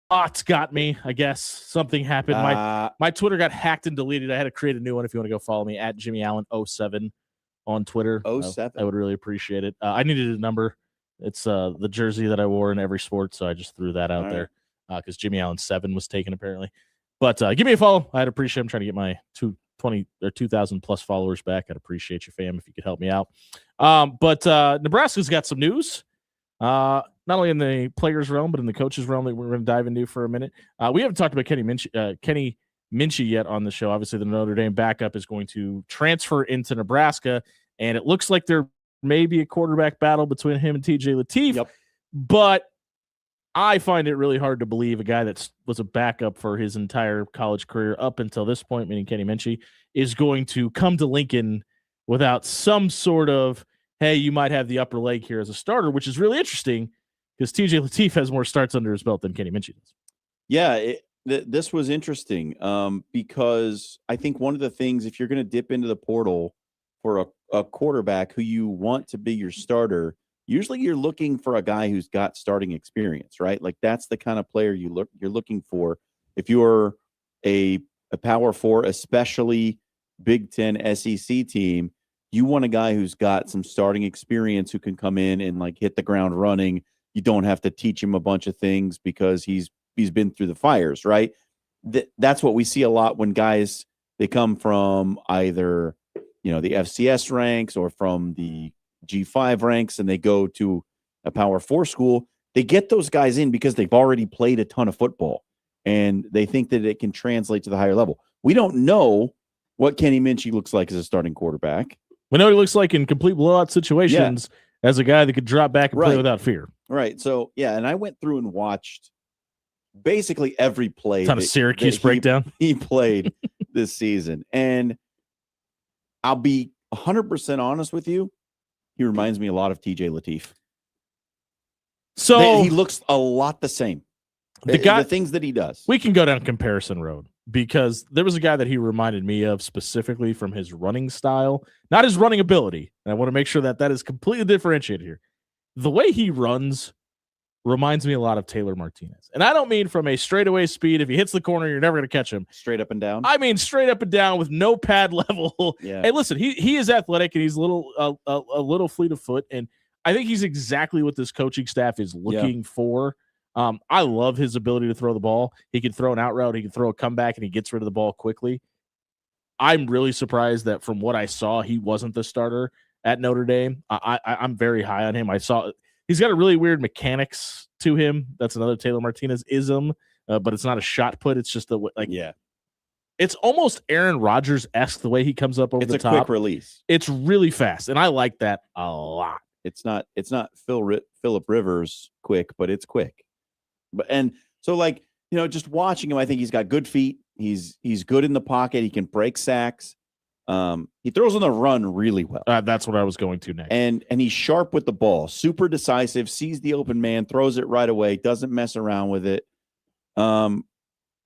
Bots got me, I guess. Something happened. My Twitter got hacked and deleted. I had to create a new one if you want to go follow me at Jimmy Allen07 on Twitter. 07. I would really appreciate it. I needed a number. It's the jersey that I wore in every sport, so I just threw that out there because Jimmy Allen 7 was taken apparently. But give me a follow. I'd appreciate it. I'm trying to get my 2,000 plus followers back. I'd appreciate you, fam, if you could help me out. But Nebraska's got some news. Not only in the players' realm, but in the coaches' realm that we're going to dive into for a minute. We haven't talked about Kenny Minchey yet on the show. Obviously, the Notre Dame backup is going to transfer into Nebraska, and it looks like there may be a quarterback battle between him and TJ Lateef. Yep. But I find it really hard to believe a guy that was a backup for his entire college career up until this point, meaning Kenny Minchey, is going to come to Lincoln without some sort of, hey, you might have the upper leg here as a starter, which is really interesting because TJ Lateef has more starts under his belt than Kenny Minchey does. Yeah, this was interesting because I think one of the things, if you're going to dip into the portal for a quarterback who you want to be your starter, usually you're looking for a guy who's got starting experience, right? Like that's the kind of player you're looking for. If you're a Power 4, especially Big Ten SEC team, you want a guy who's got some starting experience who can come in and like hit the ground running. You don't have to teach him a bunch of things because he's been through the fires, right? That's what we see a lot when guys, they come from either, the FCS ranks or from the G5 ranks and they go to a Power 4 school. They get those guys in because they've already played a ton of football and they think that it can translate to the higher level. We don't know what Kenny Minchey looks like as a starting quarterback. We know what he looks like in complete blowout situations as a guy that could drop back and play without fear. Right. So, and I went through and watched basically every play. Ton of Syracuse breakdown. He played this season. And I'll be 100% honest with you. He reminds me a lot of TJ Lateef. So he looks a lot the same. The things that he does. We can go down comparison road because there was a guy that he reminded me of specifically from his running style, not his running ability. And I want to make sure that is completely differentiated here. The way he runs reminds me a lot of Taylor Martinez. And I don't mean from a straightaway speed. If he hits the corner, you're never going to catch him. Straight up and down? I mean straight up and down with no pad level. Yeah. Hey, listen, he is athletic and he's a little fleet of foot. And I think he's exactly what this coaching staff is looking for. I love his ability to throw the ball. He can throw an out route. He can throw a comeback, and he gets rid of the ball quickly. I'm really surprised that from what I saw, he wasn't the starter at Notre Dame. I'm very high on him. I saw he's got a really weird mechanics to him. That's another Taylor Martinez ism, but it's not a shot put. It's just it's almost Aaron Rodgers-esque the way he comes up over the top. It's a quick release. It's really fast, and I like that a lot. It's not Phillip Rivers quick, but it's quick. Just watching him, I think he's got good feet. He's good in the pocket. He can break sacks. He throws on the run really well. That's what I was going to next. And he's sharp with the ball, super decisive, sees the open man, throws it right away, doesn't mess around with it. Not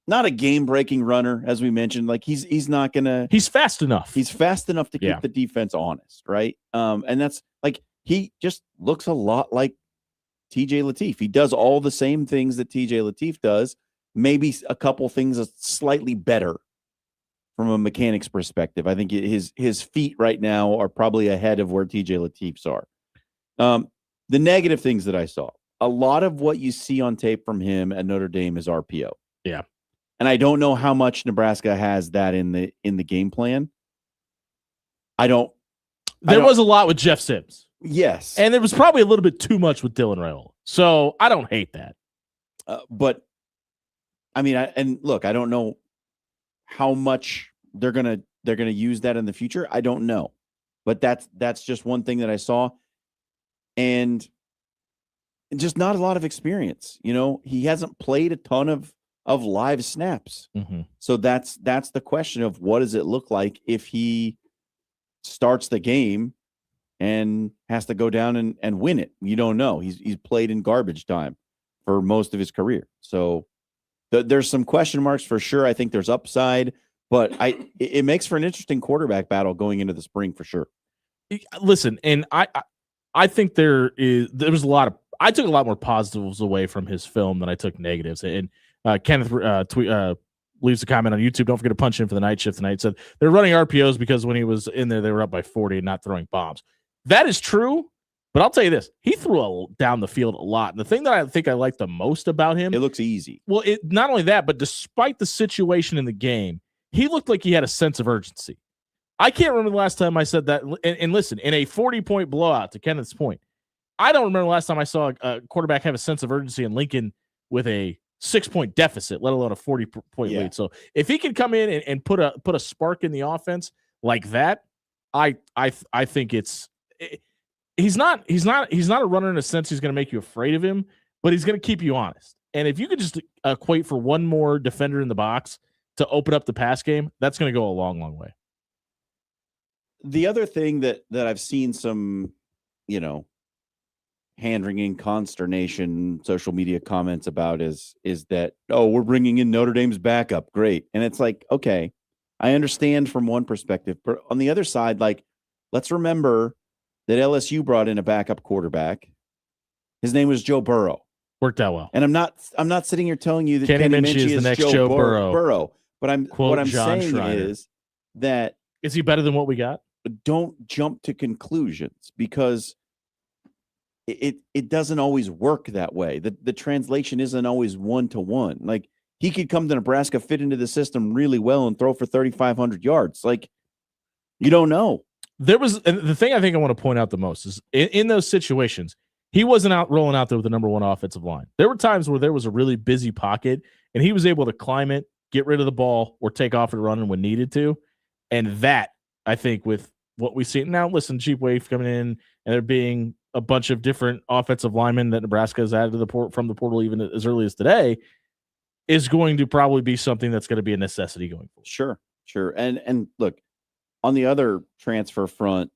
a game-breaking runner, as we mentioned. Like he's not gonna. He's fast enough. He's fast enough to keep the defense honest, right? And that's like he just looks a lot like TJ Lateef. He does all the same things that TJ Lateef does, maybe a couple things slightly better from a mechanics perspective. I think his feet right now are probably ahead of where TJ Lateef's are. The negative things that I saw, a lot of what you see on tape from him at Notre Dame is RPO. Yeah. And I don't know how much Nebraska has that in the game plan. There was a lot with Jeff Sims. Yes. And there was probably a little bit too much with Dylan Raiola. So I don't hate that. But I mean, I don't know how much they're gonna use that in the future. I don't know. But that's just one thing that I saw. And just not a lot of experience. He hasn't played a ton of live snaps. Mm-hmm. So that's the question of what does it look like if he starts the game and has to go down and win it. You don't know. He's played in garbage time for most of his career. So there's some question marks for sure. I think there's upside, but it makes for an interesting quarterback battle going into the spring for sure. Listen, and I think there was a lot of, I took a lot more positives away from his film than I took negatives. And Kenneth leaves a comment on YouTube. Don't forget to punch in for the night shift tonight. Said they're running RPOs because when he was in there, they were up by 40 and not throwing bombs. That is true, but I'll tell you this: he threw down the field a lot. And the thing that I think I like the most about him, It looks easy. well, not only that, but despite the situation in the game, he looked like he had a sense of urgency. I can't remember the last time I said that. And listen, in a 40-point blowout, to Kenneth's point, I don't remember the last time I saw a quarterback have a sense of urgency in Lincoln with a 6-point deficit, let alone a 40-point lead. So if he can come in and put a spark in the offense like that, I think he's not a runner in a sense he's going to make you afraid of him, but he's going to keep you honest. And if you could just equate for one more defender in the box to open up the pass game, that's going to go a long, long way. The other thing that I've seen some, hand-wringing consternation, social media comments about is that, oh, we're bringing in Notre Dame's backup. Great. And it's like, okay, I understand from one perspective, but on the other side, like, let's remember that LSU brought in a backup quarterback. His name was Joe Burrow. Worked out well. And I'm not sitting here telling you that Kenny Minchey is the next Joe Burrow. But what I'm saying is that, is he better than what we got? Don't jump to conclusions, because it doesn't always work that way. The translation isn't always 1-to-1. Like, he could come to Nebraska, fit into the system really well, and throw for 3,500 yards. Like, you don't know. And the thing I think I want to point out the most is in those situations, he wasn't rolling out there with the number one offensive line. There were times where there was a really busy pocket, and he was able to climb it, get rid of the ball, or take off and run when needed to. And that, I think, with what we see now, listen, Cheap Wave coming in, and there being a bunch of different offensive linemen that Nebraska has added to from the portal even as early as today, is going to probably be something that's going to be a necessity going forward. Sure. And look, on the other transfer front,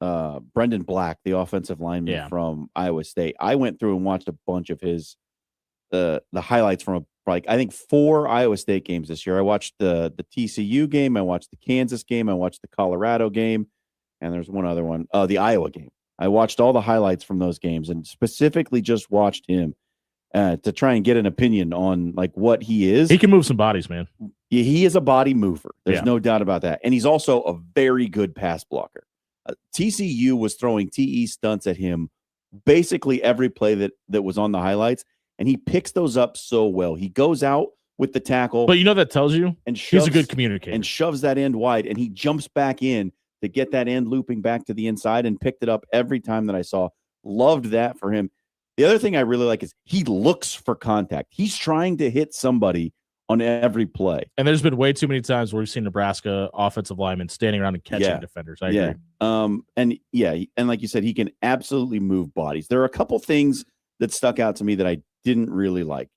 Brendan Black, the offensive lineman from Iowa State, I went through and watched a bunch of his the highlights from I think 4 Iowa State games this year. I watched the TCU game, I watched the Kansas game, I watched the Colorado game, and there's one other one, the Iowa game. I watched all the highlights from those games and specifically just watched him to try and get an opinion on like what he is. He can move some bodies, man. He is a body mover. There's no doubt about that. And he's also a very good pass blocker. TCU was throwing TE stunts at him basically every play that was on the highlights, and he picks those up so well. He goes out with the tackle. But that tells you and he's a good communicator. And shoves that end wide, and he jumps back in to get that end looping back to the inside and picked it up every time that I saw. Loved that for him. The other thing I really like is he looks for contact. He's trying to hit somebody on every play. And there's been way too many times where we've seen Nebraska offensive linemen standing around and catching defenders. I agree. And like you said, he can absolutely move bodies. There are a couple things that stuck out to me that I didn't really like.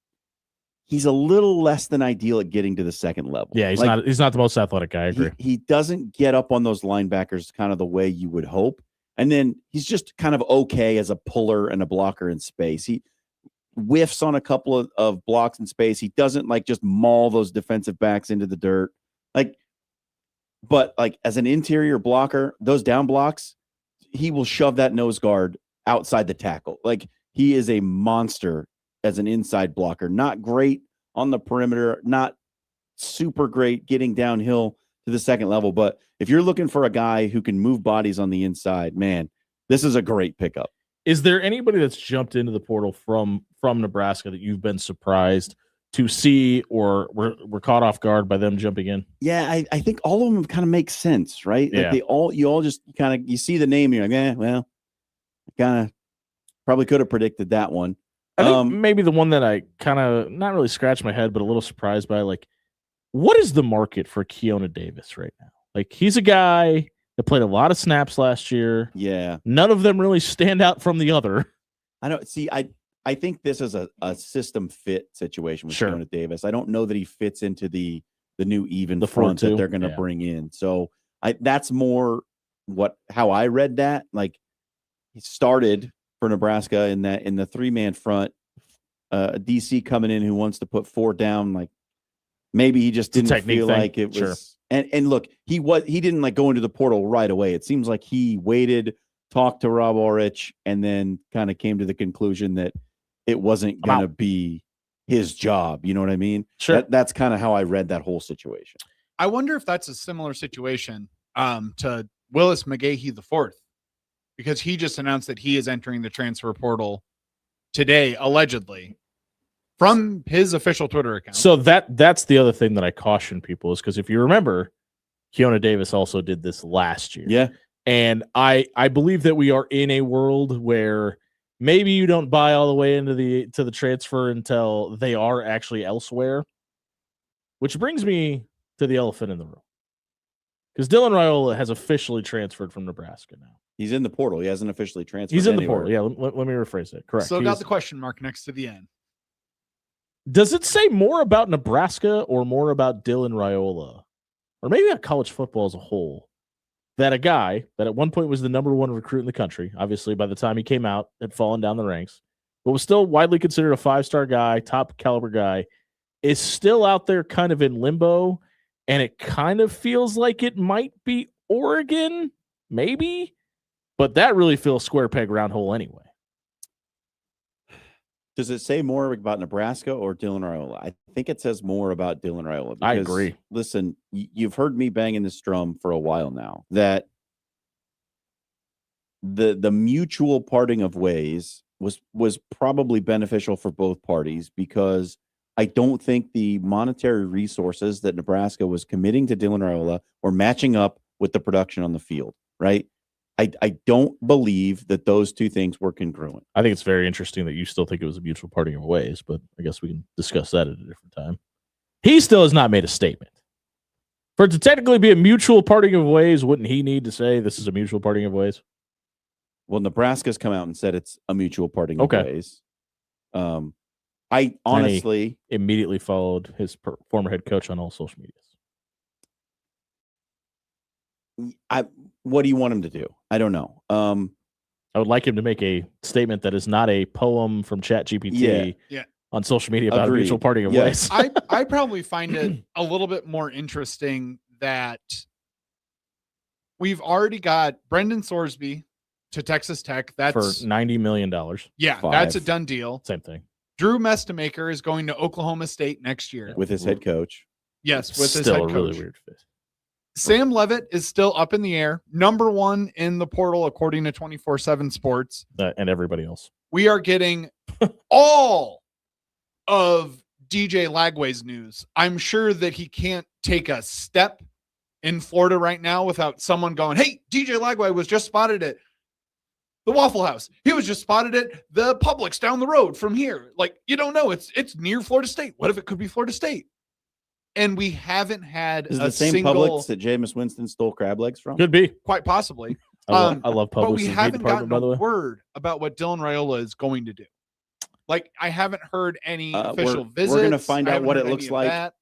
He's a little less than ideal at getting to the second level. Yeah, he's not the most athletic guy. I agree. He doesn't get up on those linebackers kind of the way you would hope. And then he's just kind of okay as a puller and a blocker in space. He whiffs on a couple of blocks in space. He doesn't like just maul those defensive backs into the dirt. But as an interior blocker, those down blocks, he will shove that nose guard outside the tackle. Like, he is a monster as an inside blocker. Not great on the perimeter, not super great getting downhill to the second level. But if you're looking for a guy who can move bodies on the inside, man, this is a great pickup. Is there anybody that's jumped into the portal from Nebraska that you've been surprised to see or were caught off guard by them jumping in? Yeah, I think all of them kind of make sense, right? Yeah. You all just kind of, you see the name, you're like, well, kind of probably could have predicted that one. I think maybe the one that I kind of not really scratched my head, but a little surprised by, what is the market for Keona Davis right now? He's a guy that played a lot of snaps last year. Yeah. None of them really stand out from the other. I don't see. I think this is a system fit situation with Keona Davis. I don't know that he fits into the new even front that they're going to bring in. So that's more how I read that. He started for Nebraska in the 3-man front, a DC coming in who wants to put 4 down. Maybe he just didn't feel like it was. Sure. And look, he didn't go into the portal right away. It seems like he waited, talked to Rob Ulrich, and then kind of came to the conclusion that it wasn't going to be his job. You know what I mean? Sure. That's kind of how I read that whole situation. I wonder if that's a similar situation to Willis McGahee IV, because he just announced that he is entering the transfer portal today, allegedly, from his official Twitter account. So that's the other thing that I caution people is because if you remember, Keona Davis also did this last year. Yeah. And I believe that we are in a world where maybe you don't buy all the way into the transfer until they are actually elsewhere. Which brings me to the elephant in the room. Because Dylan Raiola has officially transferred from Nebraska now. He's in the portal. He hasn't officially transferred. He's in anywhere. the portal. Yeah, let me rephrase that. Correct. Still got the question mark next to the end. Does it say more about Nebraska or more about Dylan Raiola? Or maybe about college football as a whole? That a guy that at one point was the number one recruit in the country, obviously by the time he came out, had fallen down the ranks, but was still widely considered a 5-star guy, top caliber guy, is still out there kind of in limbo, and it kind of feels like it might be Oregon, maybe, but that really feels square peg round hole anyway. Does it say more about Nebraska or Dylan Raiola? I think it says more about Dylan Raiola. I agree. Listen, you've heard me banging this drum for a while now that the mutual parting of ways was probably beneficial for both parties, because I don't think the monetary resources that Nebraska was committing to Dylan Raiola were matching up with the production on the field, right? I don't believe that those two things were congruent. I think it's very interesting that you still think it was a mutual parting of ways, but I guess we can discuss that at a different time. He still has not made a statement. For it to technically be a mutual parting of ways, wouldn't he need to say this is a mutual parting of ways? Well, Nebraska's come out and said it's a mutual parting of Okay. ways. I honestly Immediately followed his former head coach on all social medias. what do you want him to do? I don't know. I would like him to make a statement that is not a poem from ChatGPT Yeah. on social media about Agreed. a mutual parting of Yes. ways. I probably find it a little bit more interesting that we've already got Brendan Sorsby to Texas Tech. That's for $90 million. yeah, Five. that's a done deal. Same thing. Drew Mestamaker is going to Oklahoma State next year. with his head coach. Yes, with his Still head a coach. really weird fit. Sam Levitt is still up in the air. Number one in the portal, according to 24/7 Sports. And everybody else. We are getting all of DJ Lagway's news. I'm sure that he can't take a step in Florida right now without someone going, hey, DJ Lagway was just spotted at the Waffle House. He was just spotted at the Publix down the road from here. Like, you don't know. It's near Florida State. What if it could be Florida State? And we haven't had Is it a the same single, Publix that Jameis Winston stole crab legs from? Could be. quite possibly. I love But Publix we meat haven't department, gotten by the a way. word about what Dylan Raiola is going to do. Like, I haven't heard any We're- official we're visits. gonna find I out haven't what heard it looks any of like. that.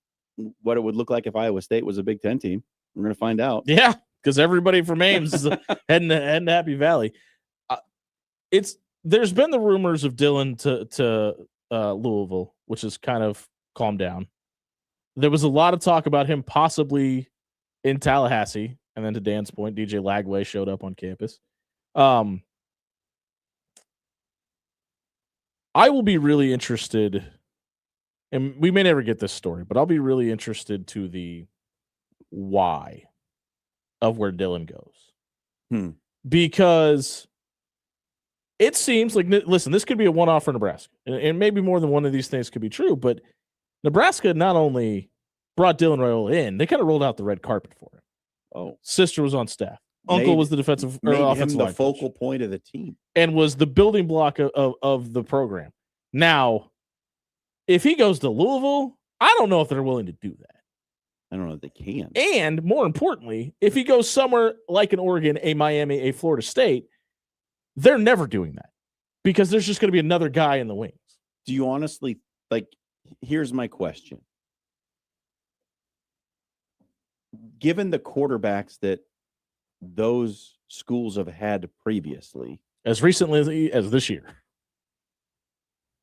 What it would look like if Iowa State was a Big Ten team. We're going to find out. Yeah, because everybody from Ames is heading to Happy Valley. There's been the rumors of Dylan to Louisville, which has kind of calmed down. There was a lot of talk about him possibly in Tallahassee, and then to Dan's point, DJ Lagway showed up on campus. I will be really interested, and we may never get this story, but I'll be really interested to the why of where Dylan goes. Because it seems like, listen, this could be a one-off for Nebraska, and maybe more than one of these things could be true, but Nebraska not only brought Dylan Raiola in, they kind of rolled out the red carpet for him. Oh, Sister was on staff. Uncle was the defensive or made him offensive the line coach, focal point of the team. and was the building block of the program. Now, if he goes to Louisville, I don't know if they're willing to do that. I don't know if they can. And more importantly, if he goes somewhere like an Oregon, a Miami, a Florida State, they're never doing that because there's just going to be another guy in the wings. Do you honestly, like, here's my question. Given the quarterbacks that those schools have had previously, As recently as this year.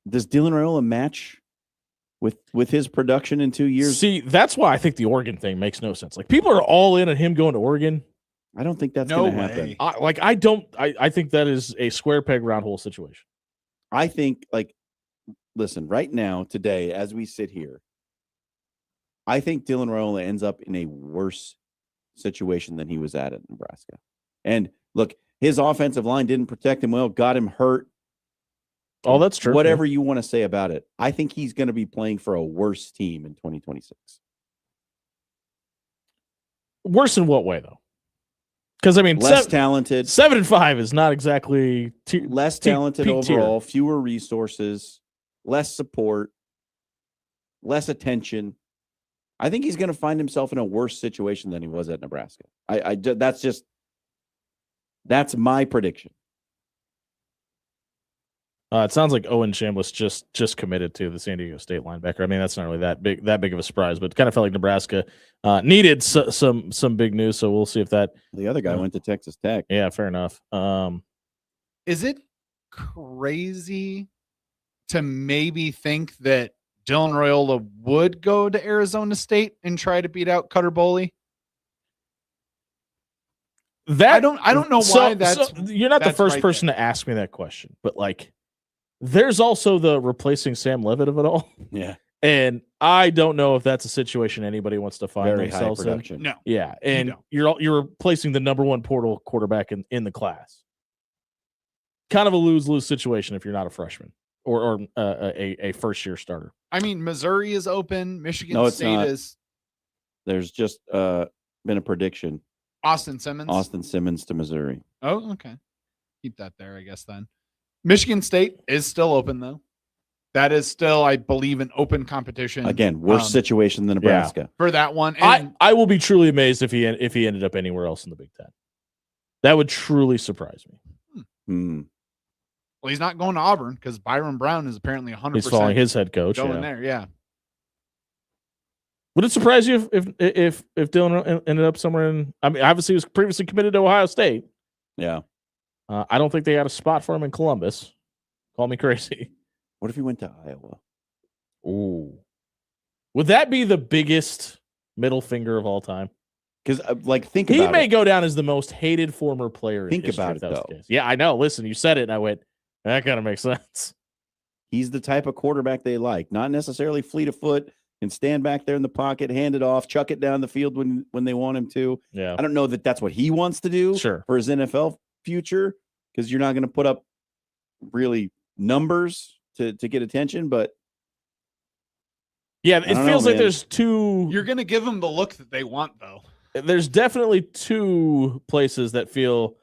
does Dylan Raiola match with his production in 2 years? See, that's why I think the Oregon thing makes no sense. Like, people are all in on him going to Oregon. I don't think that's No going to happen. way. I think that is a square peg round hole situation. I think, like, listen, right now, today, as we sit here, I think Dylan Raiola ends up in a worse situation than he was at Nebraska. And look, his offensive line didn't protect him well, got him hurt. Oh, that's true. Whatever you want to say about it, I think he's going to be playing for a worse team in 2026. Worse in what way, though? Because I mean, less talented. 7-5 is not exactly less talented peak overall. tier. Fewer resources, less support, less attention. I think he's going to find himself in a worse situation than he was at Nebraska. That's my prediction. It sounds like Owen Chambliss just committed to the San Diego State linebacker. I mean, that's not really that big of a surprise, but it kind of felt like Nebraska needed some big news. So we'll see if that. The other guy went to Texas Tech. Yeah, fair enough. Is it crazy to maybe think that Dylan Raiola would go to Arizona State and try to beat out Cutter Boley? I don't know why that's. So you're not the first person to ask me that question, but like, there's also the replacing Sam Levitt of it all. Yeah, and I don't know if that's a situation anybody wants to find very high themselves production. in. No, Yeah, and you're replacing the number one portal quarterback in the class. Kind of a lose-lose situation if you're not a freshman or a first-year starter. I mean, Missouri is open. Michigan State is. There's just been a prediction. Austin Simmons to Missouri. Oh, okay. Keep that there, I guess, then. Michigan State is still open, though. That is still, I believe, an open competition. Again, worse situation than Nebraska. For that one. And I will be truly amazed if he ended up anywhere else in the Big Ten. That would truly surprise me. Well, he's not going to Auburn because Byron Brown is apparently 100%. He's following his head coach. Going there, yeah. Would it surprise you if Dylan ended up somewhere in? I mean, obviously he was previously committed to Ohio State. Yeah. I don't think they had a spot for him in Columbus. Call me crazy. What if he went to Iowa? Ooh, would that be the biggest middle finger of all time? Because, think he about it. He may go down as the most hated former player. Think in history, about it, that was though. the case. Yeah, I know. Listen, you said it, and I went, that kind of makes sense. He's the type of quarterback they like. Not necessarily fleet of foot, can stand back there in the pocket, hand it off, chuck it down the field when they want him to. Yeah. I don't know that that's what he wants to do for his NFL future, because you're not going to put up really numbers to get attention, but yeah, it feels like there's two. You're going to give them the look that they want, though. There's definitely two places that feel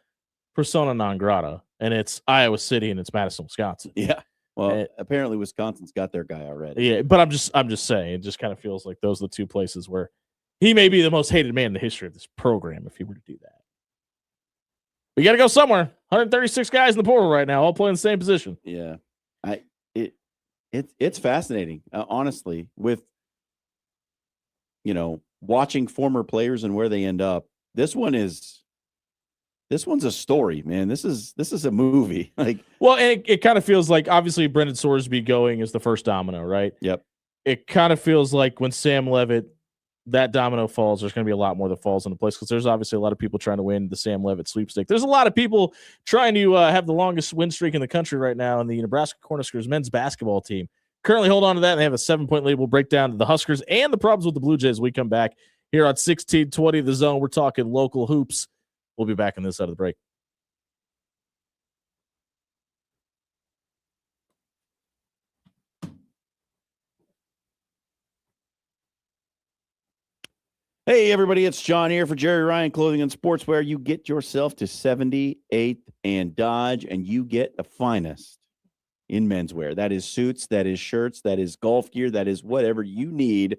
persona non grata, and it's Iowa City and it's Madison, Wisconsin. Yeah. Well, apparently Wisconsin's got their guy already. Yeah, but I'm just saying, it just kind of feels like those are the two places where he may be the most hated man in the history of this program if he were to do that. We got to go somewhere. 136 guys in the portal right now, all playing the same position. Yeah, it's fascinating, honestly, with watching former players and where they end up. This one's a story, man. This is a movie. And it kind of feels like, obviously, Brendan Sorsby going is the first domino, right? Yep. It kind of feels like when Sam Levitt, that domino falls, there's going to be a lot more that falls into place, because there's obviously a lot of people trying to win the Sam Levitt sweepstake. There's a lot of people trying to have the longest win streak in the country right now in the Nebraska Cornhuskers men's basketball team. Currently hold on to that, and they have a 7-point lead. We'll break down the Huskers and the problems with the Blue Jays when we come back here on 1620 The Zone. We're talking local hoops. We'll be back on this side of the break. Hey, everybody, it's John here for Jerry Ryan Clothing and Sportswear. You get yourself to 78th and Dodge, and you get the finest in menswear. That is suits, that is shirts, that is golf gear, that is whatever you need.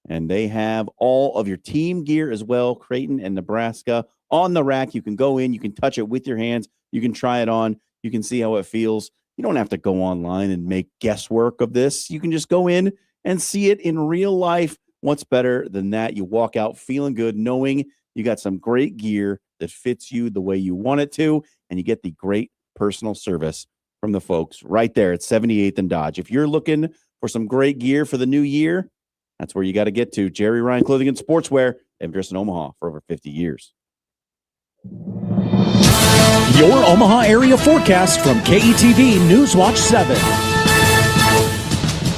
And they have all of your team gear as well, Creighton and Nebraska, on the rack. You can go in, you can touch it with your hands, you can try it on, you can see how it feels. You don't have to go online and make guesswork of this. You can just go in and see it in real life. What's better than that? You walk out feeling good, knowing you got some great gear that fits you the way you want it to, and you get the great personal service from the folks right there at 78th and Dodge. If you're looking for some great gear for the new year, that's where you got to get to. Jerry Ryan Clothing and Sportswear. They've been in Omaha for over 50 years. Your Omaha area forecast from KETV Newswatch 7.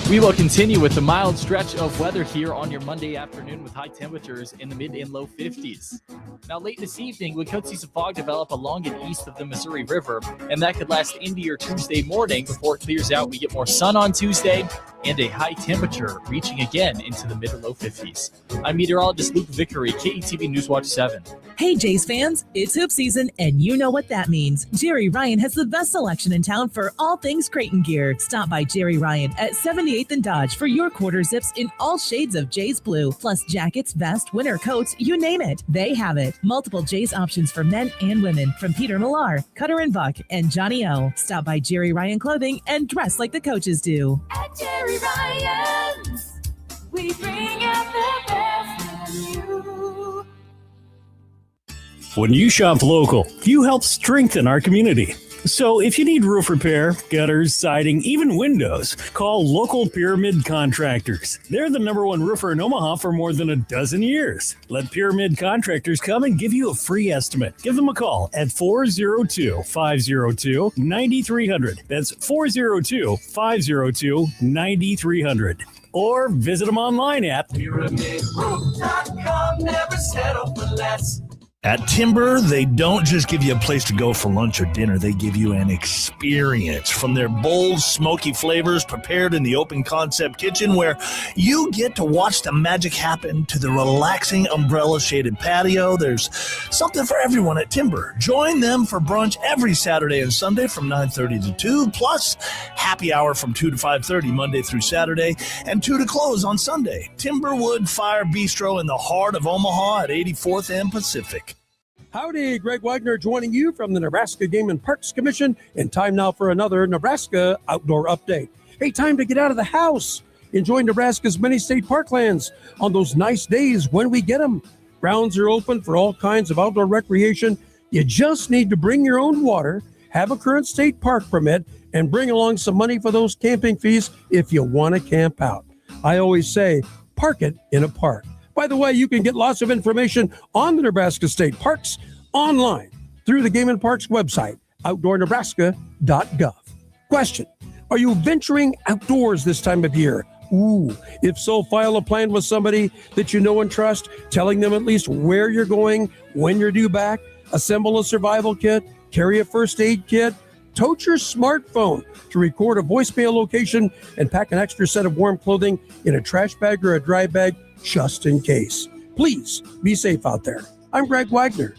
We will continue with the mild stretch of weather here on your Monday afternoon with high temperatures in the mid and low 50s. Now, late this evening, we could see some fog develop along and east of the Missouri River, and that could last into your Tuesday morning before it clears out. We get more sun on Tuesday and a high temperature reaching again into the mid to low 50s. I'm meteorologist Luke Vickery, KETV Newswatch 7. Hey, Jays fans, it's hoop season, and you know what that means. Jerry Ryan has the best selection in town for all things Creighton gear. Stop by Jerry Ryan at 78th and Dodge for your quarter zips in all shades of Jays blue, plus jackets, vest, winter coats, you name it. They have it. Multiple Jays options for men and women from Peter Millar, Cutter and Buck, and Johnny O. Stop by Jerry Ryan Clothing and dress like the coaches do. At Jerry Ryan's, we bring out the best in you. When you shop local, you help strengthen our community. So if you need roof repair, gutters, siding, even windows, call local Pyramid Contractors. They're the #1 roofer in Omaha for more than a dozen years. Let Pyramid Contractors come and give you a free estimate. Give them a call at 402-502-9300. That's 402-502-9300. Or visit them online at PyramidRoof.com. Never settle for less. At Timber, they don't just give you a place to go for lunch or dinner. They give you an experience from their bold, smoky flavors prepared in the open concept kitchen where you get to watch the magic happen to the relaxing umbrella-shaded patio. There's something for everyone at Timber. Join them for brunch every Saturday and Sunday from 9:30 to 2, plus happy hour from 2 to 5:30 Monday through Saturday and 2 to close on Sunday. Timberwood Fire Bistro in the heart of Omaha at 84th and Pacific. Howdy, Greg Wagner joining you from the Nebraska Game and Parks Commission, and time now for another Nebraska Outdoor Update. Hey, time to get out of the house. Enjoy Nebraska's many state parklands on those nice days when we get them. Grounds are open for all kinds of outdoor recreation. You just need to bring your own water, have a current state park permit, and bring along some money for those camping fees if you want to camp out. I always say, park it in a park. By the way, you can get lots of information on the Nebraska State Parks online through the Game and Parks website, outdoornebraska.gov. Question: are you venturing outdoors this time of year? Ooh, if so, file a plan with somebody that you know and trust, telling them at least where you're going, when you're due back, assemble a survival kit, carry a first aid kit, tote your smartphone to record a voicemail location, and pack an extra set of warm clothing in a trash bag or a dry bag just in case. Please be safe out there. I'm Greg Wagner.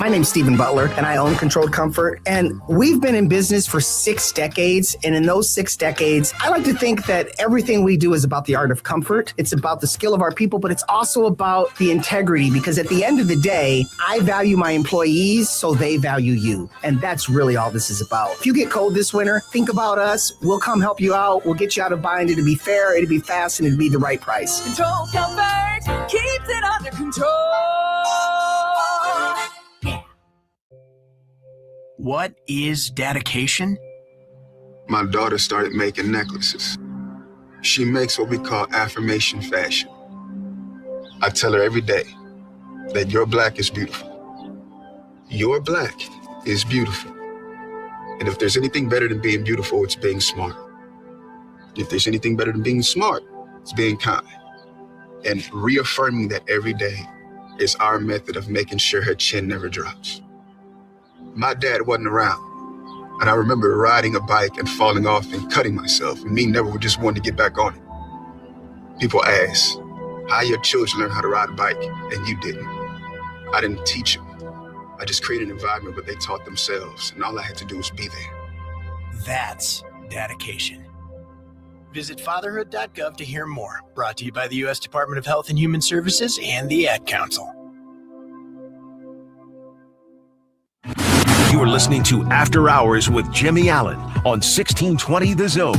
My name's Stephen Butler, and I own Controlled Comfort, and we've been in business for 6 decades, and in those 6 decades, I like to think that everything we do is about the art of comfort. It's about the skill of our people, but it's also about the integrity, because at the end of the day, I value my employees, so they value you, and that's really all this is about. If you get cold this winter, think about us. We'll come help you out. We'll get you out of bind. It'll be fair, it'll be fast, and it'll be the right price. Control Comfort keeps it under control. What is dedication? My daughter started making necklaces. She makes what we call affirmation fashion. I tell her every day that your black is beautiful. Your black is beautiful. And if there's anything better than being beautiful, it's being smart. If there's anything better than being smart, it's being kind. And reaffirming that every day is our method of making sure her chin never drops. My dad wasn't around, and I remember riding a bike and falling off and cutting myself, and me never just wanted to get back on it. People ask, how your children learn how to ride a bike, and you didn't. I didn't teach them. I just created an environment where they taught themselves, and all I had to do was be there. That's dedication. Visit fatherhood.gov to hear more. Brought to you by the U.S. Department of Health and Human Services and the Ad Council. You are listening to After Hours with Jimmy Allen on 1620 The Zone.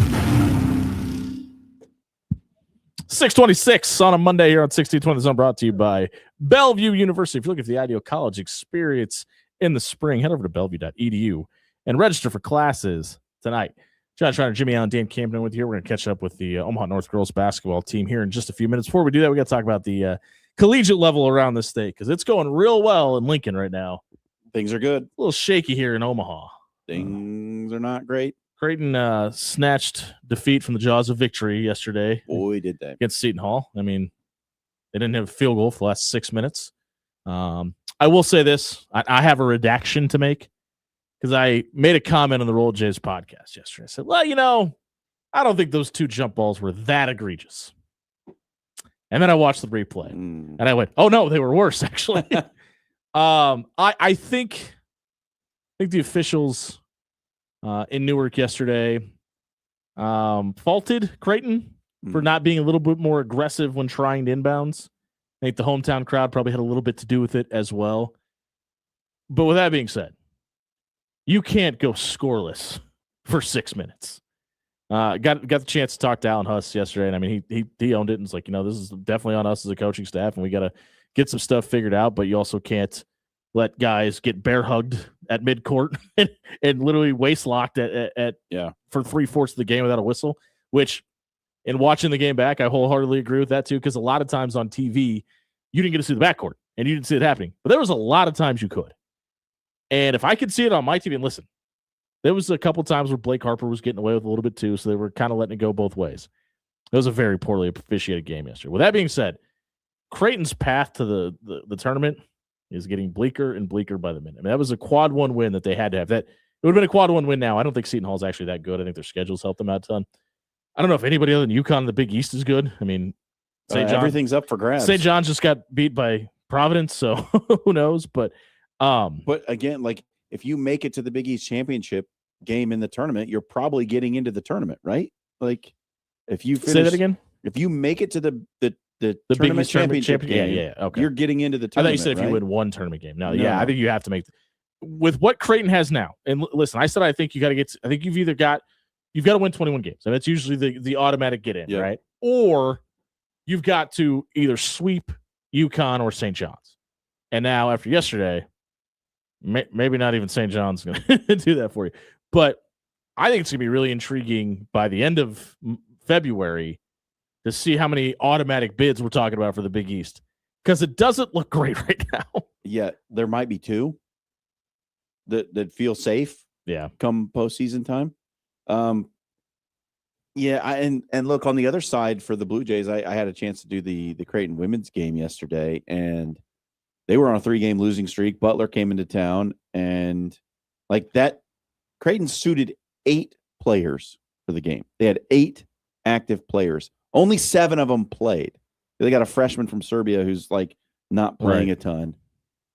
6:26 on a Monday here on 1620 The Zone, brought to you by Bellevue University. If you're looking for the ideal college experience in the spring, head over to bellevue.edu and register for classes tonight. John Schreiner, Jimmy Allen, Dan Camden with you here. We're going to catch up with the Omaha North girls basketball team here in just a few minutes. Before we do that, we got to talk about the collegiate level around the state, because it's going real well in Lincoln right now. Things are good. A little shaky here in Omaha. Things are not great. Creighton snatched defeat from the jaws of victory yesterday. Boy, did they. Against Seton Hall. I mean, they didn't have a field goal for the last 6 minutes. I will say this. I have a redaction to make because I made a comment on the Roll Jays podcast yesterday. I said, well, I don't think those 2 jump balls were that egregious. And then I watched the replay, and I went, "Oh no, they were worse actually." I think the officials in Newark yesterday faulted Creighton for not being a little bit more aggressive when trying to inbounds. I think the hometown crowd probably had a little bit to do with it as well. But with that being said, you can't go scoreless for 6 minutes. Got the chance to talk to Alan Huss yesterday, and I mean he owned it and was like, this is definitely on us as a coaching staff, and we got to get some stuff figured out. But you also can't let guys get bear hugged at midcourt and literally waist locked at for 3/4 of the game without a whistle. Which, in watching the game back, I wholeheartedly agree with that too, because a lot of times on TV you didn't get to see the backcourt and you didn't see it happening, but there was a lot of times you could. And if I could see it on my TV, and listen, there was a couple times where Blake Harper was getting away with a little bit too, so they were kind of letting it go both ways. It was a very poorly officiated game yesterday. With that being said, Creighton's path to the tournament is getting bleaker and bleaker by the minute. I mean, that was a quad 1 win that they had to have. That it would have been a quad 1 win now. I don't think Seton Hall's actually that good. I think their schedules helped them out a ton. I don't know if anybody other than UConn in the Big East is good. I mean, everything's up for grabs. St. John's just got beat by Providence, so who knows? But again, like, if you make it to the Big East championship game in the tournament, you're probably getting into the tournament, right? Like, if you finish, say that again, if you make it to the Big tournament East championship game, yeah, okay, you're getting into the I thought tournament. you said if right? you win one tournament game. No, No. I think you have to make with what Creighton has now. And listen, I said I think you got to get. I think you've got to win 21 games, and that's usually the automatic get in, right? Or you've got to either sweep UConn or St. John's. And now after yesterday, maybe not even St. John's going to do that for you. But I think it's going to be really intriguing by the end of February to see how many automatic bids we're talking about for the Big East, because it doesn't look great right now. Yeah, there might be 2 that feel safe. Yeah, come postseason time. And look, on the other side for the Blue Jays, I had a chance to do the Creighton women's game yesterday, and they were on a 3-game losing streak. Butler came into town, and like that, Creighton suited 8 players for the game. They had 8 active players. Only 7 of them played. They got a freshman from Serbia who's like not playing a ton.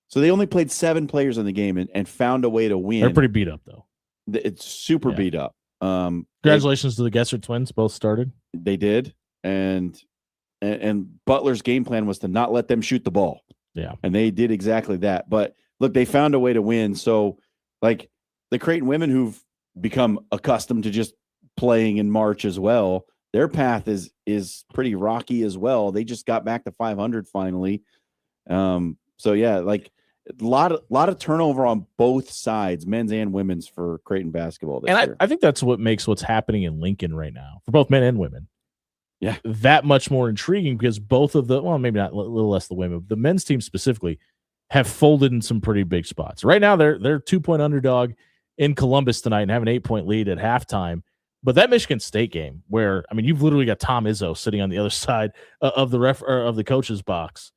So they only played 7 players in the game and found a way to win. They're pretty beat up though. It's super beat up. Congratulations to the Gesser twins. Both started. They did. And Butler's game plan was to not let them shoot the ball. Yeah. And they did exactly that. But look, they found a way to win. So like the Creighton women who've become accustomed to just playing in March as well, their path is pretty rocky as well. They just got back to 500 finally. So yeah, like a lot of turnover on both sides, men's and women's, for Creighton basketball this year. I think that's what makes what's happening in Lincoln right now for both men and women, that much more intriguing, because both of maybe not a little less the women, but the men's team specifically have folded in some pretty big spots. Right now, they're 2-point underdog in Columbus tonight and have an 8-point lead at halftime. But that Michigan State game, where you've literally got Tom Izzo sitting on the other side of the coach's box,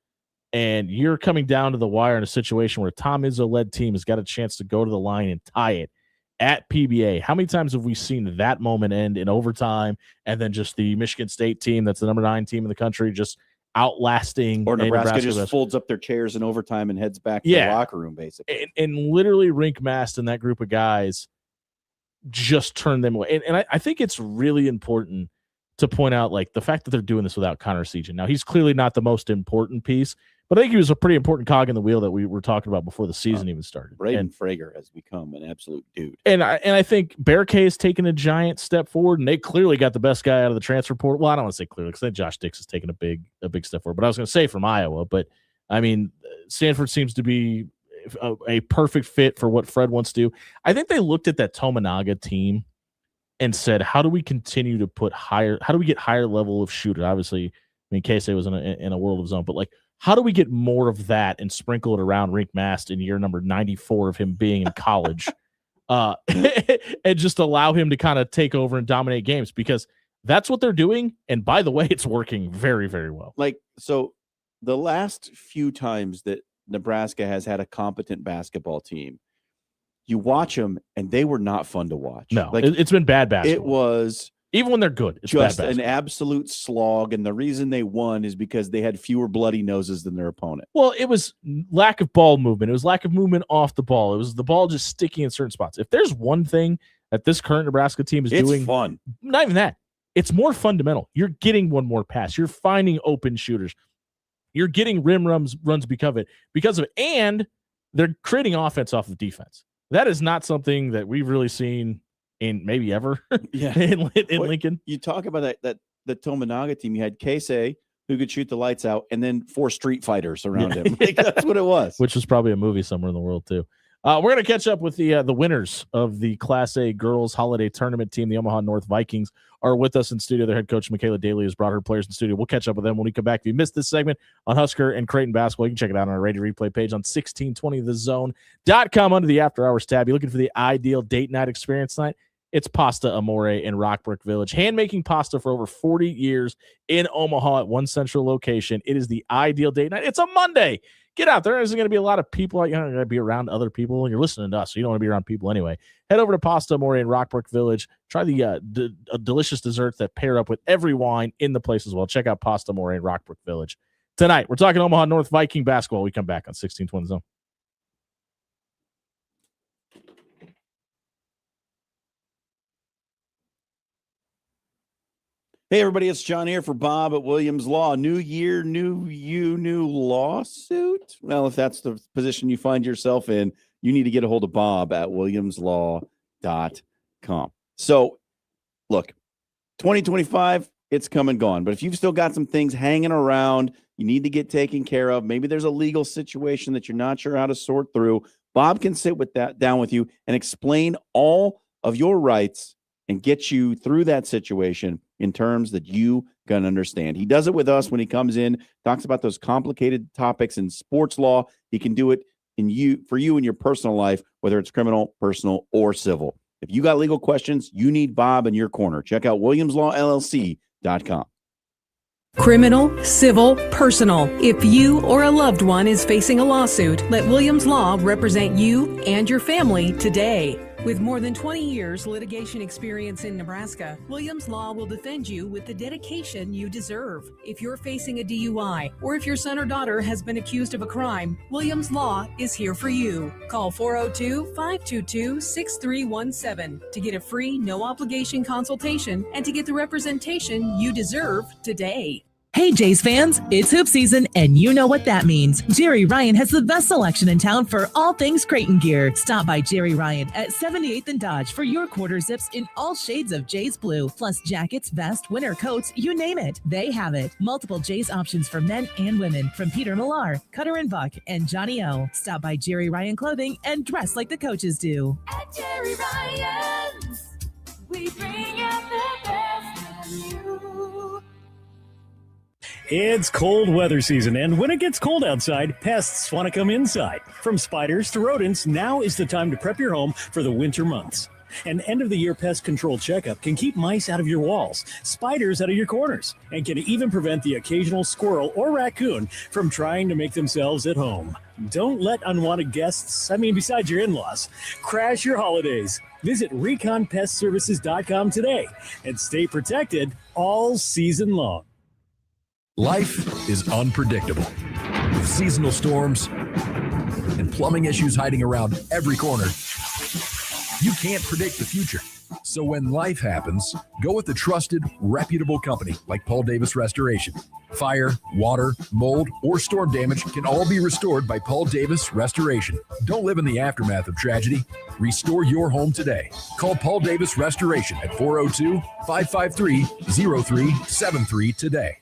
and you're coming down to the wire in a situation where Tom Izzo-led team has got a chance to go to the line and tie it at PBA. How many times have we seen that moment end in overtime, and then just the Michigan State team, that's the number 9 team in the country, just outlasting, or Nebraska just folds up their chairs in overtime and heads back to the locker room, basically. And literally Rink Mast and that group of guys just turn them away. And I think it's really important to point out, like, the fact that they're doing this without Connor Seaton. Now, he's clearly not the most important piece, but I think he was a pretty important cog in the wheel that we were talking about before the season even started. Braden Frager has become an absolute dude. And I think Bear K has taken a giant step forward, and they clearly got the best guy out of the transfer portal. Well, I don't want to say clearly, because I think Josh Dix has taken a big step forward. But I was going to say from Iowa. But, I mean, Stanford seems to be a perfect fit for what Fred wants to do. I think they looked at that Tominaga team and said, how do we continue to how do we get higher level of shooter? Obviously, Casey was in a world of his own, but like, how do we get more of that and sprinkle it around Rink Mast in year number 94 of him being in college? and just allow him to kind of take over and dominate games, because that's what they're doing. And by the way, it's working very, very well. Like, so the last few times that Nebraska has had a competent basketball team, you watch them and they were not fun to watch. No, like, it's been bad basketball. It was, even when they're good, it's just bad an basketball. absolute slog. And the reason they won is because they had fewer bloody noses than their opponent. Well, it was lack of ball movement. It was lack of movement off the ball. It was the ball just sticking in certain spots. If there's one thing that this current Nebraska team is It's doing, fun. not even that, it's more fundamental. You're getting one more pass. You're finding open shooters. You're getting rim runs because of it, and they're creating offense off of defense. That is not something that we've really seen in maybe ever. Yeah. in Well, Lincoln. You talk about that the Tominaga team. You had Casey, who could shoot the lights out, and then 4 street fighters around him. Like, that's what it was. Which was probably a movie somewhere in the world too. We're going to catch up with the winners of the Class A girls holiday tournament team. The Omaha North Vikings are with us in studio. Their head coach, Michaela Daly, has brought her players in studio. We'll catch up with them when we come back. If you missed this segment on Husker and Creighton basketball, you can check it out on our radio replay page on 1620thezone.com under the After Hours tab. You're looking for the ideal date night experience tonight? It's Pasta Amore in Rockbrook Village. Hand-making pasta for over 40 years in Omaha at one central location. It is the ideal date night. It's a Monday. Get out there. There's going to be a lot of people. You're not going to be around other people, and you're listening to us, so you don't want to be around people anyway. Head over to Pasta Amore in Rockbrook Village. Try the delicious desserts that pair up with every wine in the place as well. Check out Pasta Amore in Rockbrook Village. Tonight, we're talking Omaha North Viking basketball. We come back on 1620 Zone. Hey, everybody, it's John here for Bob at Williams Law. New year, new you, new lawsuit? Well, if that's the position you find yourself in, you need to get a hold of Bob at williamslaw.com. So, look, 2025, it's come and gone. But if you've still got some things hanging around, you need to get taken care of. Maybe there's a legal situation that you're not sure how to sort through. Bob can sit with that down with you and explain all of your rights and get you through that situation in terms that you can understand. He does it with us when he comes in, talks about those complicated topics in sports law. He can do it for you in your personal life, whether it's criminal, personal, or civil. If you got legal questions, you need Bob in your corner. Check out williamslawllc.com. Criminal, civil, personal. If you or a loved one is facing a lawsuit, let Williams Law represent you and your family today. With more than 20 years litigation experience in Nebraska, Williams Law will defend you with the dedication you deserve. If you're facing a DUI or if your son or daughter has been accused of a crime, Williams Law is here for you. Call 402-522-6317 to get a free, no-obligation consultation and to get the representation you deserve today. Hey, Jays fans, it's hoop season, and you know what that means. Jerry Ryan has the best selection in town for all things Creighton gear. Stop by Jerry Ryan at 78th and Dodge for your quarter zips in all shades of Jays blue, plus jackets, vests, winter coats, you name it. They have it. Multiple Jays options for men and women from Peter Millar, Cutter and Buck, and Johnny O. Stop by Jerry Ryan Clothing and dress like the coaches do. At Jerry Ryan's, we bring out the best in you. It's cold weather season, and when it gets cold outside, pests want to come inside. From spiders to rodents, now is the time to prep your home for the winter months. An end-of-the-year pest control checkup can keep mice out of your walls, spiders out of your corners, and can even prevent the occasional squirrel or raccoon from trying to make themselves at home. Don't let unwanted guests, besides your in-laws, crash your holidays. Visit ReconPestServices.com today and stay protected all season long. Life is unpredictable, with seasonal storms and plumbing issues hiding around every corner. You can't predict the future. So when life happens, go with a trusted, reputable company like Paul Davis Restoration. Fire, water, mold, or storm damage can all be restored by Paul Davis Restoration. Don't live in the aftermath of tragedy. Restore your home today. Call Paul Davis Restoration at 402-553-0373 today.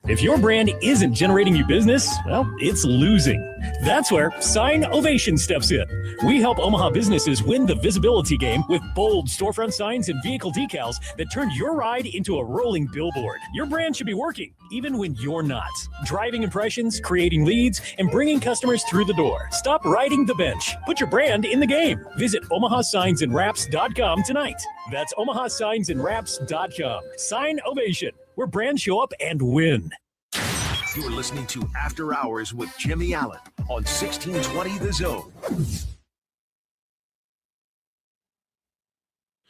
If your brand isn't generating you business, well, it's losing. That's where Sign Ovation steps in. We help Omaha businesses win the visibility game with bold storefront signs and vehicle decals that turn your ride into a rolling billboard. Your brand should be working, even when you're not. Driving impressions, creating leads, and bringing customers through the door. Stop riding the bench. Put your brand in the game. Visit OmahaSignsAndWraps.com tonight. That's OmahaSignsAndWraps.com. Sign Ovation, where brands show up and win. You're listening to After Hours with Jimmy Allen on 1620 The Zone.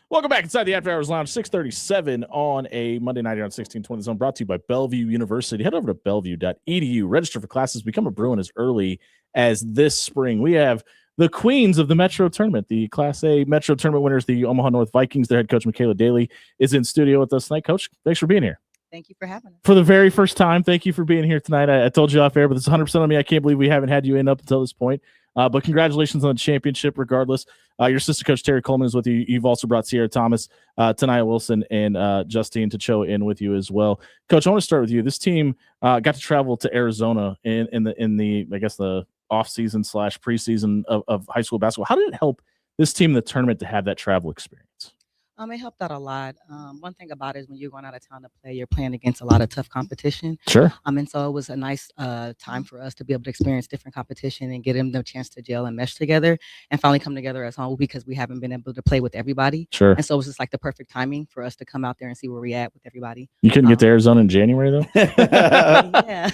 Welcome back inside the After Hours Lounge, 637 on a Monday night here on 1620 Zone, brought to you by Bellevue University. Head over to bellevue.edu, register for classes, become a Bruin as early as this spring. We have the queens of the Metro Tournament, the Class A Metro Tournament winners, the Omaha North Vikings. Their head coach, Michaela Daly, is in studio with us tonight. Coach, thanks for being here. Thank you for having us. For the very first time, thank you for being here tonight. I told you off air, but it's 100% on me. I can't believe we haven't had you in up until this point. But congratulations on the championship regardless. Your assistant coach, Terry Coleman, is with you. You've also brought Sierra Thomas, Tanaya Wilson, and Justine Tacho in with you as well. Coach, I want to start with you. This team got to travel to Arizona in the I guess the off-season / preseason of high school basketball. How did it help this team in the tournament to have that travel experience? It helped out a lot. One thing about it is when you're going out of town to play, you're playing against a lot of tough competition. Sure. And so it was a nice time for us to be able to experience different competition and get them the chance to gel and mesh together and finally come together as home because we haven't been able to play with everybody. Sure. And so it was just like the perfect timing for us to come out there and see where we at with everybody. You couldn't get to Arizona in January, though? Yeah.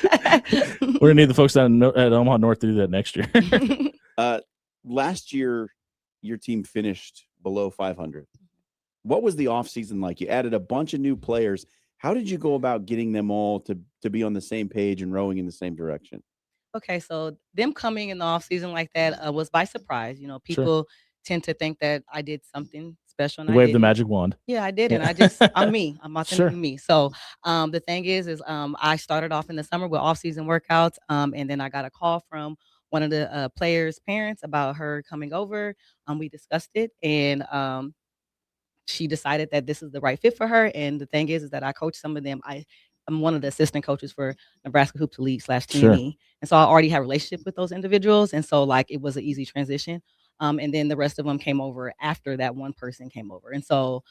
We're going to need the folks down at Omaha North to do that next year. Last year, your team finished below 500. What was the offseason like? You added a bunch of new players. How did you go about getting them all to be on the same page and rowing in the same direction? Okay, so them coming in the off season like that was by surprise. You know, people tend to think that I did something special. And You waved the magic wand. Yeah, I did, Yeah. and I'm me. I'm Sure. authentically me. So the thing is I started off in the summer with off season workouts, and then I got a call from one of the players' parents about her coming over. We discussed it, and she decided that this is the right fit for her. And the thing is that I coach some of them. I'm one of the assistant coaches for Nebraska Hoops League / TNE. Sure. And so I already have a relationship with those individuals. And so like it was an easy transition. And then the rest of them came over after that one person came over. And so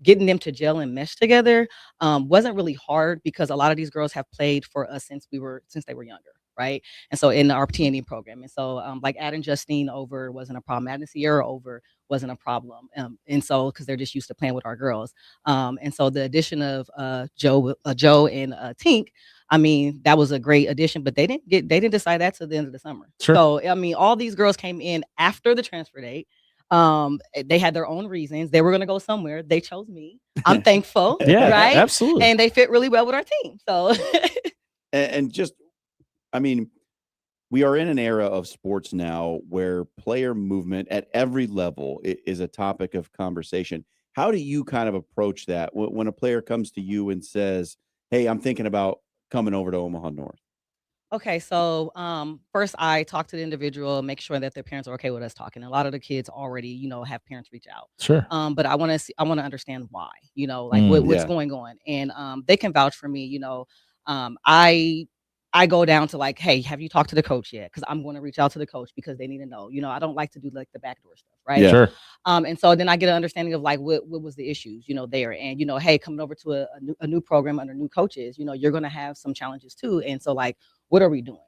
getting them to gel and mesh together wasn't really hard because a lot of these girls have played for us since they were younger. Right. And so in our TNE program. And so like adding Justine over wasn't a problem. Adding Sierra over wasn't a problem. And so because they're just used to playing with our girls. And so the addition of Joe and Tink, I mean, that was a great addition, but they didn't decide that till the end of the summer. Sure. So I mean, all these girls came in after the transfer date. They had their own reasons. They were going to go somewhere. They chose me. I'm thankful. Yeah, right. absolutely. And they fit really well with our team. So And just, I mean, we are in an era of sports now where player movement at every level is a topic of conversation. How do you kind of approach that when a player comes to you and says, hey, I'm thinking about coming over to Omaha North? Okay, so first I talk to the individual, make sure that their parents are okay with us talking. A lot of the kids already, have parents reach out. Sure. But I want to understand why, like what's Yeah. going on, and they can vouch for me. I go down to like, hey, have you talked to the coach yet? Because I'm going to reach out to the coach because they need to know. I don't like to do like the backdoor stuff, right? Yeah. Sure. And so then I get an understanding of like what was the issues, there, and hey, coming over to a new program under new coaches, you're going to have some challenges too, and so like, what are we doing?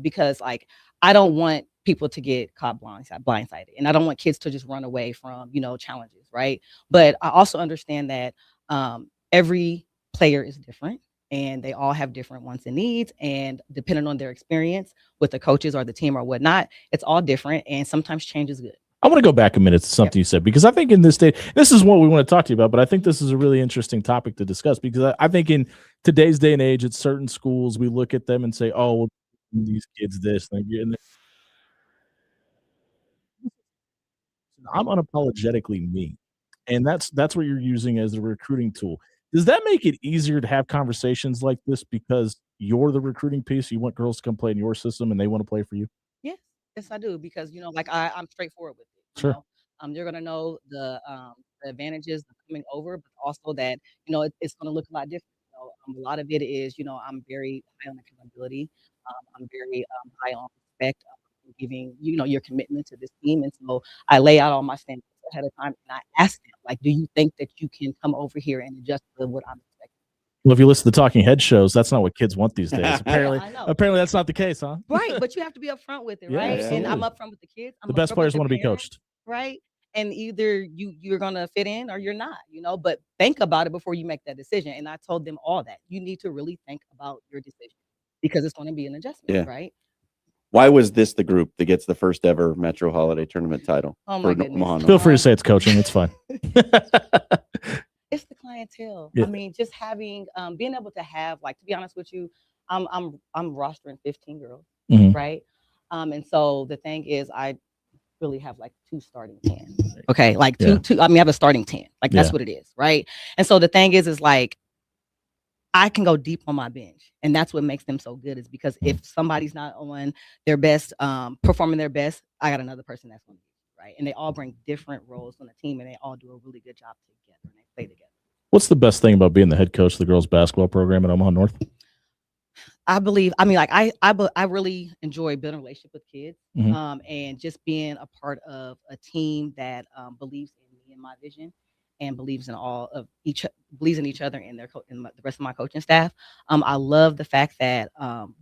Because like I don't want people to get caught blindsided, and I don't want kids to just run away from challenges, right? But I also understand that every player is different. And they all have different wants and needs. And depending on their experience with the coaches or the team or whatnot, it's all different. And sometimes change is good. I want to go back a minute to something you said, because I think in this day, this is what we want to talk to you about, but I think this is a really interesting topic to discuss, because I think in today's day and age, at certain schools, we look at them and say, oh, well, these kids this. And I'm unapologetically me. And that's what you're using as a recruiting tool. Does that make it easier to have conversations like this because you're the recruiting piece? You want girls to come play in your system and they want to play for you? Yes, yes, I do. Because, like I'm straightforward with it. Sure. You're going to know the advantages of coming over, but also that, it's going to look a lot different. A lot of it is, I'm very high on accountability. I'm very high on respect, giving, your commitment to this team. And so I lay out all my standards ahead of time and I ask them, like, do you think that you can come over here and adjust to what I'm expecting? Well, if you listen to the Talking Head shows, that's not what kids want these days. Apparently, I know. apparently that's not the case, huh? Right, but you have to be upfront with it, Yeah, right? And I'm absolutely. upfront with the kids. I'm The best upfront with players the want to be parents, coached. right? And either you're gonna fit in or you're not, but think about it before you make that decision. And I told them all that. You need to really think about your decision because it's gonna be an adjustment, Yeah. right? Why was this the group that gets the first ever Metro Holiday Tournament title? Oh my for goodness. Omaha North? Feel free to say it's coaching. It's fine. It's the clientele. Yeah. I mean, just having being able to have, like, to be honest with you, I'm rostering 15 girls, Mhm. right? And so the thing is, I really have like 2 starting 10. Okay, like Yeah. two. I mean, I have a starting 10. Like that's Yeah. what it is, right? And so the thing is like I can go deep on my bench, and that's what makes them so good. Is because if somebody's not on their best, performing their best, I got another person that's going to be right, and they all bring different roles on the team, and they all do a really good job together, and they play together. What's the best thing about being the head coach of the girls basketball program at Omaha North? I believe, I mean, like I really enjoy building a relationship with kids, Mhm. and just being a part of a team that believes in me and my vision, and believes in believes in each other and the rest of my coaching staff. I love the fact that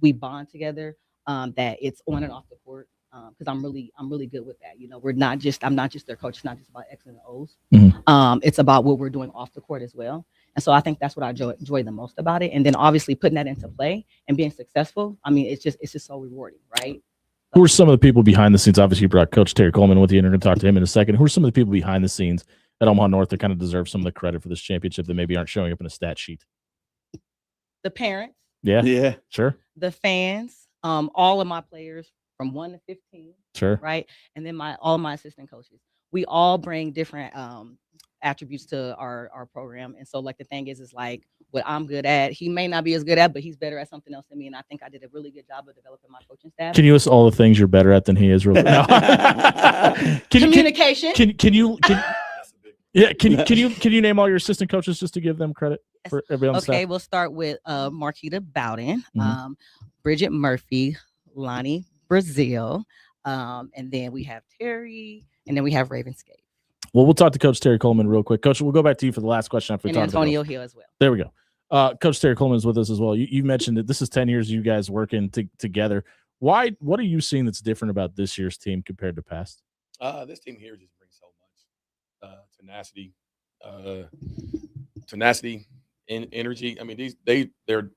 we bond together, that it's on and off the court. Because I'm really good with that. I'm not just their coach. It's not just about X's and O's. Mhm. It's about what we're doing off the court as well. And so I think that's what I enjoy the most about it. And then obviously putting that into play and being successful. I mean, it's just so rewarding, right? Who are some of the people behind the scenes? Obviously, you brought Coach Terry Coleman with you, and we're going to talk to him in a second. Who are some of the people behind the scenes at Omaha North that kind of deserve some of the credit for this championship that maybe aren't showing up in a stat sheet? The parents, Yeah. Yeah. Sure. the fans, all of my players from 1 to 15. Sure. Right. And then all my assistant coaches. We all bring different attributes to our program. And so like the thing is like what I'm good at, he may not be as good at, but he's better at something else than me. And I think I did a really good job of developing my coaching staff. Can you list all the things you're better at than he is? Real quick? No. Communication. Can you yeah? Can you name all your assistant coaches just to give them credit for everybody on the Okay, staff? we'll start with Marquita Bowden, Mhm. Bridget Murphy, Lonnie Brazil, and then we have Terry, and then we have Raven Skate. Well, we'll talk to Coach Terry Coleman real quick. Coach, we'll go back to you for the last question after we And talk about Antonio those. Hill as well. There we go. Coach Terry Coleman is with us as well. You mentioned that this is 10 years of you guys working together. What are you seeing that's different about this year's team compared to past? This team here just brings so much tenacity, and energy. I mean, they're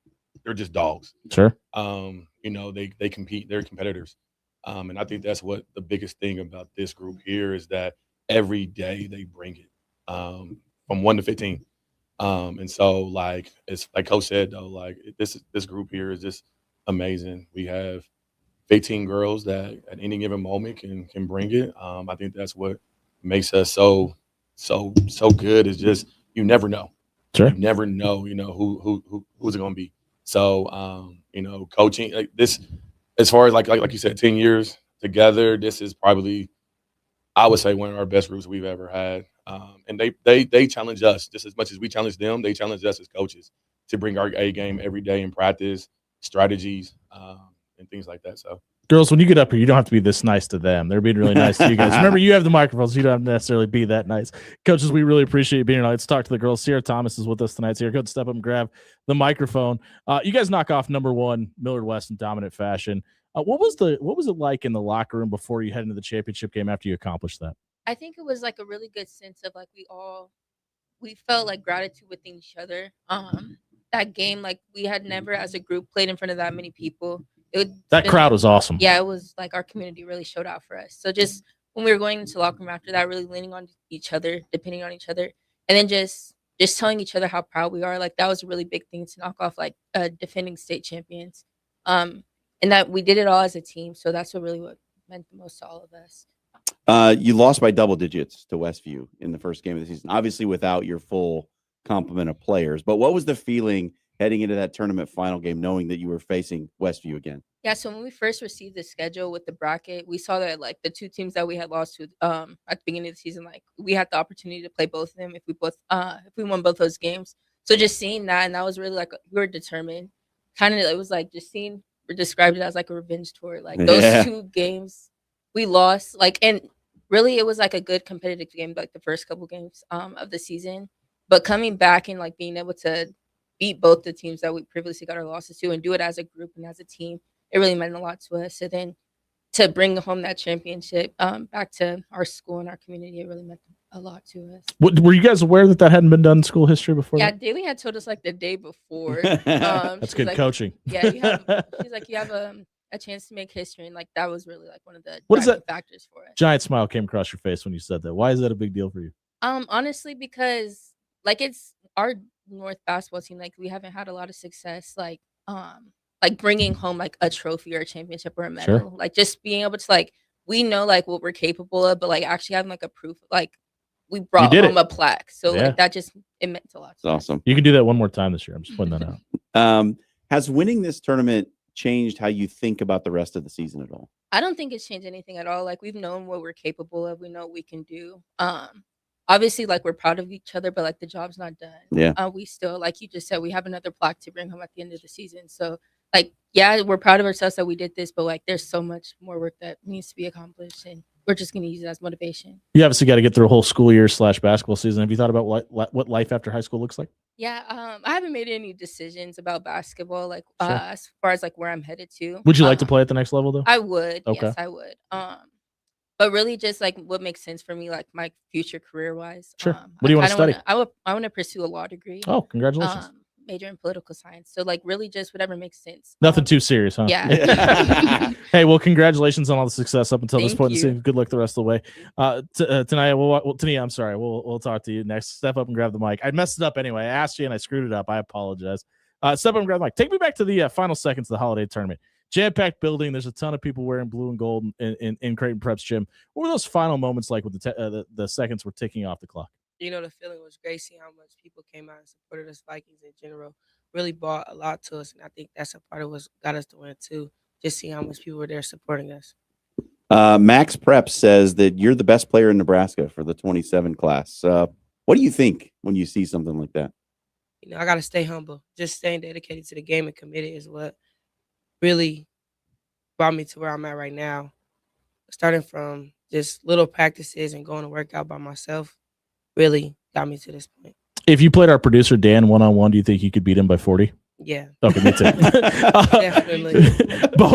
just dogs. Sure. They compete. They're competitors, and I think that's what the biggest thing about this group here is that every day they bring it from 1 to 15. And so like it's like Coach said though, like this group here is just amazing. We have 15 girls that at any given moment can bring it. I think that's what makes us so good is just you never know. Sure. You never know, who's it gonna be. So coaching like this as far as like you said, 10 years together, this is probably I would say one of our best groups we've ever had. And they challenge us just as much as we challenge them. They challenge us as coaches to bring our A game every day in practice, strategies, and things like that. So, Girls, when you get up here, you don't have to be this nice to them. They're being really nice to you guys. Remember, you have the microphones. You don't have to necessarily be that nice. Coaches, we really appreciate you being here. Let's talk to the girls. Sierra Thomas is with us tonight. Sierra, go ahead, step up and grab the microphone. You guys knock off number 1, Millard West, in dominant fashion. What was it like in the locker room before you head into the championship game after you accomplished that? I think it was like a really good sense of like we felt like gratitude within each other. That game, like we had never as a group played in front of that many people. That crowd was awesome. Yeah, it was like our community really showed out for us. So just when we were going into the locker room after that, really leaning on each other, depending on each other, and then just telling each other how proud we are. Like that was a really big thing to knock off like defending state champions. And that we did it all as a team. So that's what meant the most to all of us. You lost by double digits to Westview in the first game of the season, obviously without your full complement of players. But what was the feeling heading into that tournament final game, knowing that you were facing Westview again? Yeah, so when we first received the schedule with the bracket, we saw that like the 2 teams that we had lost to at the beginning of the season, like we had the opportunity to play both of them if we won both those games. So just seeing that, and that was really like we were determined. Kind of, it was like just seeing. We described it as like a revenge tour. Like those Yeah. 2 games, we lost. Like, and really, it was like a good competitive game. Like the first couple games of the season, but coming back and like being able to beat both the teams that we previously got our losses to, and do it as a group and as a team, it really meant a lot to us. So then to bring home that championship back to our school and our community, it really meant a lot to us. Were you guys aware that hadn't been done in school history before? Yeah, that? Daly had told us like the day before. That's she's good like, coaching. Yeah, she's like, you have a chance to make history, and like that was really like one of the What is driving that factors for it. Giant smile came across your face when you said that. Why is that a big deal for you? Honestly, because like it's our North basketball team. Like we haven't had a lot of success, like bringing home like a trophy or a championship or a medal. Sure. Like just being able to like we know like what we're capable of, but like actually having like a proof like we brought did home it. a plaque. So Yeah. like that just it meant a lot. It's awesome. You can do that one more time this year. I'm just pointing that out. Has winning this tournament changed how you think about the rest of the season at all? I don't think it's changed anything at all. Like we've known what we're capable of. We know what we can do. Obviously, like we're proud of each other, but like the job's not done. Yeah. We still, like you just said, we have another plaque to bring home at the end of the season. So like, yeah, we're proud of ourselves that we did this, but like there's so much more work that needs to be accomplished, and we're just gonna use it as motivation. You obviously got to get through a whole school year / basketball season. Have you thought about what life after high school looks like? Yeah, I haven't made any decisions about basketball, like Sure. as far as like where I'm headed to. Would you like to play at the next level though? I would. Okay. Yes, I would. But really just like what makes sense for me, like my future career wise. Sure. What do you want to study? I want to pursue a law degree. Oh, congratulations. Major in political science. So like really just whatever makes sense. Nothing too serious, huh? Yeah. Hey, well, congratulations on all the success up until this Thank point in the you. season. Good luck the rest of the way. Tonight, Tania, I'm sorry. We'll talk to you next. Step up and grab the mic. I messed it up anyway. I asked you and I screwed it up. I apologize. Step up and grab the mic. Take me back to the final seconds of the holiday tournament. Jam-packed building. There's a ton of people wearing blue and gold in Creighton Prep's gym. What were those final moments like with the seconds were ticking off the clock? You know, the feeling was great seeing how much people came out and supported us Vikings in general. Really brought a lot to us, and I think that's a part of what got us to win too. Just seeing how much people were there supporting us. Max Prep says that you're the best player in Nebraska for the 27 class. What do you think when you see something like that? You know, I got to stay humble. Just staying dedicated to the game and committed is what really brought me to where I'm at right now. Starting from just little practices and going to work out by myself really got me to this point. If you played our producer Dan one-on-one, do you think you could beat him by 40? Yeah. Okay, me too. Definitely.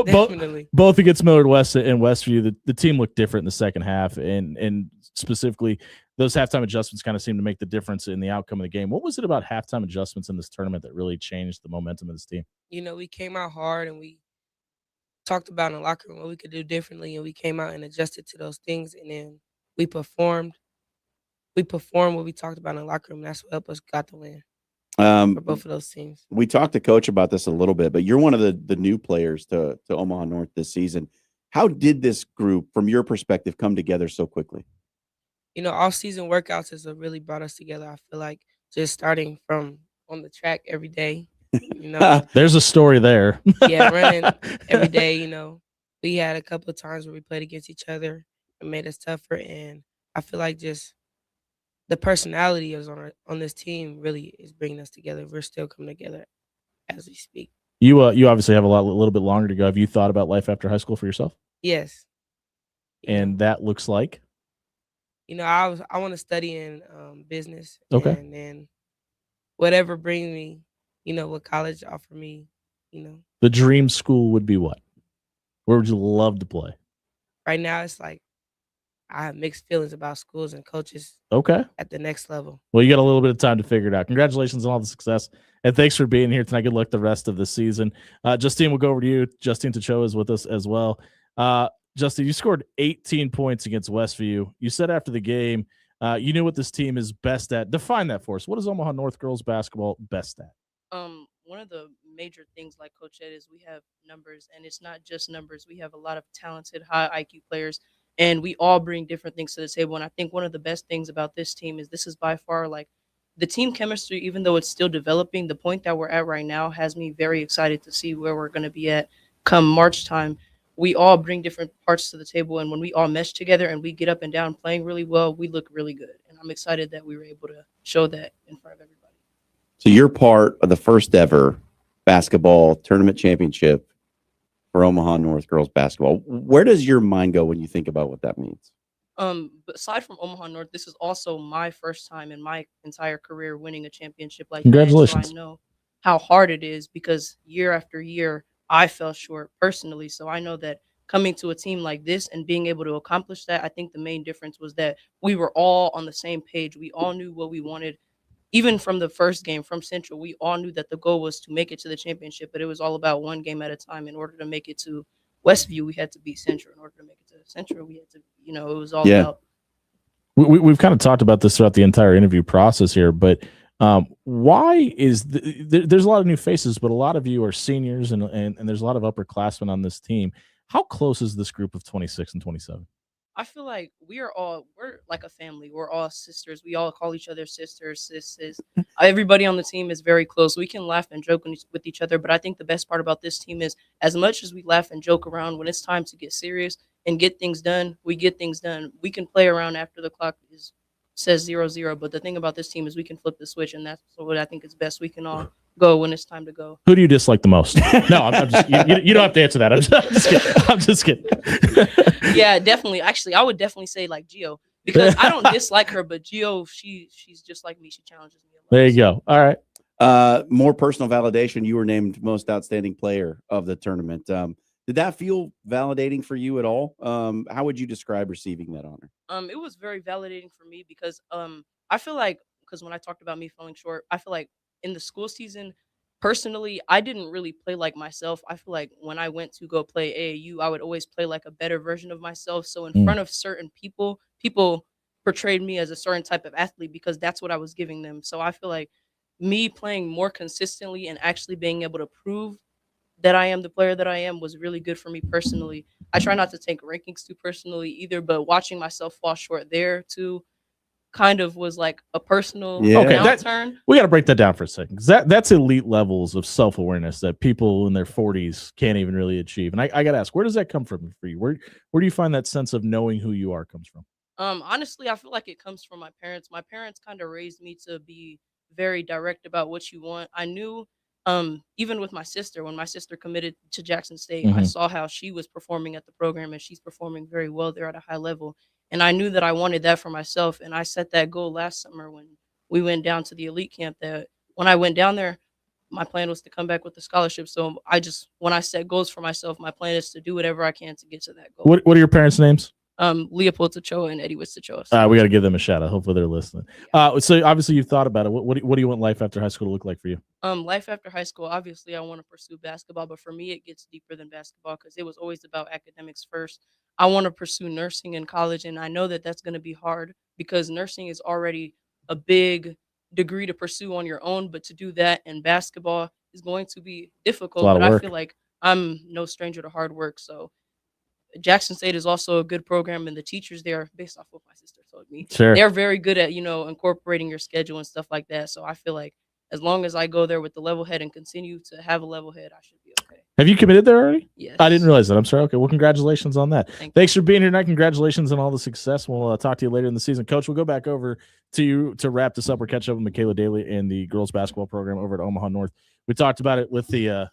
Definitely. Both against Millard West and Westview, the team looked different in the second half, and specifically those halftime adjustments kind of seemed to make the difference in the outcome of the game. What was it about halftime adjustments in this tournament that really changed the momentum of this team? You know, we came out hard and we talked about in the locker room what we could do differently, and we came out and adjusted to those things, and then we performed. We performed what we talked about in the locker room. That's what helped us got the win for both of those teams. We talked to Coach about this a little bit, but you're one of the new players to Omaha North this season. How did this group, from your perspective, come together so quickly? You know, off-season workouts has really brought us together. I feel like just starting from on the track every day, you know. There's a story there. Yeah, running every day, you know. We had a couple of times where we played against each other and made us tougher, and I feel like just the personality is on this team really is bringing us together. We're still coming together as we speak. You obviously have a little bit longer to go. Have you thought about life after high school for yourself? Yes. And that looks like? You know, I want to study in business. Okay. And then whatever brings me, you know, what college offer me, you know. The dream school would be what? Where would you love to play? Right now, it's like I have mixed feelings about schools and coaches. Okay. At the next level. Well, you got a little bit of time to figure it out. Congratulations on all the success, and thanks for being here tonight. Good luck the rest of the season. Justine, we'll go over to you. Justine Tachoa is with us as well. Justine, you scored 18 points against Westview. You said after the game, you knew what this team is best at. Define that for us. What is Omaha North girls basketball best at? One of the major things, like Coach said, is we have numbers, and it's not just numbers. We have a lot of talented, high IQ players, and we all bring different things to the table. And I think one of the best things about this team is this is by far like the team chemistry, even though it's still developing. The point that we're at right now has me very excited to see where we're going to be at come March time. We all bring different parts to the table, and when we all mesh together and we get up and down playing really well, we look really good. And I'm excited that we were able to show that in front of everybody. So you're part of the first ever basketball tournament championship for Omaha North girls basketball. Where does your mind go when you think about what that means? But aside from Omaha North, this is also my first time in my entire career winning a championship like that. Congratulations. So I know how hard it is because year after year I fell short personally. So I know that coming to a team like this and being able to accomplish that, I think the main difference was that we were all on the same page. We all knew what we wanted. Even from the first game from Central, we all knew that the goal was to make it to the championship, but it was all about one game at a time. In order to make it to Westview, we had to beat Central. In order to make it to Central, we had to, it was all about. We've kind of talked about this throughout the entire interview process here, but why is there's a lot of new faces, but a lot of you are seniors and there's a lot of upperclassmen on this team. How close is this group of 26 and 27? I feel like we're like a family. We're all sisters. We all call each other sisters, sis. Everybody on the team is very close. We can laugh and joke with each other, but I think the best part about this team is as much as we laugh and joke around, when it's time to get serious and get things done, we get things done. We can play around after the clock says 0-0, but the thing about this team is we can flip the switch, and that's what I think is best. We can all go when it's time to go. Who do you dislike the most? No, I'm just you don't have to answer that. I'm just kidding. Yeah, definitely. Actually, I would definitely say like Gio because I don't dislike her, but Gio, she's just like me. She challenges me. There you go. All right. More personal validation. You were named most outstanding player of the tournament. Did that feel validating for you at all? How would you describe receiving that honor? It was very validating for me because I feel like because when I talked about me falling short, I feel like in the school season, personally, I didn't really play like myself. I feel like when I went to go play AAU, I would always play like a better version of myself. So in front of certain people portrayed me as a certain type of athlete because that's what I was giving them. So I feel like me playing more consistently and actually being able to prove that I am the player that I am was really good for me personally. I try not to take rankings too personally either, but watching myself fall short there too kind of was like a personal downturn. We got to break that down for a second because that's elite levels of self-awareness that people in their 40s can't even really achieve. And I got to ask, where does that come from for you? Where do you find that sense of knowing who you are comes from? Honestly, I feel like it comes from my parents. My parents kind of raised me to be very direct about what you want. I knew even with my sister, when my sister committed to Jackson State, I saw how she was performing at the program and she's performing very well there at a high level. And I knew that I wanted that for myself. And I set that goal last summer when we went down to the elite camp that when I went down there, my plan was to come back with the scholarship. So when I set goals for myself, my plan is to do whatever I can to get to that goal. What are your parents' names? Leopold Tachoa and Eddie Wistachoa. We got to give them a shout out. Hopefully they're listening. So obviously you've thought about it. What do you want life after high school to look like for you? Life after high school, obviously I want to pursue basketball, but for me it gets deeper than basketball because it was always about academics first. I want to pursue nursing in college, and I know that that's going to be hard because nursing is already a big degree to pursue on your own, but to do that in basketball is going to be difficult. But I feel like I'm no stranger to hard work, so Jackson State is also a good program, and the teachers there, based off what my sister told me, they're very good at incorporating your schedule and stuff like that. So I feel like as long as I go there with the level head and continue to have a level head, I should be okay. Have you committed there already? Yes. I didn't realize that. I'm sorry. Okay. Well, congratulations on that. Thanks for being here tonight. Congratulations on all the success. We'll talk to you later in the season. Coach, we'll go back over to you to wrap this up. We're catching up with Michaela Daly and the girls basketball program over at Omaha North. We talked about it with the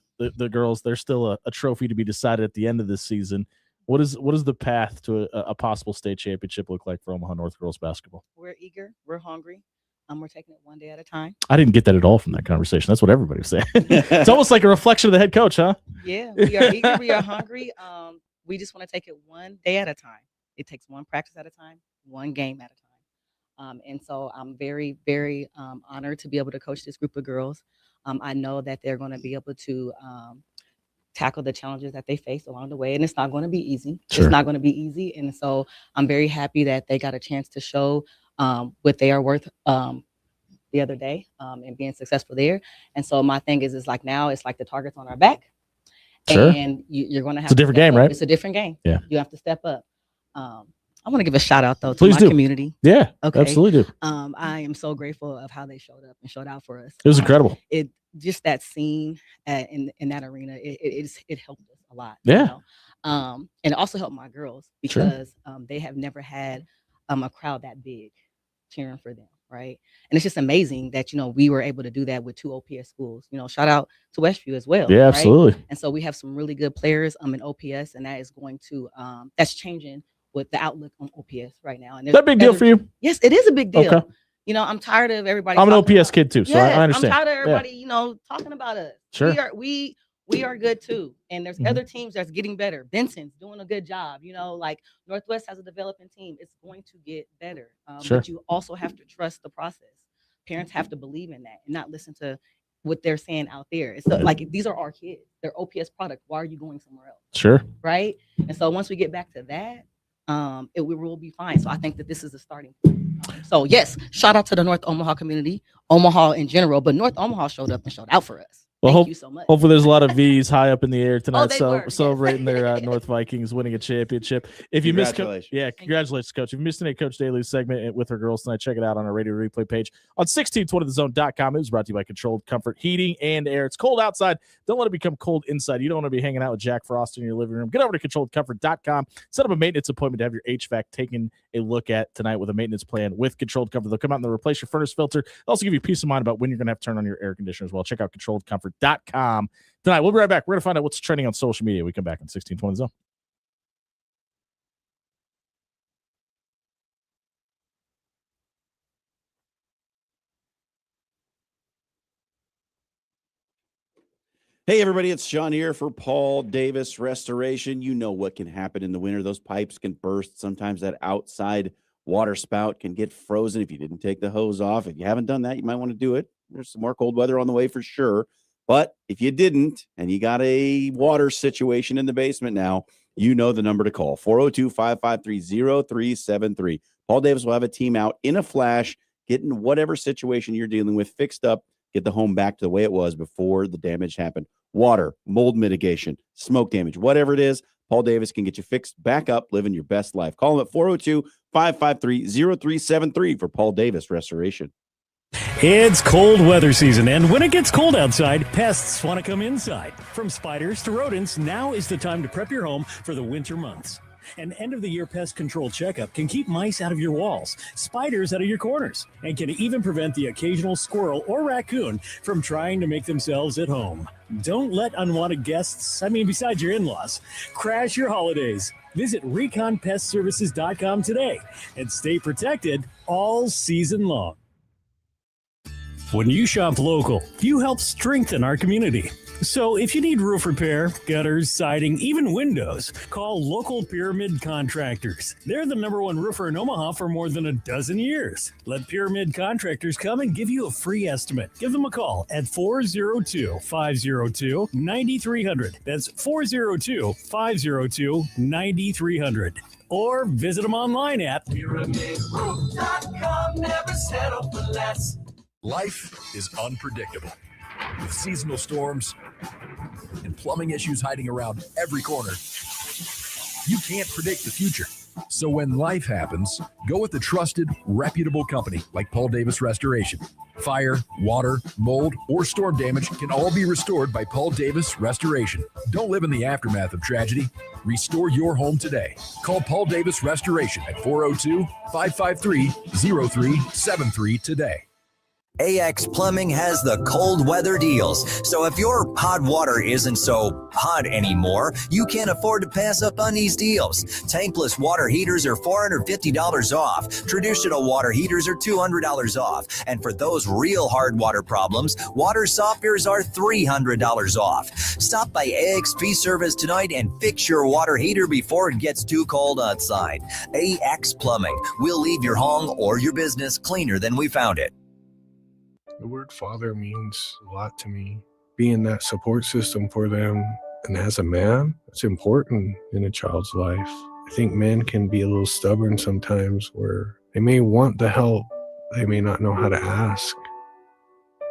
girls. There's still a trophy to be decided at the end of this season. What is the path to a possible state championship look like for Omaha North girls basketball? We're eager. We're hungry. We're taking it one day at a time. I didn't get that at all from that conversation. That's what everybody was saying. It's almost like a reflection of the head coach, huh? Yeah, we are eager. We are hungry. We just want to take it one day at a time. It takes one practice at a time, one game at a time. And so I'm very, very honored to be able to coach this group of girls. I know that they're going to be able to tackle the challenges that they face along the way. And it's not going to be easy. Sure. It's not going to be easy. And so I'm very happy that they got a chance to show what they are worth the other day and being successful there. And so my thing is like now it's like the target's on our back. Sure. And you're going to have it's a different game, right? It's a different game. Yeah. You have to step up. I want to give a shout out though to my community. Yeah, okay. Absolutely do. I am so grateful of how they showed up and showed out for us. It was incredible. It just that scene in that arena, it helped us a lot. Yeah. And it also helped my girls because they have never had a crowd that big cheering for them. right? And it's just amazing that, we were able to do that with 2 OPS schools. Shout out to Westview as well. Yeah, right? absolutely. And so we have some really good players in OPS, and that is going to that's changing with the outlook on OPS right now. And Is that a big deal for you? Yes, it is a big deal. Okay. I'm tired of everybody. I'm an talking OPS kid too, so I understand. I'm tired of Yeah. everybody, talking about us. Sure. We are good too. And there's Mhm. other teams that's getting better. Benson's doing a good job. Like Northwest has a developing team. It's going to get better. Sure. But you also have to trust the process. Parents have to believe in that and not listen to what they're saying out there. It's like, these are our kids. They're OPS product. Why are you going somewhere else? Sure. Right. And so once we get back to that, it will be fine. So I think that this is a starting point. So yes, shout out to the North Omaha community, Omaha in general, but North Omaha showed up and showed out for us. Well, Thank you so much. Hopefully, there's a lot of V's high up in the air tonight, they were, yes. celebrating their North Vikings winning a championship. If you missed, Congratulations. congratulations, Coach. If you missed any Coach Daly's segment with her girls tonight, check it out on our radio replay page on 1620thezone.com. It was brought to you by Controlled Comfort Heating and Air. It's cold outside. Don't let it become cold inside. You don't want to be hanging out with Jack Frost in your living room. Get over to controlledcomfort.com. Set up a maintenance appointment to have your HVAC taken a look at tonight with a maintenance plan with Controlled Comfort. They'll come out and they'll replace your furnace filter. They'll also give you peace of mind about when you're going to have to turn on your air conditioner as well. Check out controlledcomfort.com. Tonight, we'll be right back. We're going to find out what's trending on social media. We come back in 1620 Zone. Hey, everybody, it's Sean here for Paul Davis Restoration. You know what can happen in the winter. Those pipes can burst. Sometimes that outside water spout can get frozen if you didn't take the hose off. If you haven't done that, you might want to do it. There's some more cold weather on the way for sure. But if you didn't and you got a water situation in the basement now, you know the number to call, 402-553-0373. Paul Davis will have a team out in a flash, getting whatever situation you're dealing with fixed up, get the home back to the way it was before the damage happened. Water, mold mitigation, smoke damage, whatever it is, Paul Davis can get you fixed back up, living your best life. Call him at 402-553-0373 for Paul Davis Restoration. It's cold weather season, and when it gets cold outside, pests want to come inside. From spiders to rodents, now is the time to prep your home for the winter months. An end-of-the-year pest control checkup can keep mice out of your walls, spiders out of your corners, and can even prevent the occasional squirrel or raccoon from trying to make themselves at home. Don't let unwanted guests, besides your in-laws, crash your holidays. Visit ReconPestServices.com today and stay protected all season long. When you shop local, you help strengthen our community. So if you need roof repair, gutters, siding, even windows, call local Pyramid Contractors. They're the #1 roofer in Omaha for more than a dozen years. Let Pyramid Contractors come and give you a free estimate. Give them a call at 402-502-9300. That's 402-502-9300. Or visit them online at PyramidRoof.com. Never settle for less. Life is unpredictable, with seasonal storms and plumbing issues hiding around every corner. You can't predict the future. So when life happens, go with a trusted, reputable company like Paul Davis Restoration. Fire, water, mold, or storm damage can all be restored by Paul Davis Restoration. Don't live in the aftermath of tragedy. Restore your home today. Call Paul Davis Restoration at 402-553-0373 today. AX Plumbing has the cold weather deals. So if your hot water isn't so hot anymore, you can't afford to pass up on these deals. Tankless water heaters are $450 off. Traditional water heaters are $200 off. And for those real hard water problems, water softeners are $300 off. Stop by AXP Service tonight and fix your water heater before it gets too cold outside. AX Plumbing. We'll leave your home or your business cleaner than we found it. The word father means a lot to me. Being that support system for them, and as a man, it's important in a child's life. I think men can be a little stubborn sometimes, where they may want the help, they may not know how to ask.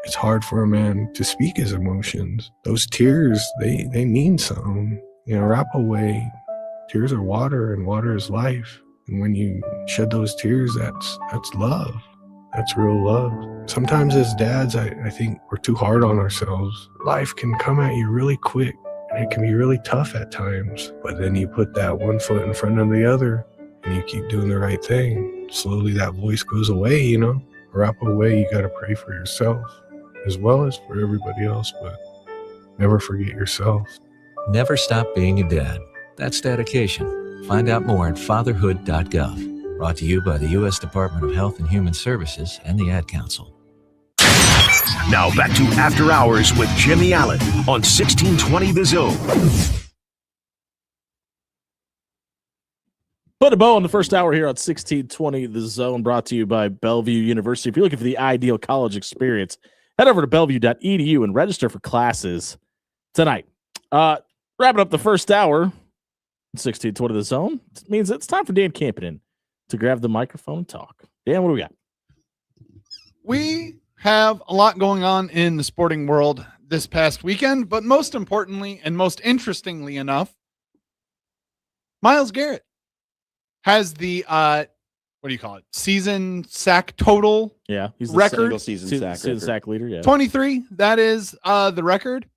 It's hard for a man to speak his emotions. Those tears, they mean something. Rap away. Tears are water, and water is life. And when you shed those tears, that's love. That's real love. Sometimes as dads, I think we're too hard on ourselves. Life can come at you really quick, and it can be really tough at times. But then you put that one foot in front of the other, and you keep doing the right thing. Slowly that voice goes away, Arapahoe Way, you got to pray for yourself as well as for everybody else, but never forget yourself. Never stop being a dad. That's dedication. Find out more at fatherhood.gov. Brought to you by the U.S. Department of Health and Human Services and the Ad Council. Now back to After Hours with Jimmy Allen on 1620 The Zone. Put a bow on the first hour here on 1620 The Zone, brought to you by Bellevue University. If you're looking for the ideal college experience, head over to bellevue.edu and register for classes tonight. Wrapping up the first hour, 1620 The Zone, it means it's time for Dan Campinen to grab the microphone and talk. Dan, what do we got? We have a lot going on in the sporting world this past weekend, but most importantly and most interestingly enough, Myles Garrett has the what do you call it? Season sack total. Yeah, he's the record. Single season sack leader. Yeah, 23. That is the record.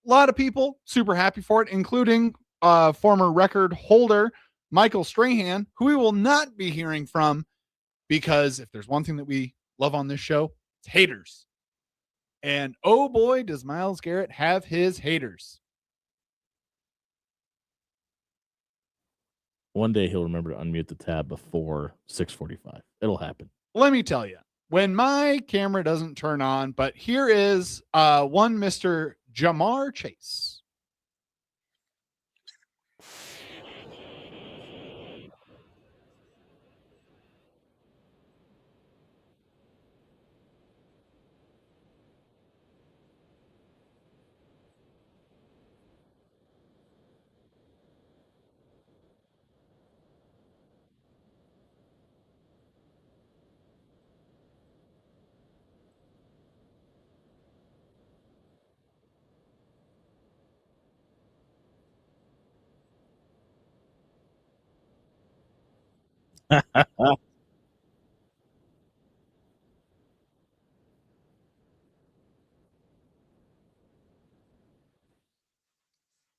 A lot of people super happy for it, including former record holder Michael Strahan, who we will not be hearing from, because if there's one thing that we love on this show, it's haters. And oh boy, does Myles Garrett have his haters. One day he'll remember to unmute the tab before 6:45. It'll happen. Let me tell you, when my camera doesn't turn on, but here is one Mr. Ja'Marr Chase.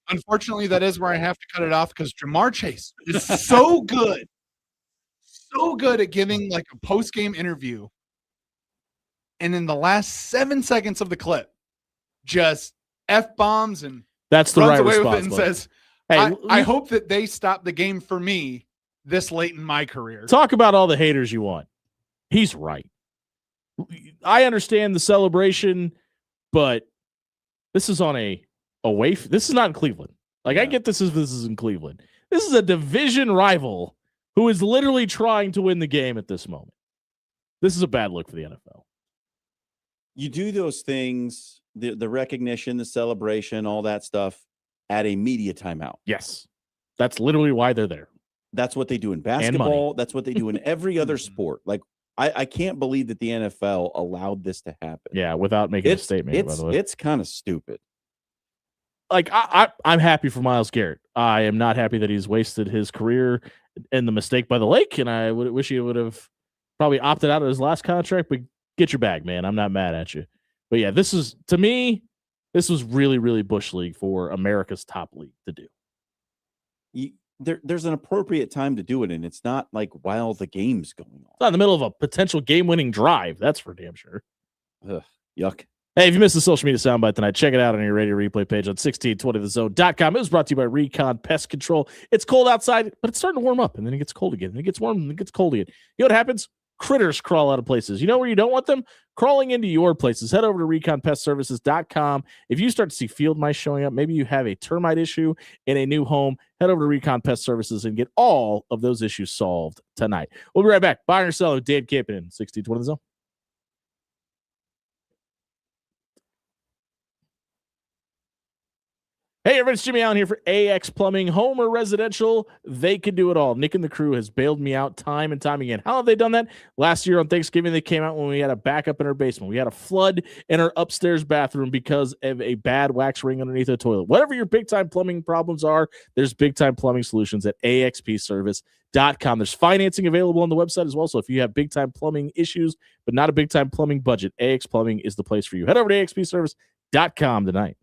Unfortunately, that is where I have to cut it off, because Ja'Marr Chase is so good at giving like a post-game interview. And in the last 7 seconds of the clip, just F-bombs and that's the runs right away response. with it and says, I hope that they stop the game for me this late in my career. Talk about all the haters you want. He's right. I understand the celebration, but this is on a away. This is not in Cleveland. Like, I get this is in Cleveland. This is a division rival who is literally trying to win the game at this moment. This is a bad look for the NFL. You do those things, the recognition, the celebration, all that stuff at a media timeout. Yes. That's literally why they're there. That's what they do in basketball. That's what they do in every other sport. Like, I can't believe that the NFL allowed this to happen. Yeah, without making a statement, by the way. It's kind of stupid. Like, I'm happy for Myles Garrett. I am not happy that he's wasted his career in the mistake by the lake, and I wish he would have probably opted out of his last contract, but get your bag, man. I'm not mad at you. But yeah, to me, this was really, really Bush League for America's top league to do. There's an appropriate time to do it, and it's not like while the game's going on. It's not in the middle of a potential game-winning drive. That's for damn sure. Ugh, yuck. Hey, if you missed the social media soundbite tonight, check it out on your radio replay page on 1620thezone.com. It was brought to you by Recon Pest Control. It's cold outside, but it's starting to warm up, and then it gets cold again. And it gets warm, and it gets cold again. You know what happens? Critters crawl out of places. You know where you don't want them? Crawling into your places. Head over to reconpestservices.com. If you start to see field mice showing up, maybe you have a termite issue in a new home, head over to Recon Pest Services and get all of those issues solved tonight. We'll be right back. Buying or selling with Dan Campinen, 1620 The Zone. Hey, everybody, it's Jimmy Allen here for AX Plumbing, home or residential. They can do it all. Nick and the crew has bailed me out time and time again. How have they done that? Last year on Thanksgiving, they came out when we had a backup in our basement. We had a flood in our upstairs bathroom because of a bad wax ring underneath the toilet. Whatever your big-time plumbing problems are, there's big-time plumbing solutions at axpservice.com. There's financing available on the website as well. So if you have big-time plumbing issues, but not a big-time plumbing budget, AX Plumbing is the place for you. Head over to axpservice.com tonight.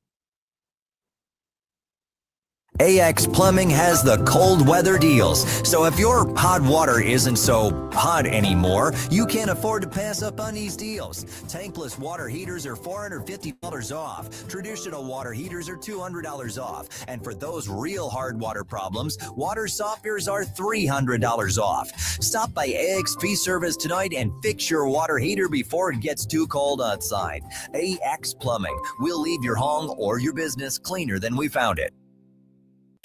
AX Plumbing has the cold weather deals. So if your hot water isn't so hot anymore, you can't afford to pass up on these deals. Tankless water heaters are $450 off. Traditional water heaters are $200 off. And for those real hard water problems, water softeners are $300 off. Stop by AXP Service tonight and fix your water heater before it gets too cold outside. AX Plumbing. We'll leave your home or your business cleaner than we found it.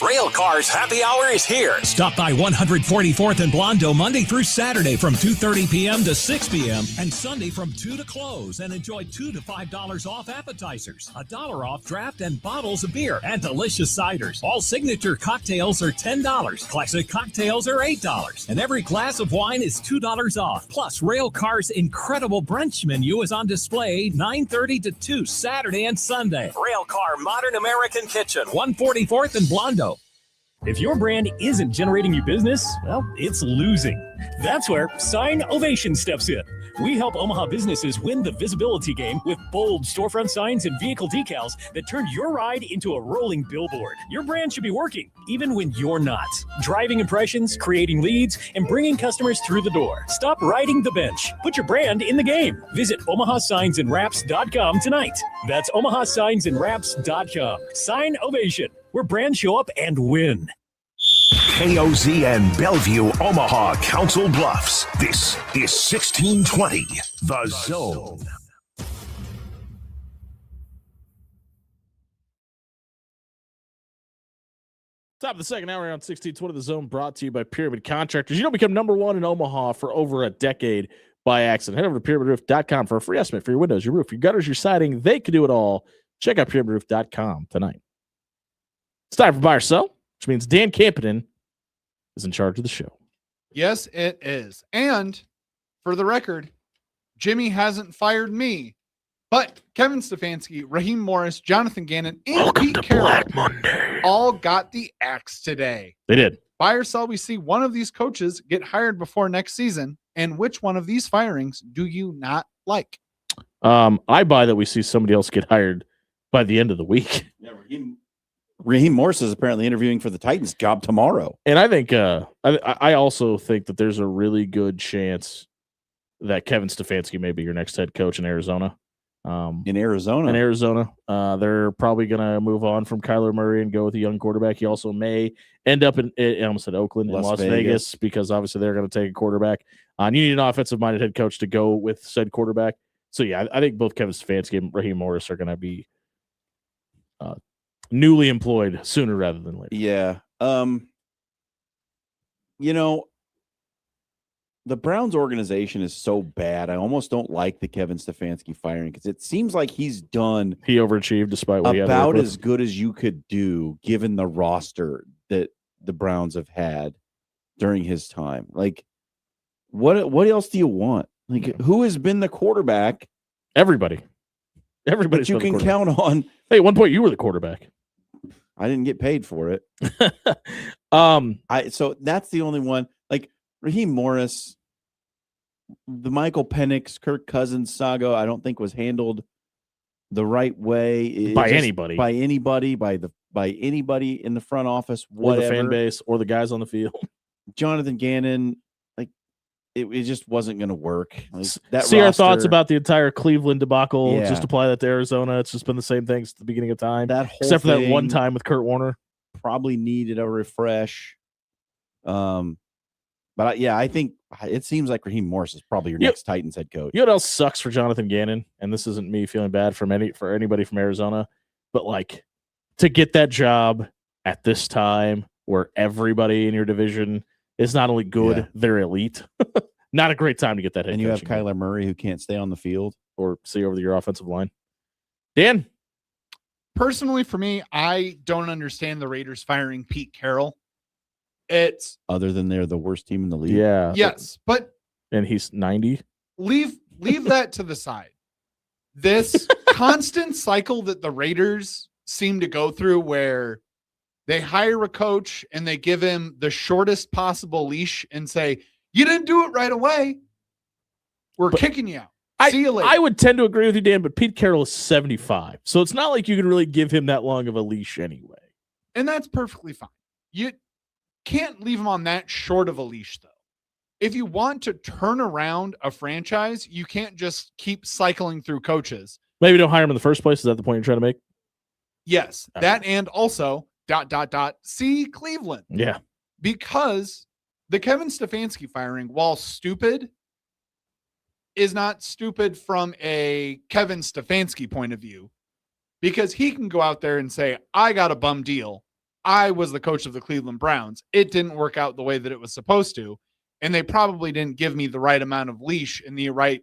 Rail Cars Happy Hour is here. Stop by 144th and Blondo Monday through Saturday from 2:30 p.m. to 6 p.m. and Sunday from 2 to close, and enjoy $2 to $5 off appetizers, $1 off draft and bottles of beer, and delicious ciders. All signature cocktails are $10. Classic cocktails are $8. And every glass of wine is $2 off. Plus, Rail Cars' incredible brunch menu is on display 9:30 to 2 Saturday and Sunday. Rail Car Modern American Kitchen. 144th and Blondo. If your brand isn't generating you business, well, it's losing. That's where Sign Ovation steps in. We help Omaha businesses win the visibility game with bold storefront signs and vehicle decals that turn your ride into a rolling billboard. Your brand should be working, even when you're not. Driving impressions, creating leads, and bringing customers through the door. Stop riding the bench. Put your brand in the game. Visit OmahaSignsAndWraps.com tonight. That's OmahaSignsAndWraps.com. Sign Ovation, where brands show up and win. KOZ and Bellevue, Omaha, Council Bluffs. This is 1620, The Zone. Top of the second hour on 1620 The Zone, brought to you by Pyramid Contractors. You don't become number one in Omaha for over a decade by accident. Head over to pyramidroof.com for a free estimate for your windows, your roof, your gutters, your siding. They can do it all. Check out pyramidroof.com tonight. It's time for Buy or Sell, which means Dan Campion is in charge of the show. Yes, it is. And for the record, Jimmy hasn't fired me, but Kevin Stefanski, Raheem Morris, Jonathan Gannon, and Pete Carroll all got the axe today. They did. Buy or sell, we see one of these coaches get hired before next season. And which one of these firings do you not like? I buy that we see somebody else get hired by the end of the week. Yeah, Raheem Morris is apparently interviewing for the Titans job tomorrow. And I think I also think that there's a really good chance that Kevin Stefanski may be your next head coach in Arizona. In Arizona, they're probably going to move on from Kyler Murray and go with a young quarterback. He also may end up in I almost said Oakland, in Las Vegas, because obviously they're going to take a quarterback. You need an offensive-minded head coach to go with said quarterback. So yeah, I think both Kevin Stefanski and Raheem Morris are going to be newly employed sooner rather than later. Yeah. The Browns organization is so bad. I almost don't like the Kevin Stefanski firing because it seems like he overachieved despite what he had about as good as you could do given the roster that the Browns have had during his time. Like, what else do you want? Like, who has been the quarterback? Everybody That you can count on. Hey, at one point you were the quarterback. I didn't get paid for it. So that's the only one. Like Raheem Morris, the Michael Penix, Kirk Cousins saga, I don't think was handled the right way by anybody, by anybody in the front office, whatever. Or the fan base, or the guys on the field. Jonathan Gannon, like it just wasn't going to work. Like, our thoughts about the entire Cleveland debacle. Yeah. Just apply that to Arizona. It's just been the same thing since the beginning of time. Except for that one time with Kurt Warner. Probably needed a refresh. But I think it seems like Raheem Morris is probably your next Titans head coach. You know what else sucks for Jonathan Gannon? And this isn't me feeling bad for anybody from Arizona, but like to get that job at this time where everybody in your division is not only good, they're elite. Not a great time to get that head. And you have Kyler Murray who can't stay on the field or see over your offensive line. Dan? Personally, for me, I don't understand the Raiders firing Pete Carroll. It's other than they're the worst team in the league. Yeah. Yes, but and he's 90. Leave that to the side. This constant cycle that the Raiders seem to go through where they hire a coach and they give him the shortest possible leash and say, you didn't do it right away. We're kicking you out. See you later. I would tend to agree with you, Dan, but Pete Carroll is 75. So it's not like you can really give him that long of a leash anyway. And that's perfectly fine. You can't leave him on that short of a leash, though. If you want to turn around a franchise, you can't just keep cycling through coaches. Maybe don't hire him in the first place. Is that the point you're trying to make? Yes, that and also ... See Cleveland. Yeah. Because the Kevin Stefanski firing, while stupid, is not stupid from a Kevin Stefanski point of view, because he can go out there and say, I got a bum deal. I was the coach of the Cleveland Browns. It didn't work out the way that it was supposed to. And they probably didn't give me the right amount of leash and the right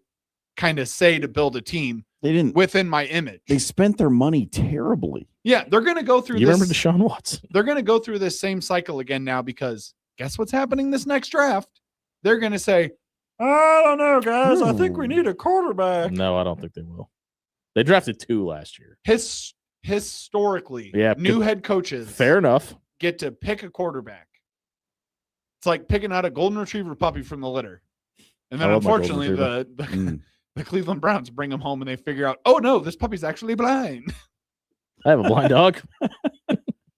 kind of say to build a team They didn't within my image. They spent their money terribly. Yeah, they're going to go through You this. remember Deshaun Watson? They're going to go through this same cycle again now, because guess what's happening this next draft? They're going to say, I don't know, guys. I think we need a quarterback. No, I don't think they will. They drafted 2 last year. Historically, Yeah, new good- head coaches Fair enough. get to pick a quarterback. It's like picking out a golden retriever puppy from the litter. And then I love my golden unfortunately, retriever. the Cleveland Browns bring them home and they figure out, oh no, this puppy's actually blind. I have a blind dog.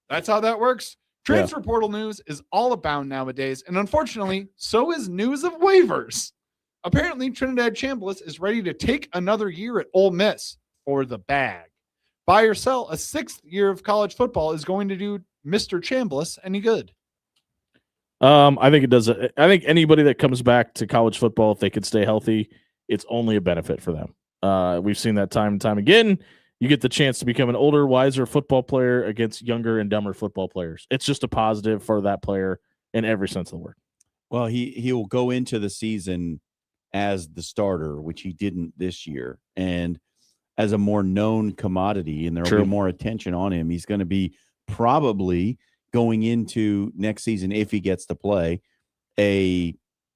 That's how that works. Transfer portal news is all abound nowadays, and unfortunately, so is news of waivers. Apparently, Trinidad Chambliss is ready to take another year at Ole Miss for the bag. Buy or sell, a 6th year of college football is going to do Mr. Chambliss any good. I think it does. I think anybody that comes back to college football, if they could stay healthy, it's only a benefit for them. We've seen that time and time again. You get the chance to become an older, wiser football player against younger and dumber football players. It's just a positive for that player in every sense of the word. Well, he will go into the season as the starter, which he didn't this year, and as a more known commodity, and there will True. be more attention on him. He's going to be probably going into next season, if he gets to play,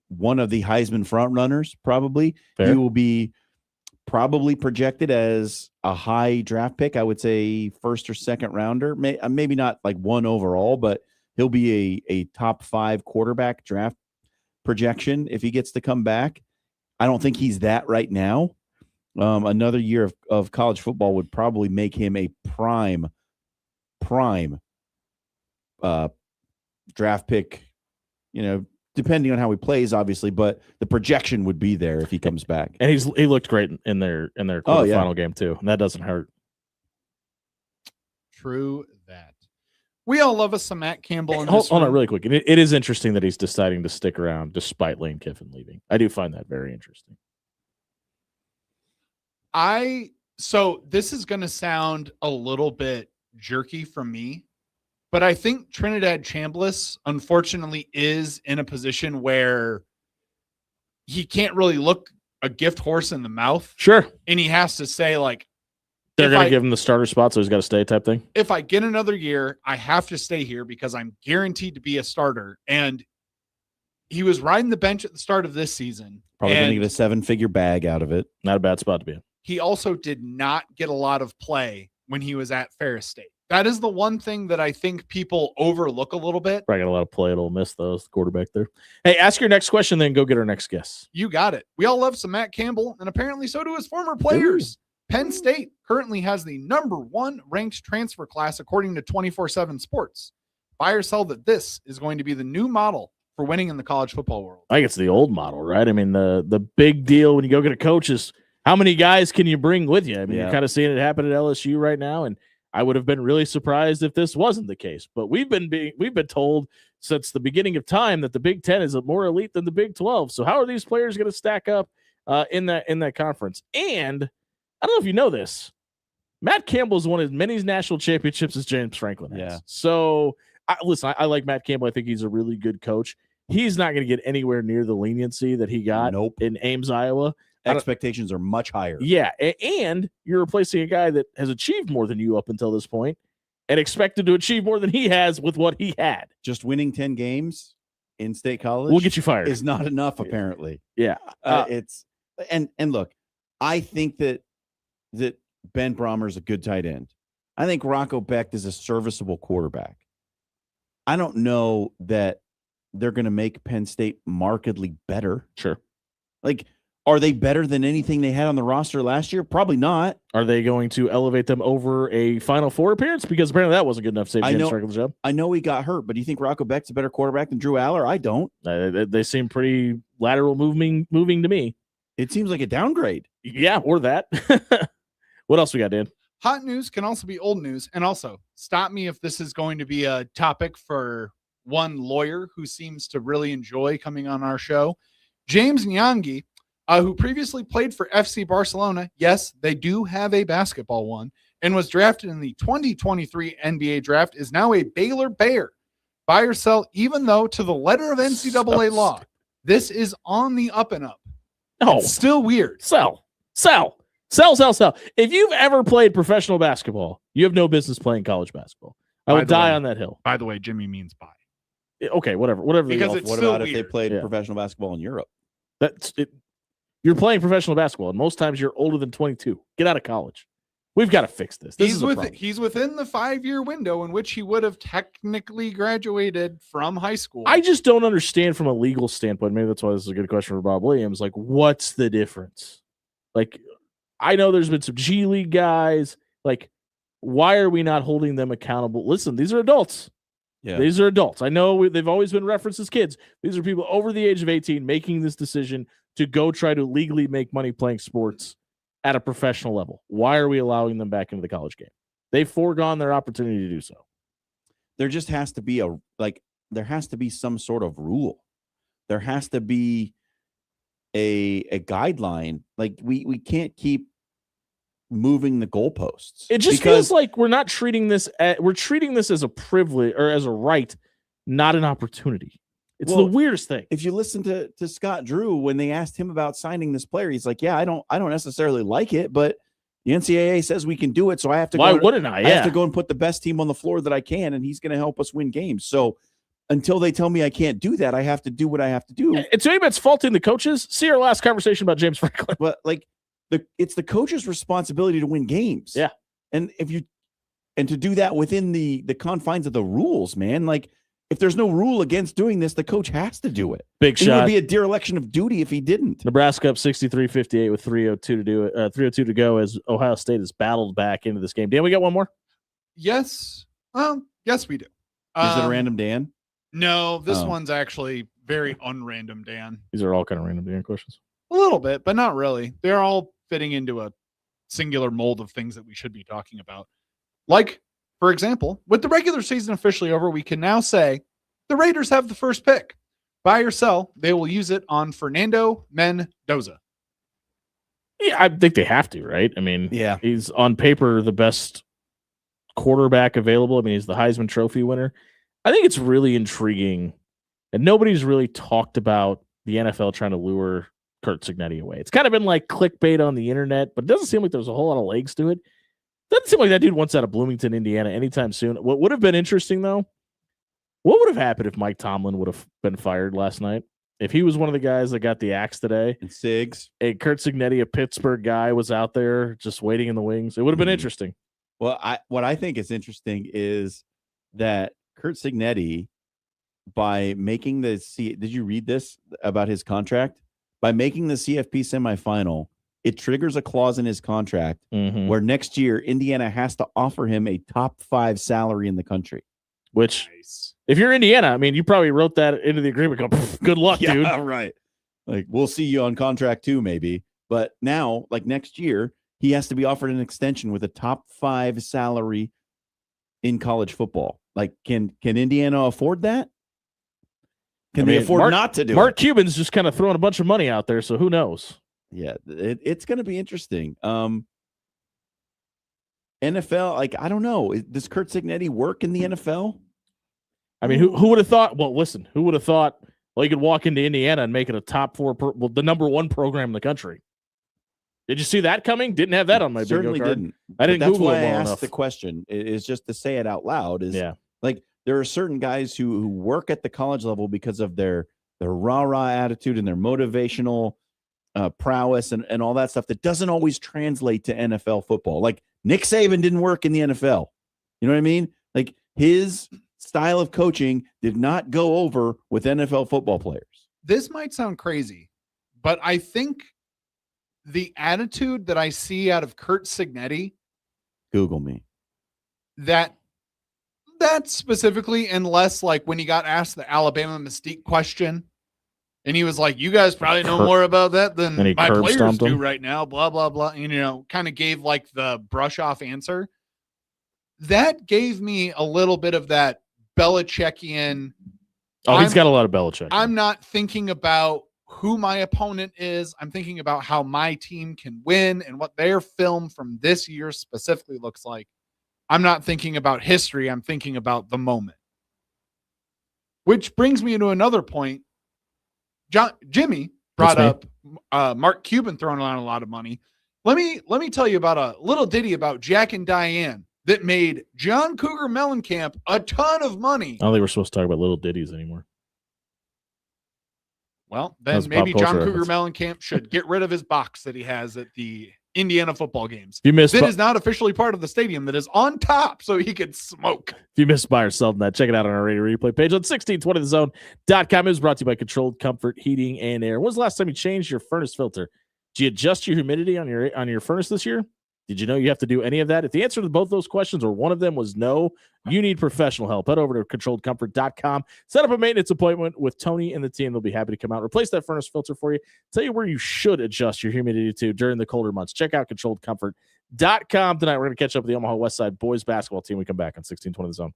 one of the Heisman front runners. Probably Fair. He will be probably projected as a high draft pick. I would say first or second rounder, maybe not like 1 overall, but he'll be a top 5 quarterback draft projection if he gets to come back. I don't think he's that right now. Another year of college football would probably make him a prime draft pick, depending on how he plays, obviously, but the projection would be there if he comes back. And he looked great in their Oh, yeah. quarterfinal game too, and that doesn't hurt. True that. We all love us some Matt Campbell. Hold on really quick. It is interesting that he's deciding to stick around despite Lane Kiffin leaving. I do find that very interesting. So this is going to sound a little bit jerky from me, but I think Trinidad Chambliss, unfortunately, is in a position where he can't really look a gift horse in the mouth. Sure. And he has to say, like, They're going to give him the starter spot, so he's got to stay type thing. if I get another year, I have to stay here because I'm guaranteed to be a starter. And he was riding the bench at the start of this season. Probably going to and get a 7-figure bag out of it. Not a bad spot to be in. he also did not get a lot of play when he was at Ferris State. That is the one thing that I think people overlook a little bit. Probably got a lot of play at Ole Miss, though, as the quarterback there. Hey, ask your next question, then go get our next guest. You got it. We all love some Matt Campbell, and apparently so do his former players. Penn State currently has the #1 ranked transfer class according to 24/7 Sports. Buy or sell that this is going to be the new model for winning in the college football world. I think it's the old model, right? I mean, the big deal when you go get a coach is how many guys can you bring with you? I mean, Yeah. you're kind of seeing it happen at LSU right now, and I would have been really surprised if this wasn't the case. But we've been told since the beginning of time that the Big Ten is more elite than the Big 12. So how are these players going to stack up in that conference? And I don't know if you know this, Matt Campbell's won as many national championships as James Franklin has. Yeah. So listen, I like Matt Campbell. I think he's a really good coach. He's not going to get anywhere near the leniency that he got in Ames, Iowa. Expectations are much higher. Yeah, and you're replacing a guy that has achieved more than you up until this point and expected to achieve more than he has with what he had. Just winning 10 games in state college We'll get you fired. is not enough, apparently. Yeah. It's and look, I think that Ben Brahmer is a good tight end. I think Rocco Becht is a serviceable quarterback. I don't know that they're going to make Penn State markedly better. Sure. Like, Are they better than anything they had on the roster last year? Probably not. Are they going to elevate them over a Final Four appearance? Because apparently that wasn't good enough to save James Franklin's job. I know he got hurt, but do you think Rocco Beck's a better quarterback than Drew Aller? I don't. They seem pretty lateral moving to me. It seems like a downgrade. Yeah, or that. What else we got, Dan? Hot news can also be old news. And also, stop me if this is going to be a topic for one lawyer who seems to really enjoy coming on our show. James Nyangi, who previously played for FC Barcelona. Yes, they do have a basketball one, and was drafted in the 2023 NBA draft, is now a Baylor Bear. Buy or sell, even though to the letter of NCAA law, this is on the up and up. No. It's still weird. Sell. If you've ever played professional basketball, you have no business playing college basketball. I will die on that hill. By the way, Jimmy means buy. Okay, whatever. Because it's what still about if they weird. played professional basketball in Europe? That's it. You're playing professional basketball, and most times you're older than 22. Get out of college. We've got to fix this. He's within the 5-year window in which he would have technically graduated from high school. I just don't understand from a legal standpoint. Maybe that's why this is a good question for Bob Williams. Like, what's the difference? Like, I know there's been some G League guys. Like, why are we not holding them accountable? Listen, these are adults. Yeah. These are adults. I know they've always been referenced as kids. These are people over the age of 18 making this decision to go try to legally make money playing sports at a professional level. Why are we allowing them back into the college game? They've foregone their opportunity to do so. There just has to be there has to be some sort of rule. There has to be a guideline. Like we can't keep moving the goalposts. It just feels like we're not treating this we're treating this as a privilege or as a right, not an opportunity. It's the weirdest thing. If you listen to Scott Drew, when they asked him about signing this player, he's like, yeah, I don't necessarily like it, but the NCAA says we can do it. So I have to Why wouldn't I? I have to go and put the best team on the floor that I can, and he's going to help us win games. So until they tell me I can't do that, I have to do what I have to do. And to anybody that's faulting the coaches, see our last conversation about James Franklin. But like it's the coach's responsibility to win games. Yeah. And to do that within the confines of the rules, man, like if there's no rule against doing this, the coach has to do it. Big It shot. would be a dereliction of duty if he didn't. Nebraska up 63-58 with 3:02 to do it. 3:02 to go as Ohio State has battled back into this game. Dan, we got one more? Yes. Yes, we do. Is it a random Dan? No, this Oh. one's actually very unrandom, Dan. These are all kind of random Dan questions. A little bit, but not really. They're all fitting into a singular mold of things that we should be talking about. Like, for example, with the regular season officially over, we can now say the Raiders have the first pick. Buy or sell, they will use it on Fernando Mendoza. Yeah, I think they have to, right? I mean, yeah, he's on paper the best quarterback available. I mean, he's the Heisman Trophy winner. I think it's really intriguing, and nobody's really talked about the NFL trying to lure Curt Cignetti away. It's kind of been like clickbait on the internet, but it doesn't seem like there's a whole lot of legs to it. Doesn't seem like that dude wants out of Bloomington, Indiana anytime soon. What would have been interesting, though, what would have happened if Mike Tomlin would have been fired last night? If he was one of the guys that got the axe today, and Sigs, Curt Cignetti, a Pittsburgh guy, was out there just waiting in the wings, it would have been interesting. Well, what I think is interesting is that Curt Cignetti, by making did you read this about his contract? By making the CFP semifinal, it triggers a clause in his contract where next year Indiana has to offer him a top 5 salary in the country. Which, if you're Indiana, I mean, you probably wrote that into the agreement. Go, good luck, dude. Yeah, right. Like, we'll see you on contract too, maybe. But now, like next year, he has to be offered an extension with a top 5 salary in college football. Like, can Indiana afford that? Can they afford not to do Mark it? Cuban's just kind of throwing a bunch of money out there, so who knows? Yeah, it's going to be interesting. NFL, like, I don't know. Does Curt Cignetti work in the NFL? I mean, who would have thought? Well, listen, who would have thought? Well, you could walk into Indiana and make it a top 4, the number 1 program in the country. Did you see that coming? Didn't have that on my Certainly bingo card. didn't. I didn't But that's Google why it I well asked enough. the question. Is just to say it out loud. Yeah. Like, there are certain guys who work at the college level because of their rah-rah attitude and their motivational prowess and all that stuff that doesn't always translate to NFL football. Like, Nick Saban didn't work in the NFL. You know what I mean? Like, his style of coaching did not go over with NFL football players. This might sound crazy, but I think the attitude that I see out of Kurt Signetti, Google me. that specifically, unless like when he got asked the Alabama Mystique question, and he was like, "You guys probably know more about that than And he my curb players stomped do him? right now." Blah blah blah. And, kind of gave like the brush off answer. That gave me a little bit of that Belichickian. Oh, he's got a lot of Belichick. I'm not thinking about who my opponent is. I'm thinking about how my team can win and what their film from this year specifically looks like. I'm not thinking about history. I'm thinking about the moment. Which brings me to another point. Jimmy brought up Mark Cuban throwing around a lot of money. Let me tell you about a little ditty about Jack and Diane that made John Cougar Mellencamp a ton of money. I don't think we're supposed to talk about little ditties anymore. Well, That's then a pop maybe John culture Cougar reference. Mellencamp should get rid of his box that he has at the Indiana football games. If you missed That bu- is not officially part of the stadium. That is on top, so he could smoke. If you missed buy or sell that, check it out on our radio replay page on 1620thezone.com. It was brought to you by Controlled Comfort Heating and Air. When was the last time you changed your furnace filter? Did you adjust your humidity on your furnace this year? Did you know you have to do any of that? If the answer to both those questions or one of them was no, you need professional help. Head over to controlledcomfort.com. Set up a maintenance appointment with Tony and the team. They'll be happy to come out, replace that furnace filter for you, tell you where you should adjust your humidity to during the colder months. Check out controlledcomfort.com tonight. We're going to catch up with the Omaha West Side boys basketball team. We come back on 1620 The Zone.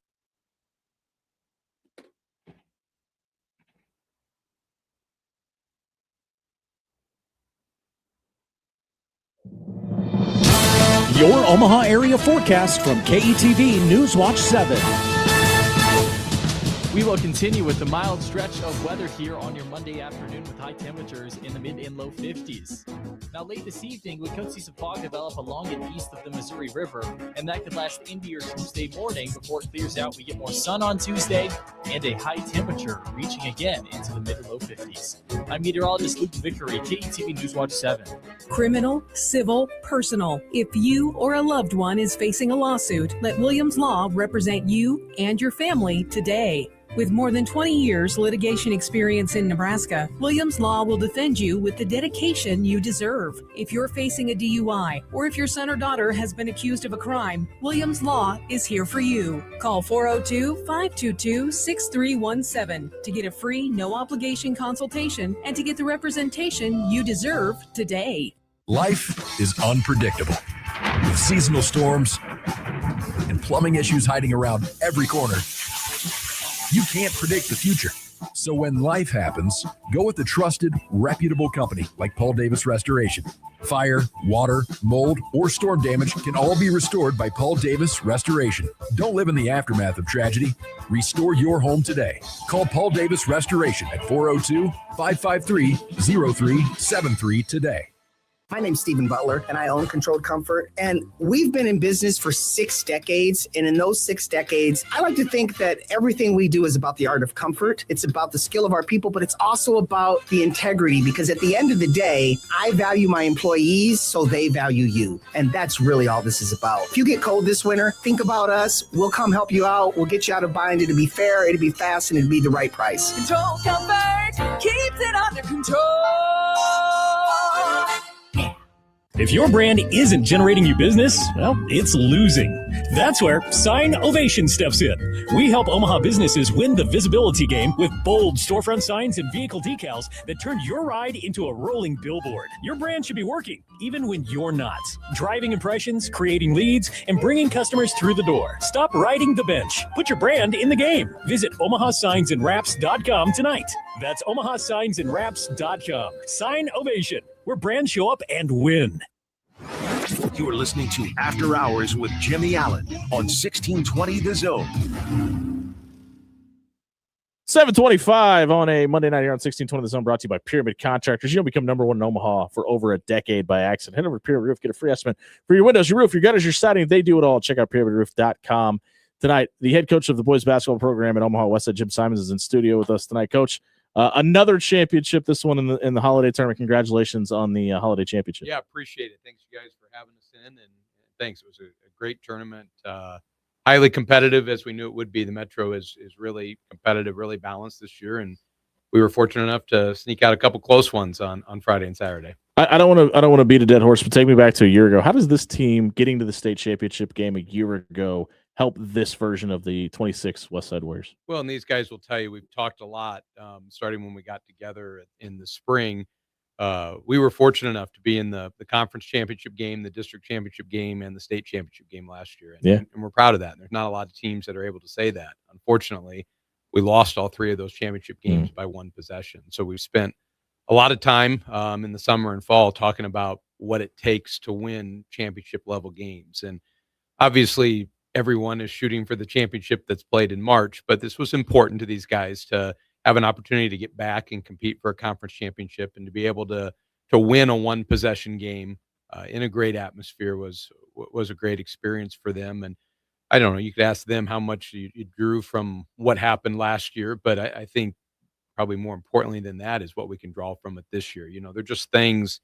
Your Omaha area forecast from KETV Newswatch 7. We will continue with the mild stretch of weather here on your Monday afternoon with high temperatures in the mid and low 50s. Now, late this evening, we could see some fog develop along and east of the Missouri River, and that could last into your Tuesday morning before it clears out. We get more sun on Tuesday and a high temperature reaching again into the mid and low 50s. I'm meteorologist Luke Vickery, KETV Newswatch 7. Criminal, civil, personal. If you or a loved one is facing a lawsuit, let Williams Law represent you and your family today. With more than 20 years litigation experience in Nebraska, Williams Law will defend you with the dedication you deserve. If you're facing a DUI or if your son or daughter has been accused of a crime, Williams Law is here for you. Call 402-522-6317 to get a free, no-obligation consultation and to get the representation you deserve today. Life is unpredictable. With seasonal storms and plumbing issues hiding around every corner, you can't predict the future. So when life happens, go with the trusted, reputable company like Paul Davis Restoration. Fire, water, mold, or storm damage can all be restored by Paul Davis Restoration. Don't live in the aftermath of tragedy. Restore your home today. Call Paul Davis Restoration at 402-553-0373 today. My name's Stephen Butler, and I own Controlled Comfort. And we've been in business for 6 decades. And in those 6 decades, I like to think that everything we do is about the art of comfort. It's about the skill of our people, but it's also about the integrity, because at the end of the day, I value my employees, so they value you. And that's really all this is about. If you get cold this winter, think about us. We'll come help you out. We'll get you out of bind. It'll be fair, it'll be fast, and it'll be the right price. Control Comfort keeps it under control. If your brand isn't generating you business, well, it's losing. That's where Sign Ovation steps in. We help Omaha businesses win the visibility game with bold storefront signs and vehicle decals that turn your ride into a rolling billboard. Your brand should be working, even when you're not. Driving impressions, creating leads, and bringing customers through the door. Stop riding the bench. Put your brand in the game. Visit OmahaSignsAndWraps.com tonight. That's OmahaSignsAndWraps.com. Sign Ovation, where brands show up and win. You are listening to After Hours with Jimmy Allen on 1620 The Zone. 7:25 on a Monday night here on 1620 The Zone, brought to you by Pyramid Contractors. You don't become number one in Omaha for over a decade by accident. Head over to Pyramid Roof, get a free estimate for your windows, your roof, your gutters, your siding. They do it all. Check out pyramidroof.com. Tonight, the head coach of the boys basketball program at Omaha West Side, Jim Simons, is in studio with us tonight. Coach, another championship, this one in the holiday tournament. Congratulations on the holiday championship. Yeah, appreciate it. Thanks, you guys, for having us in, and thanks. It was a great tournament, highly competitive, as we knew it would be. The Metro is really competitive, really balanced this year, and we were fortunate enough to sneak out a couple close ones on Friday and Saturday. I don't want to beat a dead horse, but take me back to a year ago. How does this team getting to the state championship game a year ago help this version of the 26 West Side Warriors? Well, and these guys will tell you we've talked a lot, starting when we got together in the spring. We were fortunate enough to be in the conference championship game, the district championship game, and the state championship game last year. And we're proud of that. And there's not a lot of teams that are able to say that. Unfortunately, we lost all 3 of those championship games by 1 possession. So we've spent a lot of time in the summer and fall talking about what it takes to win championship level games. And obviously everyone is shooting for the championship that's played in March, but this was important to these guys to have an opportunity to get back and compete for a conference championship, and to be able to win a 1 possession game in a great atmosphere was a great experience for them. And I don't know, you could ask them how much you drew from what happened last year, but I think probably more importantly than that is what we can draw from it this year. You know, they're just things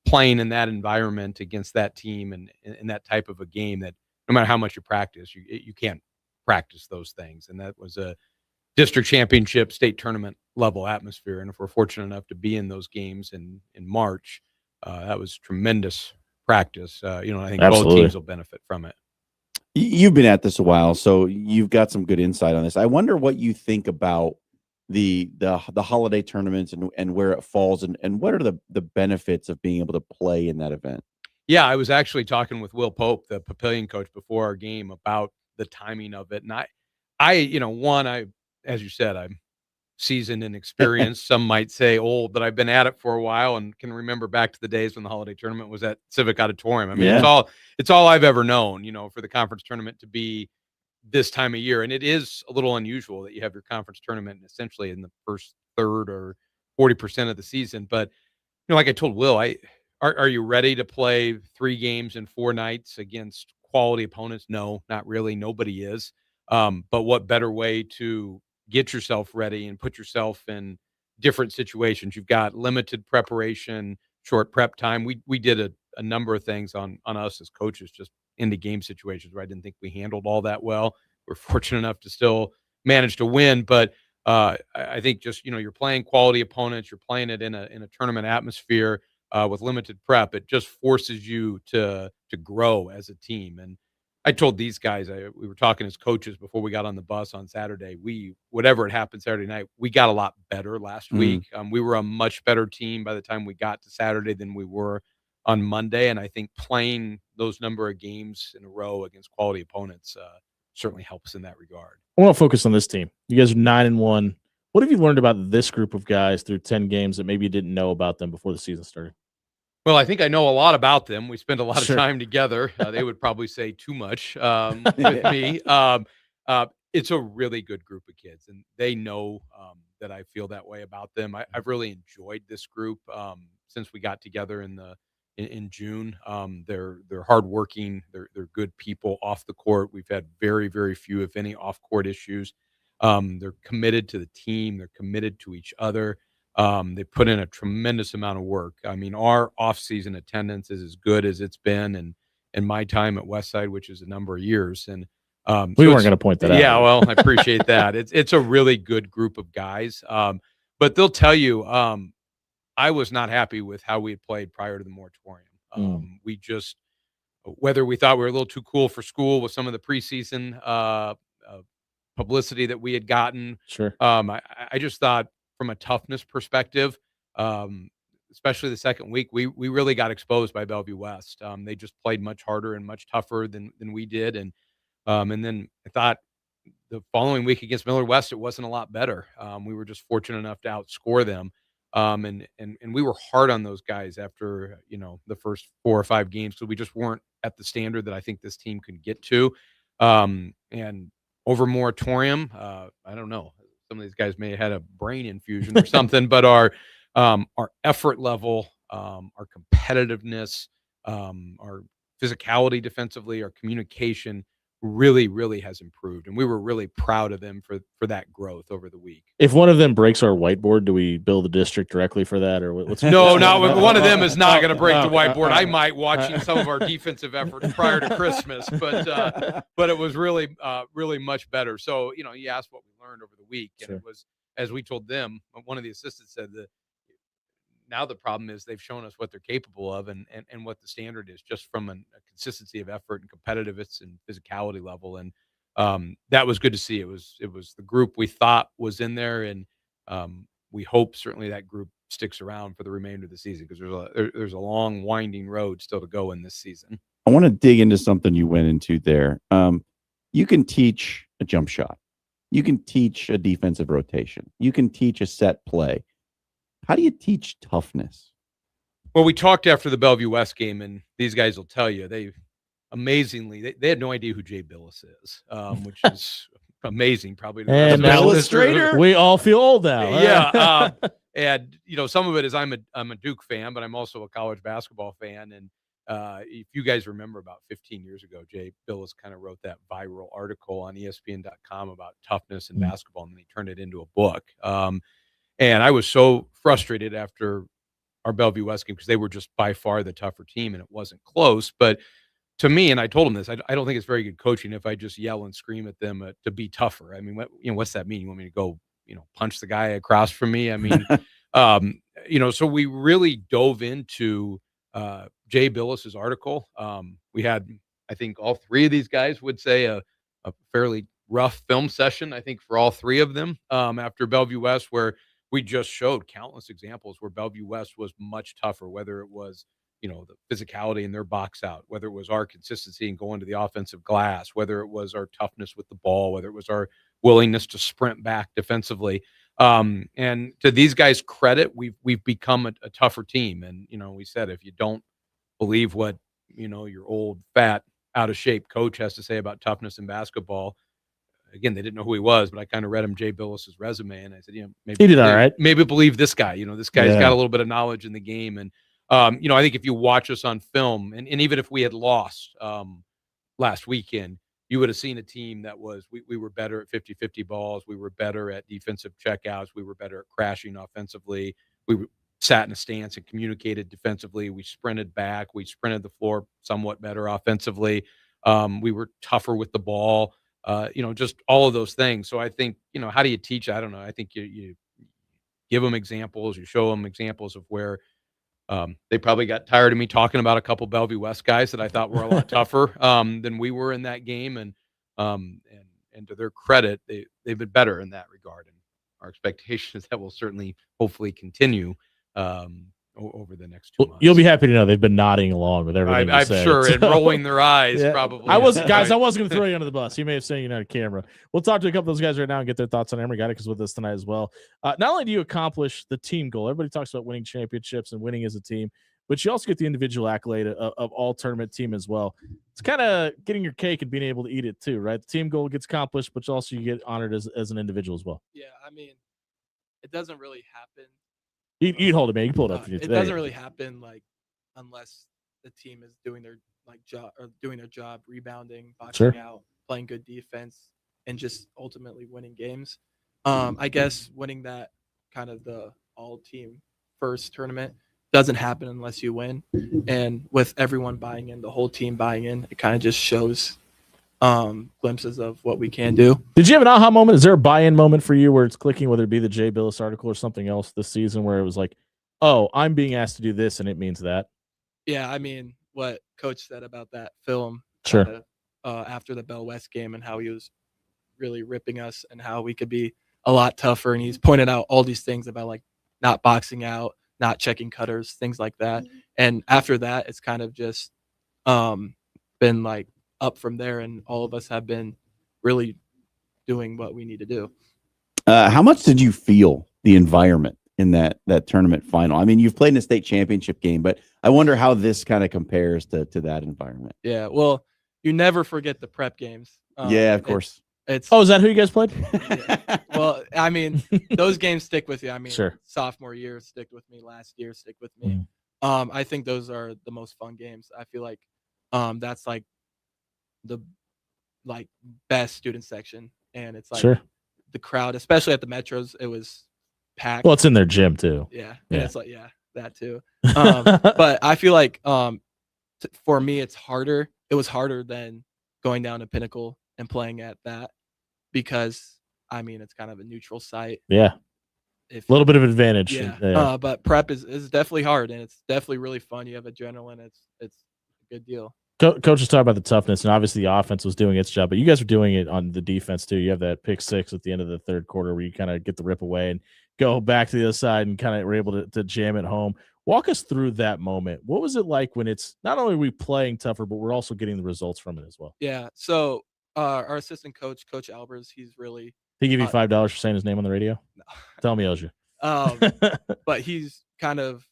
playing in that environment against that team and in that type of a game that no matter how much you practice, you can't practice those things. And that was a district championship, state tournament level atmosphere. And if we're fortunate enough to be in those games in March, that was tremendous practice. You know, I think both teams will benefit from it. You've been at this a while, so you've got some good insight on this. I wonder what you think about the holiday tournaments and where it falls, and what are the benefits of being able to play in that event? Yeah, I was actually talking with Will Pope, the Papillion coach, before our game about the timing of it. And I, as you said, I'm seasoned and experienced. Some might say old, but I've been at it for a while and can remember back to the days when the holiday tournament was at Civic Auditorium. I mean, it's all I've ever known, you know, for the conference tournament to be this time of year. And it is a little unusual that you have your conference tournament essentially in the first third or 40% of the season. But, you know, like I told Will, are you ready to play 3 games in 4 nights against quality opponents? No, not really. Nobody is. But what better way to get yourself ready and put yourself in different situations? You've got limited preparation, short prep time. We did a number of things on us as coaches, just into game situations where I didn't think we handled all that well. We're fortunate enough to still manage to win, but I think just, you know, you're playing quality opponents, you're playing it in a tournament atmosphere with limited prep. It just forces you to grow as a team. And I told these guys, we were talking as coaches before we got on the bus on Saturday. Whatever had happened Saturday night, we got a lot better last week. We were a much better team by the time we got to Saturday than we were on Monday. And I think playing those number of games in a row against quality opponents certainly helps in that regard. I want to focus on this team. You guys are 9-1. What have you learned about this group of guys through 10 games that maybe you didn't know about them before the season started? Well, I think I know a lot about them. We spend a lot of time together. They would probably say too much with me. It's a really good group of kids, and they know that I feel that way about them. I've really enjoyed this group since we got together in June. They're hardworking. They're good people off the court. We've had very, very few, if any, off-court issues. They're committed to the team. They're committed to each other. They put in a tremendous amount of work. I mean, our off-season attendance is as good as it's been in my time at Westside, which is a number of years. And we weren't going to point that out. Yeah, well, I appreciate that. It's a really good group of guys. But they'll tell you, I was not happy with how we had played prior to the moratorium. We just, whether we thought we were a little too cool for school with some of the preseason publicity that we had gotten. Sure. I just thought from a toughness perspective, especially the second week, we really got exposed by Bellevue West. They just played much harder and much tougher than we did. And then I thought the following week against Miller West, it wasn't a lot better. We were just fortunate enough to outscore them. And we were hard on those guys after, you know, the first 4 or 5 games. So we just weren't at the standard that I think this team could get to. And over moratorium, I don't know. Some of these guys may have had a brain infusion or something, but our effort level, our competitiveness, our physicality defensively, our communication really, really has improved. And we were really proud of them for that growth over the week. If one of them breaks our whiteboard, do we bill the district directly for that? Or what's No, one of them is not going to break the whiteboard. I might watching some of our defensive efforts prior to Christmas, but it was really, really much better. So, you know, you asked what we learned over the week, and it was, as we told them, one of the assistants said that now the problem is they've shown us what they're capable of and what the standard is, just from a consistency of effort and competitiveness and physicality level. And that was good to see. It was the group we thought was in there, and we hope certainly that group sticks around for the remainder of the season, because there's a long winding road still to go in this season. I want to dig into something you went into there. You can teach a jump shot. You can teach a defensive rotation. You can teach a set play. How do you teach toughness? Well, we talked after the Bellevue West game, and these guys will tell you, they had no idea who Jay Billis is, which is amazing, probably. To the rest And of us now listeners. we all feel old now. huh? Yeah. And some of it is I'm a Duke fan, but I'm also a college basketball fan. And if you guys remember, about 15 years ago, Jay Billis kind of wrote that viral article on ESPN.com about toughness in basketball, and then he turned it into a book. And I was so frustrated after our Bellevue West game, because they were just by far the tougher team, and it wasn't close. But to me, and I told him this, I don't think it's very good coaching if I just yell and scream at them to be tougher. I mean, what's that mean? You want me to go, punch the guy across from me? I mean, so we really dove into Jay Billis's article. We had, I think all three of these guys would say a fairly rough film session, I think, for all three of them after Bellevue West, where we just showed countless examples where Bellevue West was much tougher, whether it was, the physicality in their box out, whether it was our consistency in going to the offensive glass, whether it was our toughness with the ball, whether it was our willingness to sprint back defensively. And to these guys' credit, we've become a tougher team. And, we said, if you don't believe what, your old, fat, out of shape coach has to say about toughness in basketball, again, they didn't know who he was, but I kind of read him Jay Billis's resume, and I said, maybe He did all right. Maybe believe this guy. This guy's got a little bit of knowledge in the game. And, I think if you watch us on film, and even if we had lost last weekend, you would have seen a team that was, we were better at 50-50 balls. We were better at defensive checkouts. We were better at crashing offensively. We sat in a stance and communicated defensively. We sprinted back. We sprinted the floor somewhat better offensively. We were tougher with the ball. Just all of those things. So I think, how do you teach? I don't know. I think you give them examples, you show them examples of where they probably got tired of me talking about a couple Bellevue West guys that I thought were a lot tougher than we were in that game. And to their credit, they've been better in that regard. And our expectation is that will certainly, hopefully, continue over the next 2 months. You'll be happy to know they've been nodding along with everything. I'm sure, and rolling their eyes, Yeah. probably. I wasn't going to throw you under the bus. You may have seen you on camera. We'll talk to a couple of those guys right now and get their thoughts on Emory Geidick is with us tonight as well. Not only do you accomplish the team goal, everybody talks about winning championships and winning as a team, but you also get the individual accolade of all tournament team as well. It's kind of getting your cake and being able to eat it too, right? The team goal gets accomplished, but also you get honored as an individual as well. Yeah, I mean, it doesn't really happen. You can hold it, man. You can pull it up. It doesn't really happen unless the team is doing their job, rebounding, boxing out, playing good defense, and just ultimately winning games. I guess winning that kind of the all team first tournament doesn't happen unless you win. And with everyone buying in, the whole team buying in, it kind of just shows glimpses of what we can do. Did you have an aha moment? Is there a buy-in moment for you where it's clicking, whether it be the Jay Billis article or something else this season, where it was like, oh, I'm being asked to do this and it means that? Yeah, I mean, what Coach said about that film after the Bell West game, and how he was really ripping us and how we could be a lot tougher. And he's pointed out all these things about not boxing out, not checking cutters, things like that. And after that, it's kind of just been up from there, and all of us have been really doing what we need to do. How much did you feel the environment in that tournament final? I mean, you've played in a state championship game, but I wonder how this kind of compares to that environment. Yeah, well, you never forget the prep games. Yeah, of course. It's is that who you guys played? Yeah. Well, I mean, those games stick with you. I mean, Sure. Sophomore year stick with me, last year stick with me. I think those are the most fun games. I feel like that's the best student section, and it's Sure. the crowd, especially at the Metros, it was packed. Well, it's in their gym too. Yeah, and it's that too. But I feel like for me, it's harder. It was harder than going down to Pinnacle and playing at that, because I mean, it's kind of a neutral site. Yeah. if A little bit of advantage. yeah. But prep is definitely hard, and it's definitely really fun. You have adrenaline. It's a good deal. Coach was talking about the toughness, and obviously the offense was doing its job, but you guys were doing it on the defense too. You have that pick six at the end of the third quarter where you kind of get the rip away and go back to the other side and kind of were able to jam it home. Walk us through that moment. What was it like when it's not only are we playing tougher, but we're also getting the results from it as well? Yeah. So our assistant coach, Coach Albers, he's really He give you $5 for saying his name on the radio? No. Tell me, Ozzy. But he's kind of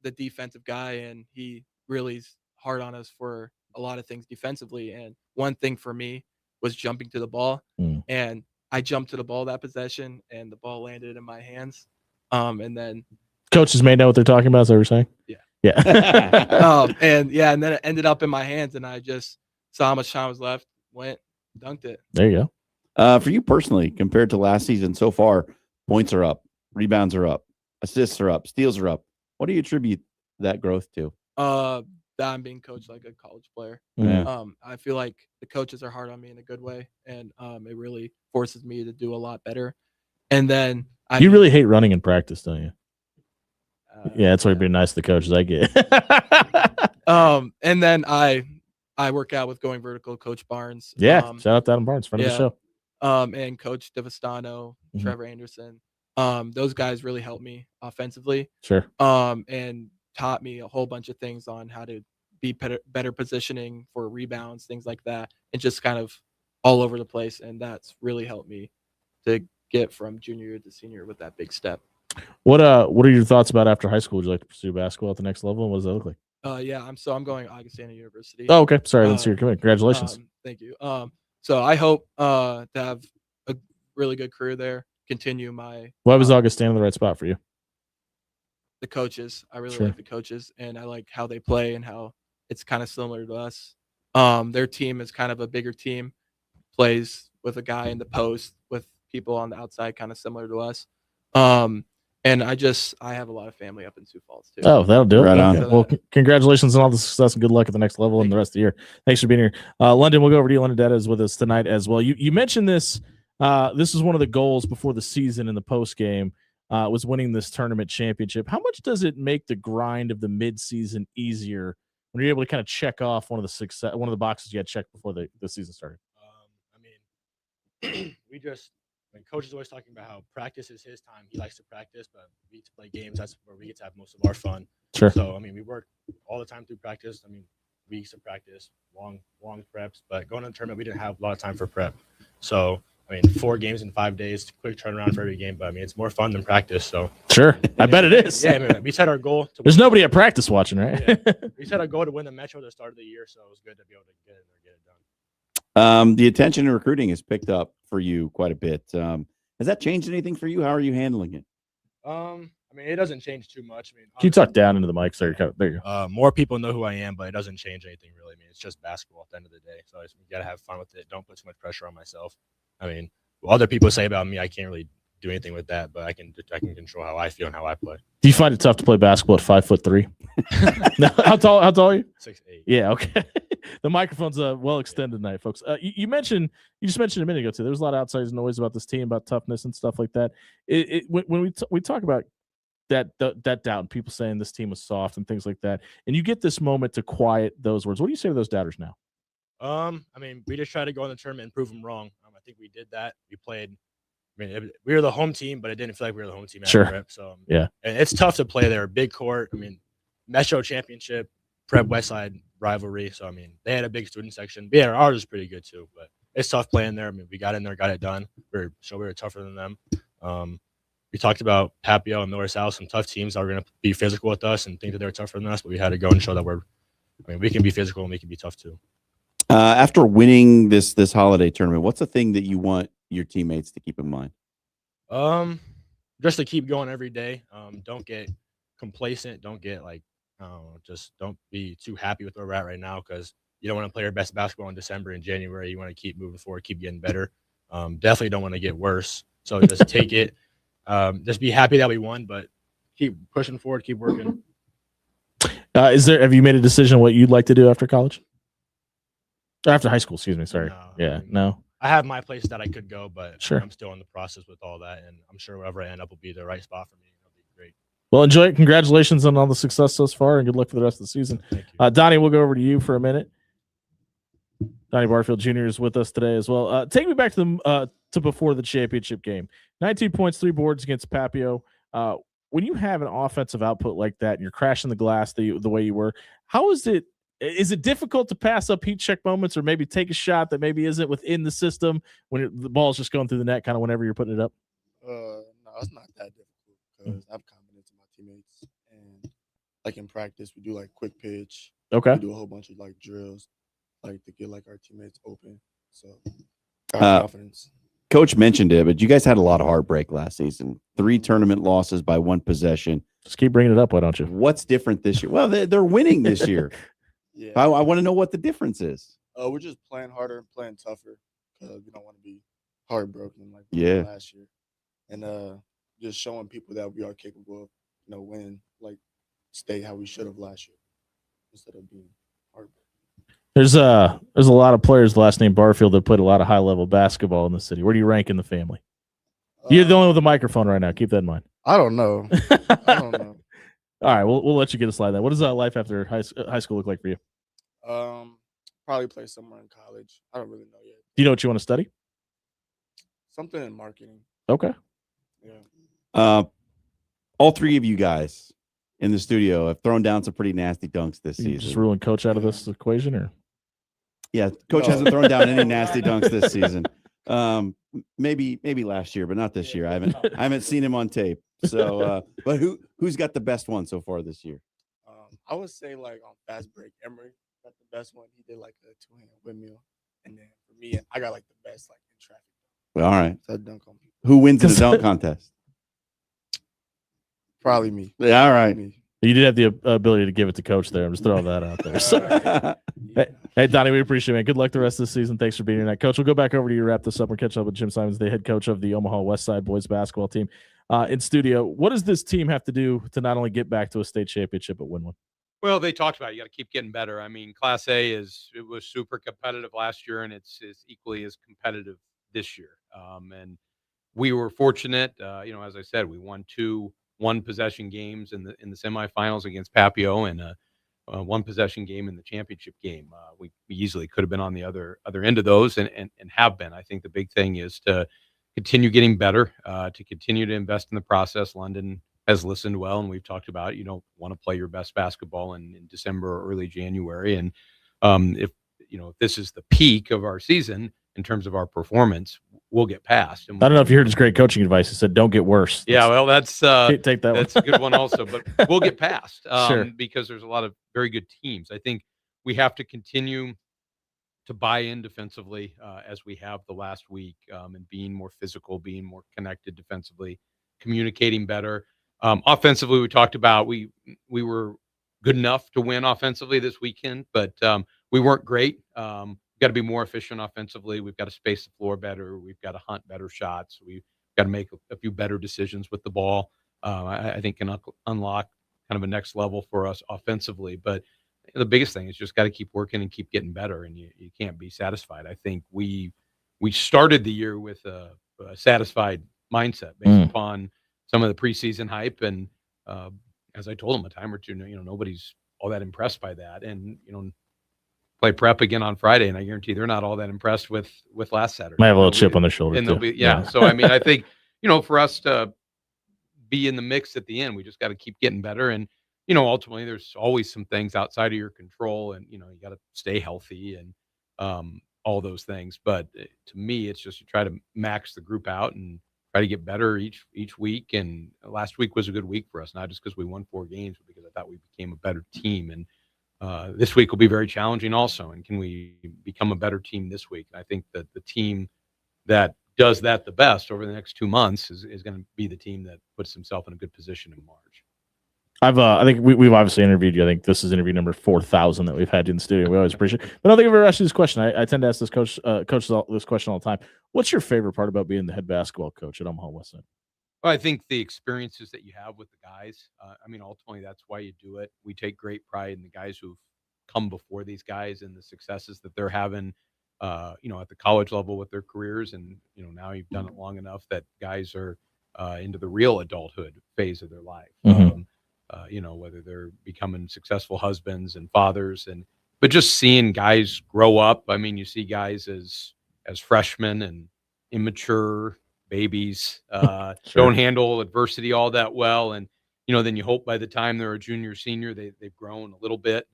the defensive guy, and he really is hard on us for a lot of things defensively. And one thing for me was jumping to the ball, and I jumped to the ball that possession, and the ball landed in my hands. And then coaches may know what they're talking about. Is that what you're saying? Yeah. Yeah. and then it ended up in my hands, and I just saw how much time was left, went, dunked it. There you go. For you personally, compared to last season so far, points are up, rebounds are up, assists are up, steals are up. What do you attribute that growth to? That I'm being coached like a college player. Yeah. I feel like the coaches are hard on me in a good way, and it really forces me to do a lot better. And then you really hate running in practice, don't you? Yeah, that's why you're being nice to the coaches. I get. And then I work out with Going Vertical, Coach Barnes. Yeah, shout out to Adam Barnes, friend of the show. And Coach Devastano, Trevor Anderson. Those guys really helped me offensively. Sure. And taught me a whole bunch of things on how to be better positioning for rebounds, things like that, and just kind of all over the place. And that's really helped me to get from junior year to senior with that big step. What are your thoughts about after high school? Would you like to pursue basketball at the next level? What does that look like? I'm going to Augustana University. Oh, okay. Sorry, that's your commitment. Congratulations. Thank you. So I hope to have a really good career there. Continue my. Why was Augustana the right spot for you? The coaches. I really Sure. like the coaches, and I like how they play and how it's kind of similar to us. Their team is kind of a bigger team, plays with a guy in the post with people on the outside, kind of similar to us. And I have a lot of family up in Sioux Falls too. Oh, that'll do it. Right on. Okay. Well, congratulations on all the success and good luck at the next level and the rest of the year. Thanks for being here. London, we'll go over to you. London Data is with us tonight as well. You mentioned this. This is one of the goals before the season in the post game was winning this tournament championship. How much does it make the grind of the midseason easier when you're able to kind of check off one of the boxes you had checked before the season started? When coach is always talking about how practice is his time, he likes to practice, but we get to play games. That's where we get to have most of our fun. Sure. So, we work all the time through practice. Weeks of practice, long preps, but going to the tournament, we didn't have a lot of time for prep. So, 4 games in 5 days, quick turnaround for every game, but it's more fun than practice. So, sure. I bet it is. Yeah, we set our goal. There's nobody at practice watching, right? Yeah. We set our goal to win the Metro at the start of the year, so it was good to be able to get it done. The attention in recruiting has picked up for you quite a bit. Has that changed anything for you? How are you handling it? It doesn't change too much. Can you tuck down into the mic? There you go. More people know who I am, but it doesn't change anything really. It's just basketball at the end of the day. So you got to have fun with it. Don't put too much pressure on myself. What other people say about me, I can't really do anything with that, but I can control how I feel and how I play. Do you find it tough to play basketball at 5'3"? No, how tall are you? 6'8". Yeah, okay. The microphone's well extended tonight, folks. You just mentioned a minute ago too. There was a lot of outside noise about this team, about toughness and stuff like that. When we talk about that doubt, and people saying this team was soft and things like that, and you get this moment to quiet those words. What do you say to those doubters now? We just try to go in the tournament and prove them wrong. I think we did that. We played. We were the home team, but it didn't feel like we were the home team. Sure. Prep, so yeah, and it's tough to play there. Big court. Metro championship, Prep Westside rivalry. So they had a big student section. Yeah, ours was pretty good too, but it's tough playing there. We got in there, got it done. We were tougher than them. We talked about Papio and Miller South, some tough teams that were going to be physical with us and think that they were tougher than us, but we had to go and show that we can be physical and we can be tough too. After winning this holiday tournament, what's the thing that you want your teammates to keep in mind? Just to keep going every day. Don't get complacent. Don't get just don't be too happy with where we're at right now, because you don't want to play your best basketball in December and January. You want to keep moving forward, keep getting better. Definitely don't want to get worse. So just take it. Just be happy that we won, but keep pushing forward, keep working. Have you made a decision what you'd like to do after college? Or after high school, excuse me. Sorry. No. I have my place that I could go, but Sure. I'm still in the process with all that, and I'm sure wherever I end up will be the right spot for me. It'll be great. Well, enjoy it. Congratulations on all the success thus far, and good luck for the rest of the season. Donnie, we'll go over to you for a minute. Donnie Barfield Jr. is with us today as well. Take me back to before the championship game. 19 points, 3 boards against Papio. When you have an offensive output like that and you're crashing the glass the way you were, how is it? Is it difficult to pass up heat check moments or maybe take a shot that maybe isn't within the system when the ball's just going through the net kind of whenever you're putting it up? No, it's not that difficult because I have confidence in my teammates. And like in practice, we do like quick pitch. Okay. We do a whole bunch of like drills, like to get like our teammates open. So got confidence. Coach mentioned it, but you guys had a lot of heartbreak last season. 3 tournament losses by 1 possession. Just keep bringing it up, why don't you? What's different this year? Well, they're winning this year. Yeah. I want to know what the difference is. We're just playing harder and playing tougher because we don't want to be heartbroken like we Yeah. did last year. And just showing people that we are capable of, winning like state how we should have last year instead of being heartbroken. There's a lot of players last name Barfield that played a lot of high level basketball in the city. Where do you rank in the family? You're the only with a microphone right now. Keep that in mind. I don't know. I don't know. All right, we'll let you get a slide. Then, what does life after high school look like for you? Probably play somewhere in college. I don't really know yet. Do you know what you want to study? Something in marketing. Okay. Yeah. All 3 of you guys in the studio have thrown down some pretty nasty dunks this You season. just ruling coach out of this equation, or Yeah, coach hasn't thrown down any nasty dunks this season. Maybe last year, but not this year. I haven't seen him on tape. So, but who's got the best one so far this year? I would say like on fast break, Emery got the best one. He did like a 2-hand windmill, and then for me, I got like the best like in traffic. All right. So I dunk on people. Who wins in the dunk contest? Probably me. Yeah, all right. Me. you did have the ability to give it to coach there. I'm just throwing that out there. So, hey, Donnie, we appreciate it, man. Good luck the rest of the season. Thanks for being here tonight. Coach, we'll go back over to you to wrap this up and catch up with Jim Simons, the head coach of the Omaha West Side boys basketball team in studio. What does this team have to do to not only get back to a state championship, but win one? Well, they talked about it. You got to keep getting better. I mean, Class A was super competitive last year, and it's equally as competitive this year. And we were fortunate. As I said, we won 2 one-possession games in the semifinals against Papio, and a one-possession game in the championship game. We easily could have been on the other end of those, and have been. I think the big thing is to continue getting better, to continue to invest in the process. London has listened well, and we've talked about you don't want to play your best basketball in December or early January. And if this is the peak of our season in terms of our performance, we'll get past. And I don't know if you heard his great coaching advice. He said, "Don't get worse." Yeah, well, that's take that. That's a good one also, but we'll get past Sure. because there's a lot of very good teams. I think we have to continue to buy in defensively as we have the last week, and being more physical, being more connected defensively, communicating better. Offensively, we talked about we were good enough to win offensively this weekend, but we weren't great. We've got to be more efficient offensively. We've got to space the floor better. We've got to hunt better shots. We've got to make a few better decisions with the ball. I think can unlock kind of a next level for us offensively. But the biggest thing is just got to keep working and keep getting better, and you can't be satisfied. I think we started the year with a satisfied mindset based upon some of the preseason hype, and as I told them a time or two, nobody's all that impressed by that, and play prep again on Friday, and I guarantee they're not all that impressed with last Saturday. Might have a little chip on their shoulder, and they'll too. be yeah. So I mean, I think for us to be in the mix at the end, we just got to keep getting better, and ultimately there's always some things outside of your control, and you got to stay healthy and all those things. But to me, it's just you try to max the group out and try to get better each week. And last week was a good week for us, not just because we won 4 games, but because I thought we became a better team. And this week will be very challenging also. And can we become a better team this week? And I think that the team that does that the best over the next 2 months is going to be the team that puts himself in a good position in March. I think we've obviously interviewed you. I think this is interview number 4,000 that we've had in the studio. We always appreciate it. But I don't think I've ever asked you this question. I tend to ask this coaches this question all the time. What's your favorite part about being the head basketball coach at Omaha West Side? Well, I think the experiences that you have with the guys. Ultimately, that's why you do it. We take great pride in the guys who've come before these guys and the successes that they're having. at the college level with their careers. And, now you've done it long enough that guys are into the real adulthood phase of their life. Whether they're becoming successful husbands and fathers, but just seeing guys grow up. I mean, you see guys as freshmen and immature babies, don't handle adversity all that well. And, then you hope by the time they're a junior, senior, they've grown a little bit.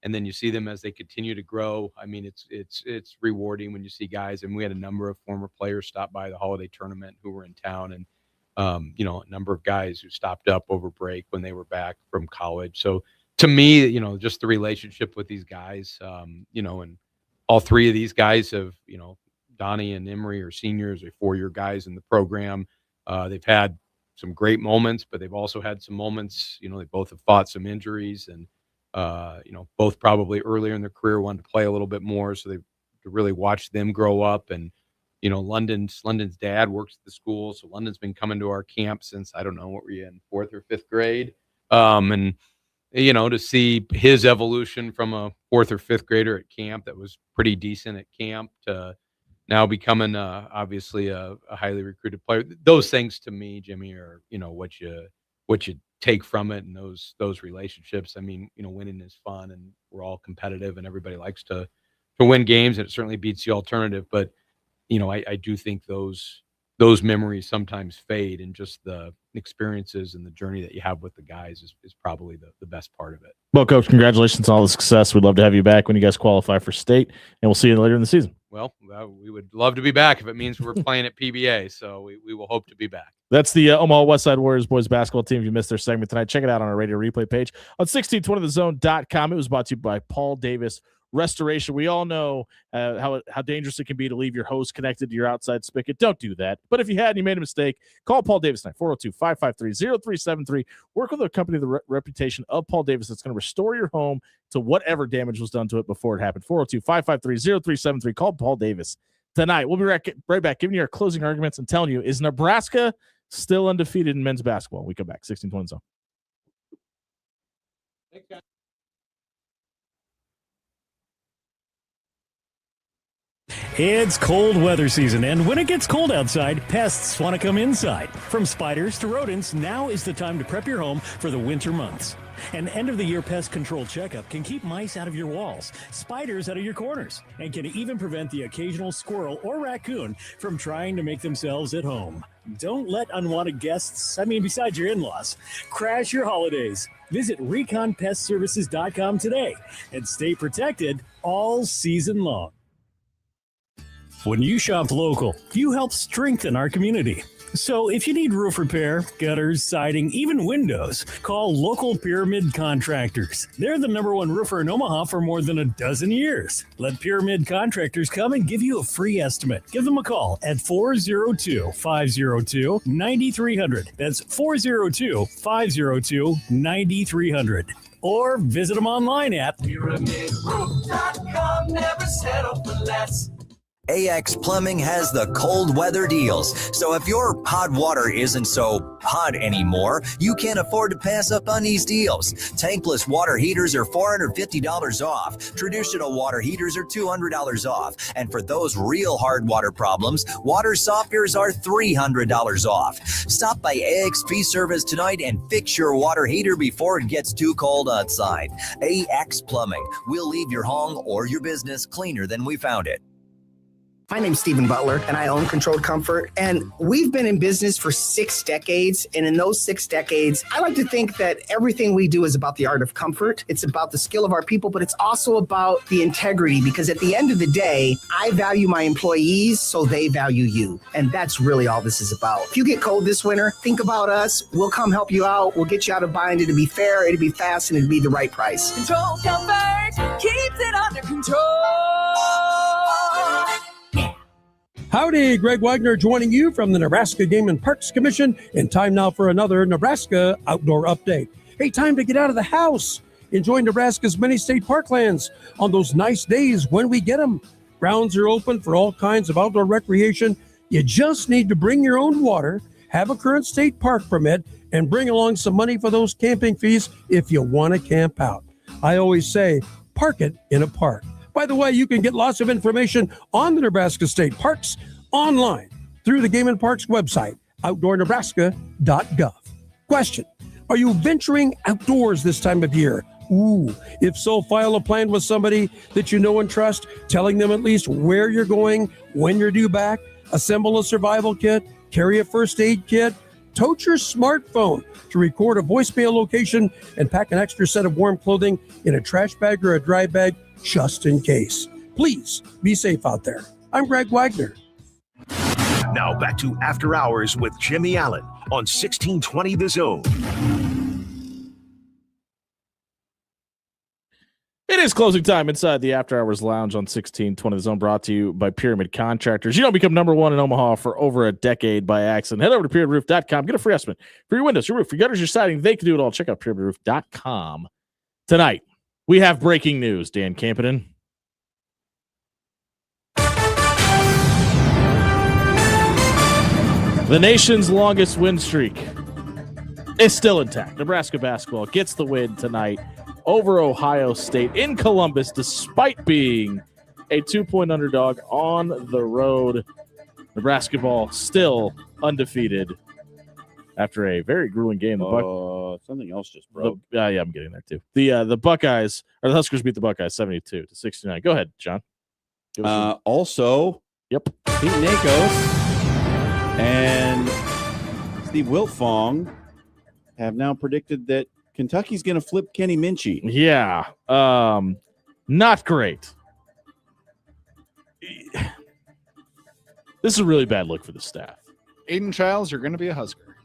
And then you see them as they continue to grow. I mean, it's rewarding when you see guys. And we had a number of former players stop by the holiday tournament who were in town, and a number of guys who stopped up over break when they were back from college. So to me, just the relationship with these guys, and all three of these guys have, Donnie and Emery are seniors, they're 4-year guys in the program. They've had some great moments, but they've also had some moments, they both have fought some injuries, and, both probably earlier in their career wanted to play a little bit more. So they've really watched them grow up. And, London's dad works at the school. So London's been coming to our camp since, I don't know, what were you in, 4th or 5th grade? And, to see his evolution from a 4th or 5th grader at camp that was pretty decent at camp to now becoming obviously a highly recruited player. Those things to me, Jimmy, are, what you take from it, and those relationships. I mean, winning is fun, and we're all competitive, and everybody likes to win games, and it certainly beats the alternative. But, I do think those memories sometimes fade, and just the experiences and the journey that you have with the guys is probably the best part of it. Well, Coach, congratulations on all the success. We'd love to have you back when you guys qualify for state, and we'll see you later in the season. Well, we would love to be back if it means we're playing at PBA. So we will hope to be back. That's the Omaha Westside Warriors boys basketball team. If you missed their segment tonight, check it out on our radio replay page on 1620thezone.com. It was brought to you by Paul Davis Restoration. We all know how dangerous it can be to leave your hose connected to your outside spigot. Don't do that. But if you had and you made a mistake, call Paul Davis tonight, 402-553-0373. Work with a company with the reputation of Paul Davis that's going to restore your home to whatever damage was done to it before it happened. 402-553-0373. Call Paul Davis tonight. We'll be right back giving you our closing arguments and telling you, is Nebraska still undefeated in men's basketball? We come back, 1620 Zone. Thanks, guys. It's cold weather season, and when it gets cold outside, pests want to come inside. From spiders to rodents, now is the time to prep your home for the winter months. An end-of-the-year pest control checkup can keep mice out of your walls, spiders out of your corners, and can even prevent the occasional squirrel or raccoon from trying to make themselves at home. Don't let unwanted guests, besides your in-laws, crash your holidays. Visit ReconPestServices.com today and stay protected all season long. When you shop local, you help strengthen our community. So if you need roof repair, gutters, siding, even windows, call local Pyramid Contractors. They're the #1 roofer in Omaha for more than a dozen years. Let Pyramid Contractors come and give you a free estimate. Give them a call at 402-502-9300. That's 402-502-9300. Or visit them online at PyramidRoof.com. Never settle for less. AX Plumbing has the cold weather deals. So if your hot water isn't so hot anymore, you can't afford to pass up on these deals. Tankless water heaters are $450 off. Traditional water heaters are $200 off. And for those real hard water problems, water softeners are $300 off. Stop by AXP Service tonight and fix your water heater before it gets too cold outside. AX Plumbing. We'll leave your home or your business cleaner than we found it. My name's Stephen Butler, and I own Controlled Comfort. And we've been in business for 6 decades. And in those 6 decades, I like to think that everything we do is about the art of comfort. It's about the skill of our people, but it's also about the integrity, because at the end of the day, I value my employees, so they value you. And that's really all this is about. If you get cold this winter, think about us. We'll come help you out. We'll get you out of bind. It'll be fair, it'll be fast, and it'll be the right price. Control Comfort keeps it under control. Howdy, Greg Wagner joining you from the Nebraska Game and Parks Commission, and time now for another Nebraska Outdoor Update. Hey, time to get out of the house. Enjoy Nebraska's many state parklands on those nice days when we get them. Grounds are open for all kinds of outdoor recreation. You just need to bring your own water, have a current state park permit, and bring along some money for those camping fees if you want to camp out. I always say, park it in a park. By the way, you can get lots of information on the Nebraska State Parks online through the Game and Parks website, outdoornebraska.gov. Question: are you venturing outdoors this time of year? Ooh, if so, file a plan with somebody that you know and trust, telling them at least where you're going, when you're due back. Assemble a survival kit, carry a first aid kit, tote your smartphone to record a voicemail location, and pack an extra set of warm clothing in a trash bag or a dry bag just in case. Please be safe out there. I'm Greg Wagner. Now back to After Hours with Jimmy Allen on 1620 The Zone. It is closing time inside the After Hours Lounge on 1620 The Zone, brought to you by Pyramid Contractors. You don't become number one in Omaha for over a decade by accident. Head over to pyramidroof.com. Get a free estimate for your windows, your roof, your gutters, your siding. They can do it all. Check out pyramidroof.com. Tonight, we have breaking news. Dan Campenden. The nation's longest win streak is still intact. Nebraska basketball gets the win tonight over Ohio State in Columbus, despite being a 2-point underdog on the road. Nebraska ball still undefeated after a very grueling game. Something else just broke. Yeah, I'm getting there too. The Buckeyes, or the Huskers, beat the Buckeyes 72-69. Go ahead, John. Also, yep, Pete Nakos and Steve Wiltfong have now predicted that Kentucky's going to flip Kenny Minchie. Yeah, not great. This is a really bad look for the staff. Aiden Childs, you're going to be a Husker.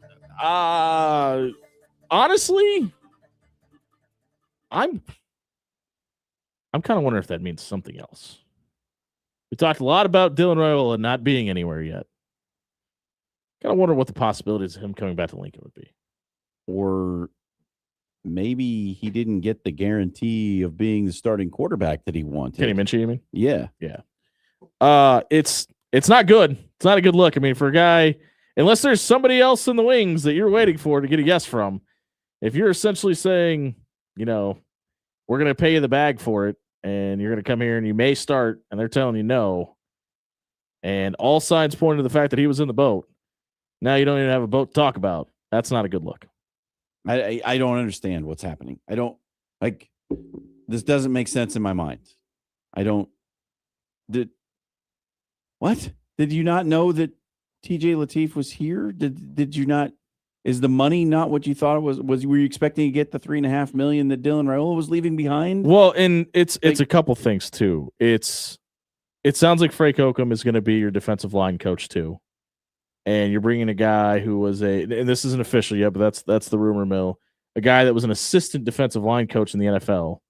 Honestly, I'm kind of wondering if that means something else. We talked a lot about Dylan Raiola not being anywhere yet. Kind of wonder what the possibilities of him coming back to Lincoln would be. Or maybe he didn't get the guarantee of being the starting quarterback that he wanted. Kenny Minchie, you mean? Yeah. It's not good. It's not a good look. I mean, for a guy, unless there's somebody else in the wings that you're waiting for to get a yes from, if you're essentially saying, we're going to pay you the bag for it, and you're going to come here and you may start, and they're telling you no, and all signs point to the fact that he was in the boat, now you don't even have a boat to talk about. That's not a good look. I don't understand what's happening. I don't this doesn't make sense in my mind. What? Did you not know that TJ Lateef was here? Did you not? Is the money not what you thought it was? Were you expecting to get the $3.5 million that Dylan Raiola was leaving behind? Well, and it's a couple things too. It sounds like Frank Oakham is going to be your defensive line coach too. And you're bringing a guy who was and this isn't official yet, but that's the rumor mill, a guy that was an assistant defensive line coach in the NFL.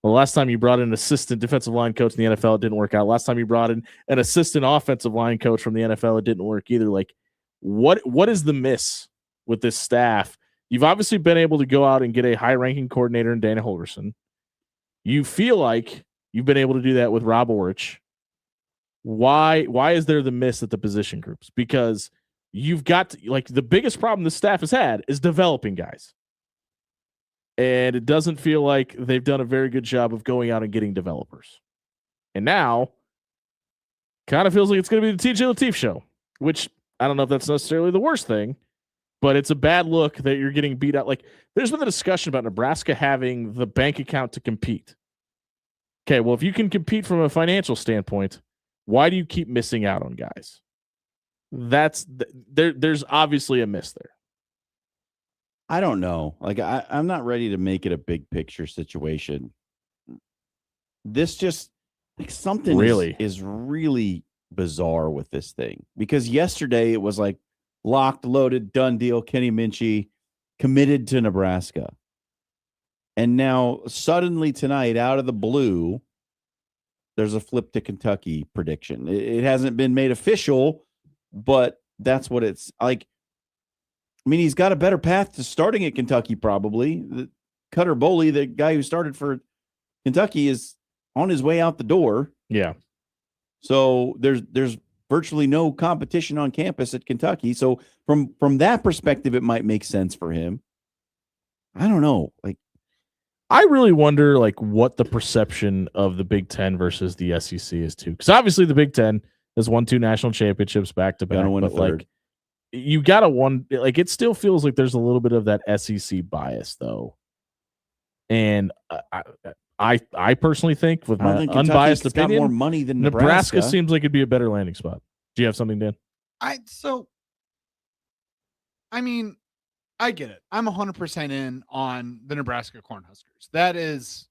Well, last time you brought in an assistant defensive line coach in the NFL, it didn't work out. Last time you brought in an assistant offensive line coach from the NFL, it didn't work either. Like, what is the miss with this staff? You've obviously been able to go out and get a high-ranking coordinator in Dana Holgorsen. You feel like you've been able to do that with Rob Orich. Why is there the miss at the position groups? Because you've got the biggest problem the staff has had is developing guys. And it doesn't feel like they've done a very good job of going out and getting developers. And now, kind of feels like it's going to be the TJ Lateef show, which I don't know if that's necessarily the worst thing, but it's a bad look that you're getting beat out. Like, there's been a discussion about Nebraska having the bank account to compete. Okay, well, if you can compete from a financial standpoint, why do you keep missing out on guys? There's obviously a miss there. I don't know. I'm not ready to make it a big picture situation. This just something is really bizarre with this thing, because yesterday it was like locked, loaded, done deal. Kenny Minchie committed to Nebraska. And now suddenly tonight, out of the blue, there's a flip to Kentucky prediction. It hasn't been made official, but that's what it's like. I mean, he's got a better path to starting at Kentucky, probably. Cutter Boley, the guy who started for Kentucky, is on his way out the door. Yeah. So there's virtually no competition on campus at Kentucky. So from that perspective, it might make sense for him. I don't know. I really wonder like what the perception of the Big Ten versus the SEC is too, because obviously the Big Ten has won 2 national championships back to back, Gonna win a but like third. you gotta one like it still feels like there's a little bit of that SEC bias though, and I personally think with I don't my think Kentucky's unbiased got opinion, more money than Nebraska Nebraska. seems like it'd be a better landing spot. Do you have something, Dan? I mean, I get it. I'm 100% in on the Nebraska Cornhuskers. That is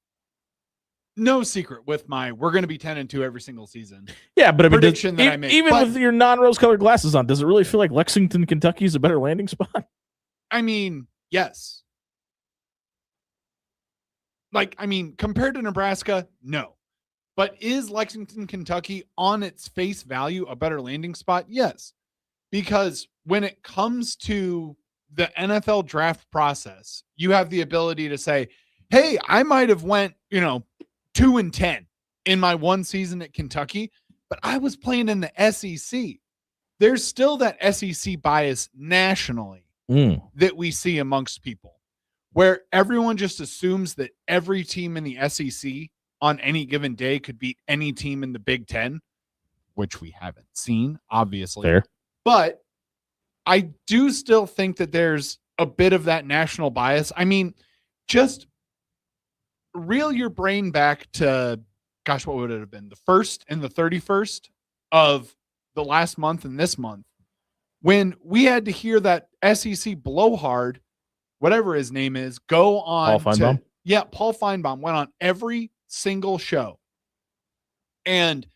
no secret with my we're going to be 10-2 every single season. Yeah, but I mean, prediction that I make. even But, with your non-rose colored glasses on, does it really feel like Lexington, Kentucky is a better landing spot? I mean, yes. Compared to Nebraska, no. But is Lexington, Kentucky on its face value a better landing spot? Yes. Because when it comes to the NFL draft process, you have the ability to say, hey, I might have went, 2-10 in my one season at Kentucky, but I was playing in the SEC. There's still that SEC bias nationally that we see amongst people, where everyone just assumes that every team in the SEC on any given day could beat any team in the Big Ten, which we haven't seen, obviously. Fair. But I do still think that there's a bit of that national bias. I mean, just reel your brain back to, gosh, what would it have been? The 1st and the 31st of the last month and this month, when we had to hear that SEC blowhard, whatever his name is, go on. Paul Feinbaum? Paul Feinbaum went on every single show and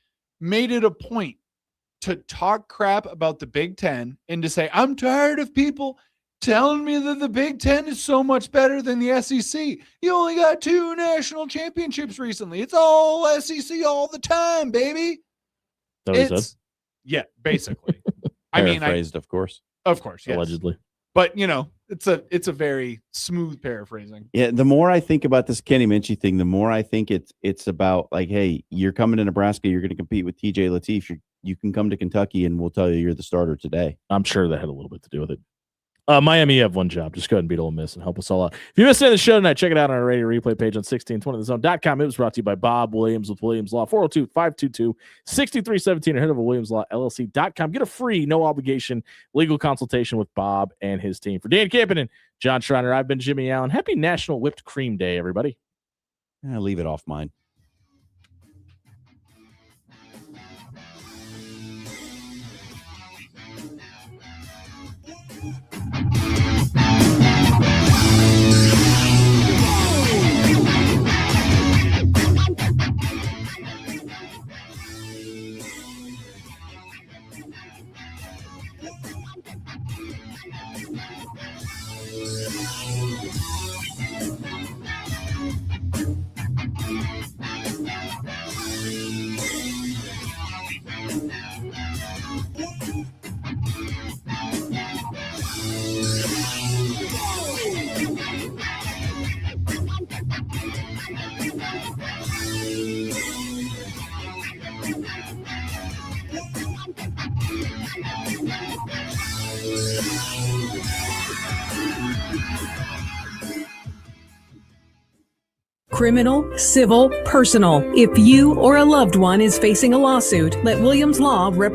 made it a point to talk crap about the Big Ten and to say, I'm tired of people telling me that the Big Ten is so much better than the SEC. You only got 2 national championships recently. It's all SEC all the time, baby. That what he said? Yeah, basically. Paraphrased, of course. Of course, yes. Allegedly. But it's a very smooth paraphrasing. Yeah, the more I think about this Kenny Minchie thing, the more I think it's about like, hey, you're coming to Nebraska, you're going to compete with TJ Lateef. You can come to Kentucky, and we'll tell you you're the starter today. I'm sure that had a little bit to do with it. Miami, you have one job. Just go ahead and beat Ole Miss and help us all out. If you missed any of the show tonight, check it out on our radio replay page on 1620thezone.com. It was brought to you by Bob Williams with Williams Law, 402-522-6317, or head over to WilliamsLawLLC.com. Get a free, no obligation legal consultation with Bob and his team. For Dan Campen and John Schreiner, I've been Jimmy Allen. Happy National Whipped Cream Day, everybody. Leave it off mine. Criminal, civil, personal. If you or a loved one is facing a lawsuit, let Williams Law represent